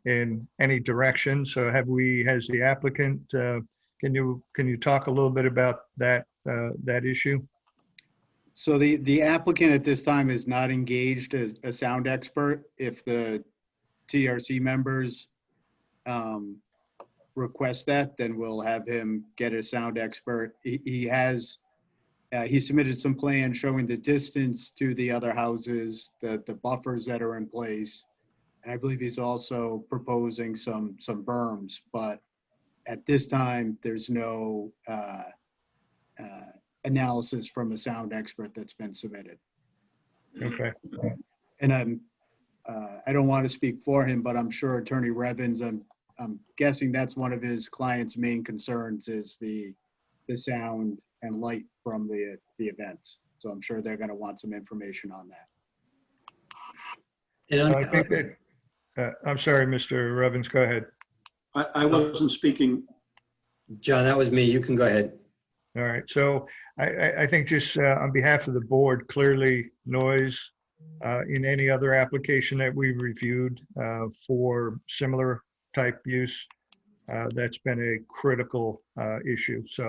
in any direction. So has the applicant, can you talk a little bit about that issue? So the applicant at this time is not engaged as a sound expert. If the TRC members request that, then we'll have him get a sound expert. He submitted some plans showing the distance to the other houses, the buffers that are in place. And I believe he's also proposing some berms, but at this time, there's no analysis from a sound expert that's been submitted. Okay. And I don't want to speak for him, but I'm sure Attorney Revens, I'm guessing that's one of his client's main concerns is the sound and light from the events. So I'm sure they're going to want some information on that. And I think that, I'm sorry, Mr. Revens, go ahead. I wasn't speaking. John, that was me. You can go ahead. All right. So I think just on behalf of the board, clearly noise in any other application that we've reviewed for similar type use, that's been a critical issue. So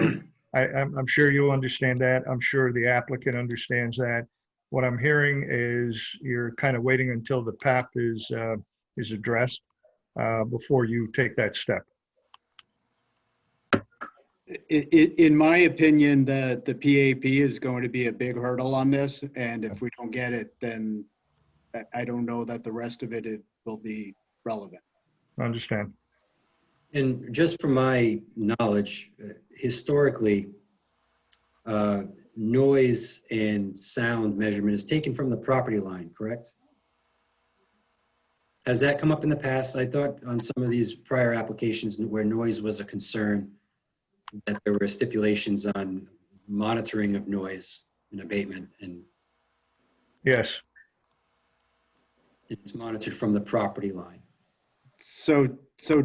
I'm sure you understand that. I'm sure the applicant understands that. What I'm hearing is you're kind of waiting until the PAP is addressed before you take that step. In my opinion, the PAP is going to be a big hurdle on this. And if we don't get it, then I don't know that the rest of it will be relevant. I understand. And just from my knowledge, historically, noise and sound measurement is taken from the property line, correct? Has that come up in the past? I thought on some of these prior applications where noise was a concern, that there were stipulations on monitoring of noise and abatement, and yes, it's monitored from the property line. So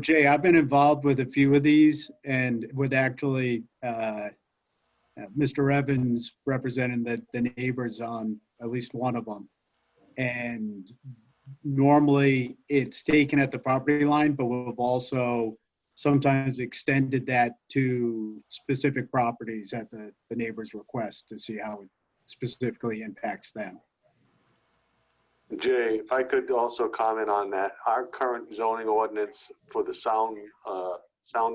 Jay, I've been involved with a few of these, and with actually Mr. Evans representing the neighbors on at least one of them. And normally it's taken at the property line, but we've also sometimes extended that to specific properties at the neighbor's request to see how it specifically impacts them. Jay, if I could also comment on that, our current zoning ordinance for the sound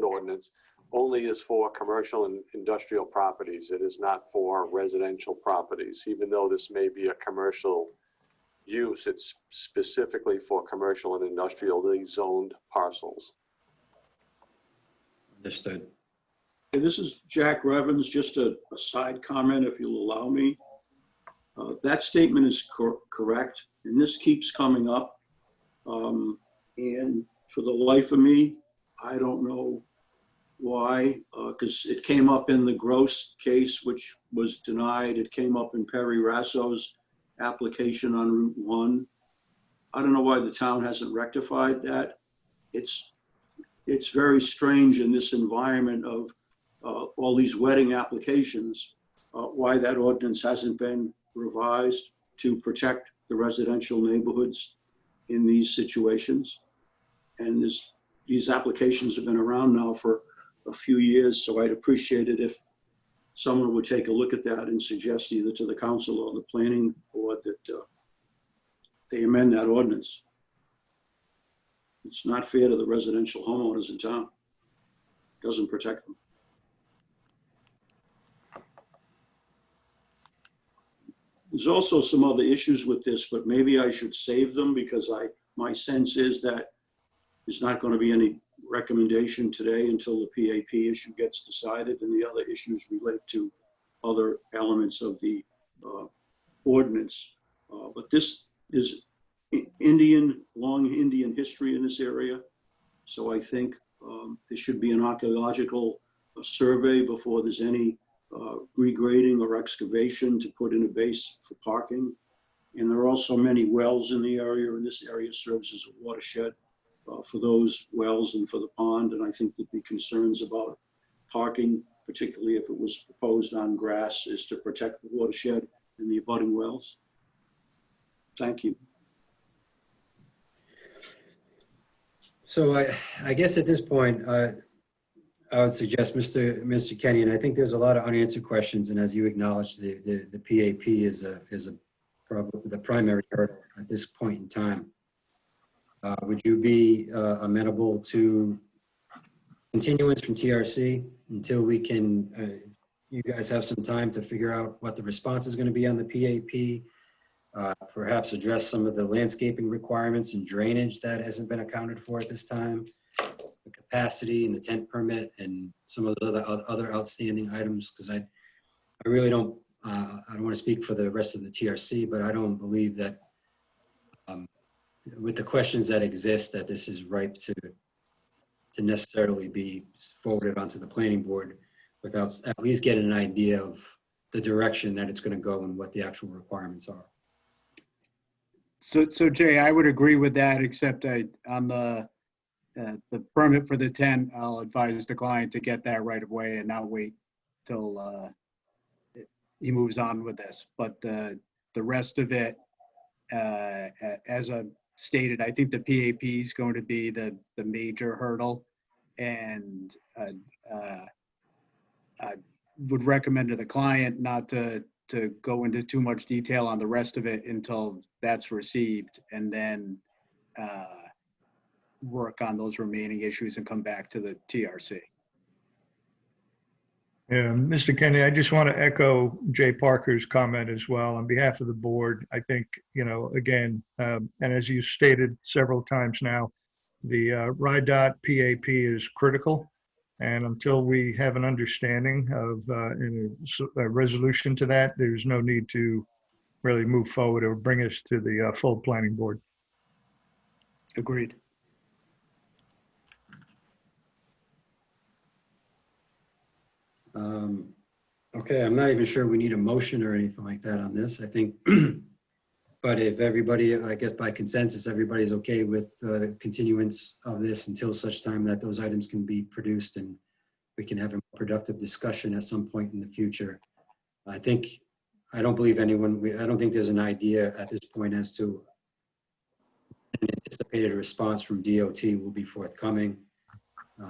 ordinance only is for commercial and industrial properties. It is not for residential properties. Even though this may be a commercial use, it's specifically for commercial and industrially zoned parcels. Understood. Hey, this is Jack Revens, just a side comment, if you'll allow me. That statement is correct, and this keeps coming up. And for the life of me, I don't know why, because it came up in the Gross case, which was denied. It came up in Perry Rasso's application on Route 1. I don't know why the town hasn't rectified that. It's very strange in this environment of all these wedding applications, why that ordinance hasn't been revised to protect the residential neighborhoods in these situations. And these applications have been around now for a few years, so I'd appreciate it if someone would take a look at that and suggest either to the council or the planning board that they amend that ordinance. It's not fair to the residential homeowners in town. It doesn't protect them. There's also some other issues with this, but maybe I should save them because my sense is that there's not going to be any recommendation today until the PAP issue gets decided, and the other issues relate to other elements of the ordinance. But this is long Indian history in this area. So I think there should be an archaeological survey before there's any regrading or excavation to put in a base for parking. And there are also many wells in the area, and this area serves as a watershed for those wells and for the pond. And I think there'd be concerns about parking, particularly if it was proposed on grass, is to protect the watershed and the abutting wells. Thank you. So I guess at this point, I would suggest, Mr. Kenyon, I think there's a lot of unanswered questions, and as you acknowledged, the PAP is probably the primary hurdle at this point in time. Would you be amenable to continuance from TRC until we can, you guys have some time to figure out what the response is going to be on the PAP, perhaps address some of the landscaping requirements and drainage that hasn't been accounted for at this time, the capacity and the tent permit and some of the other outstanding items, because I really don't, I don't want to speak for the rest of the TRC, but I don't believe that with the questions that exist, that this is ripe to necessarily be forwarded onto the planning board without at least getting an idea of the direction that it's going to go and what the actual requirements are. So Jay, I would agree with that, except on the permit for the tent, I'll advise the client to get that right away and not wait till he moves on with this. But the rest of it, as I stated, I think the PAP is going to be the major hurdle, and I would recommend to the client not to go into too much detail on the rest of it until that's received, and then work on those remaining issues and come back to the TRC. Yeah, Mr. Kennedy, I just want to echo Jay Parker's comment as well on behalf of the board. I think, you know, again, and as you stated several times now, the RIDOT PAP is critical. And until we have an understanding of a resolution to that, there's no need to really move forward or bring us to the full planning board. Agreed. Okay, I'm not even sure we need a motion or anything like that on this, I think. But if everybody, I guess by consensus, everybody's okay with continuance of this until such time that those items can be produced and we can have a productive discussion at some point in the future. I don't believe anyone, I don't think there's an idea at this point as to an anticipated response from DOT will be forthcoming,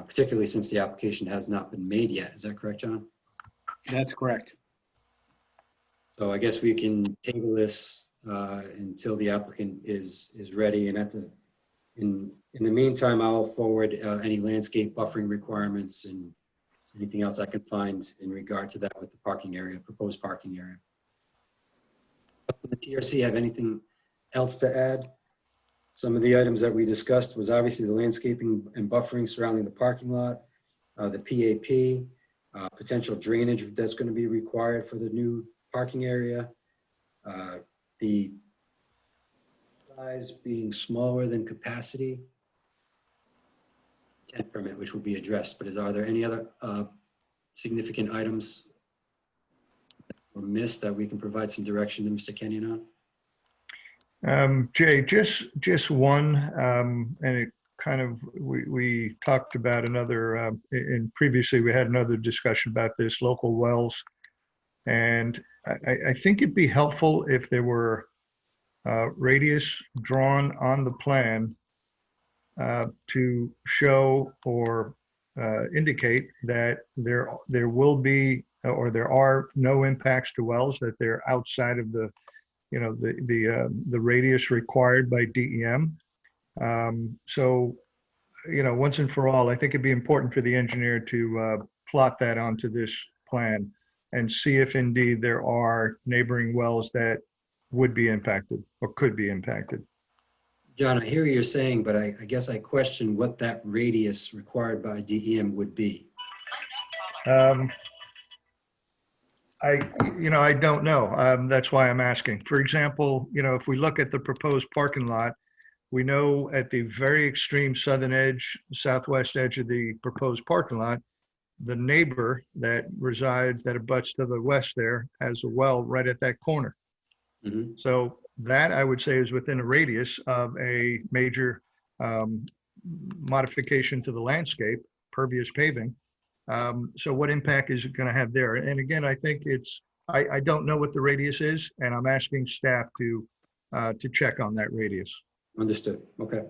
particularly since the application has not been made yet. Is that correct, John? That's correct. So I guess we can table this until the applicant is ready. And in the meantime, I'll forward any landscape buffering requirements and anything else I can find in regard to that with the parking area, proposed parking area. Does the TRC have anything else to add? Some of the items that we discussed was obviously the landscaping and buffering surrounding the parking lot, the PAP, potential drainage that's going to be required for the new parking area, the size being smaller than capacity, tent permit, which will be addressed. But are there any other significant items that were missed that we can provide some direction to Mr. Kenyon on? Jay, just one, and it kind of, we talked about another, and previously we had another discussion about this, local wells. And I think it'd be helpful if there were radius drawn on the plan to show or indicate that there will be, or there are no impacts to wells, that they're outside of the, you know, the radius required by DEM. So, you know, once and for all, I think it'd be important for the engineer to plot that onto this plan and see if indeed there are neighboring wells that would be impacted or could be impacted. John, I hear what you're saying, but I guess I question what that radius required by DEM would be. I don't know. That's why I'm asking. For example, you know, if we look at the proposed parking lot, we know at the very extreme southern edge, southwest edge of the proposed parking lot, the neighbor that resides, that abuts to the west there, has a well right at that corner. Mhm. So that I would say is within a radius of a major modification to the landscape, pervious paving. So what impact is it going to have there? And again, I think I don't know what the radius is, and I'm asking staff to check on that radius. Understood. Okay.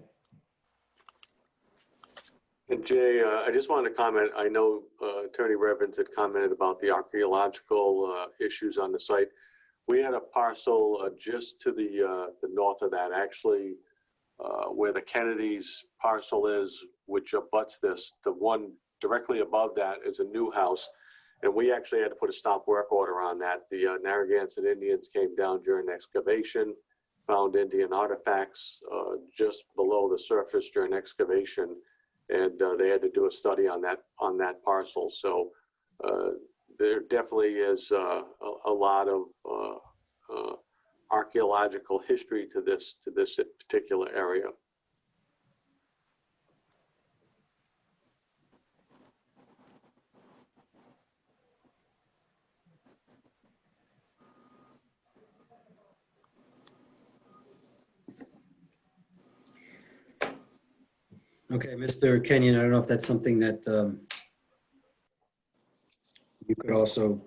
And Jay, I just wanted to comment, I know Attorney Revens had commented about the archaeological issues on the site. We had a parcel just to the north of that, actually, where the Kennedy's parcel is, which abuts this. The one directly above that is a new house. And we actually had to put a stop work order on that. The Narragansett Indians came down during excavation, found Indian artifacts just below the surface during excavation. And they had to do a study on that parcel. So there definitely is a lot of archaeological history to this particular area. Okay, Mr. Kenyon, I don't know if that's something that you could also,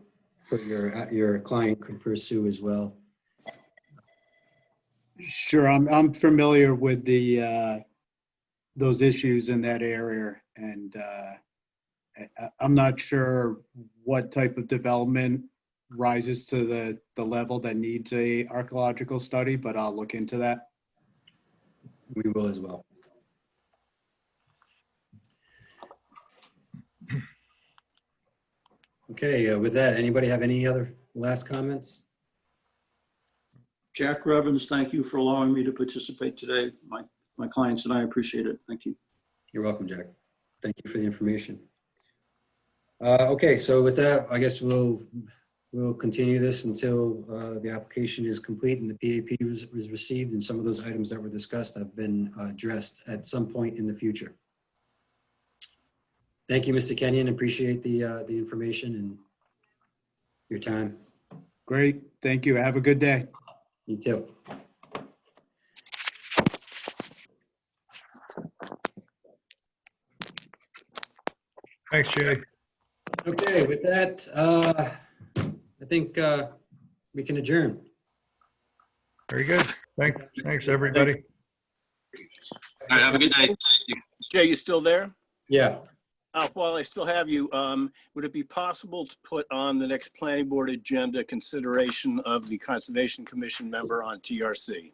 for your client could pursue as well. Sure, I'm familiar with the those issues in that area, and I'm not sure what type of development rises to the level that needs a archaeological study, but I'll look into that. We will as well. Okay, with that, anybody have any other last comments? Jack Revens, thank you for allowing me to participate today. My clients and I appreciate it. Thank you. You're welcome, Jack. Thank you for the information. Okay, so with that, I guess we'll continue this until the application is complete and the PAP is received, and some of those items that were discussed have been addressed at some point in the future. Thank you, Mr. Kenyon. Appreciate the information and your time. Great, thank you. Have a good day. You too. Thanks, Jay. Okay, with that, I think we can adjourn. Very good. Thanks, everybody. All right, have a good night. Jay, you still there? Yeah. While I still have you, would it be possible to put on the next planning board agenda consideration of the Conservation Commission member on TRC?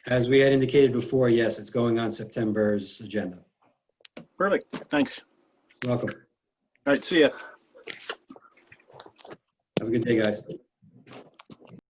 As we had indicated before, yes, it's going on September's agenda. Perfect, thanks. Welcome. All right, see ya. Have a good day, guys.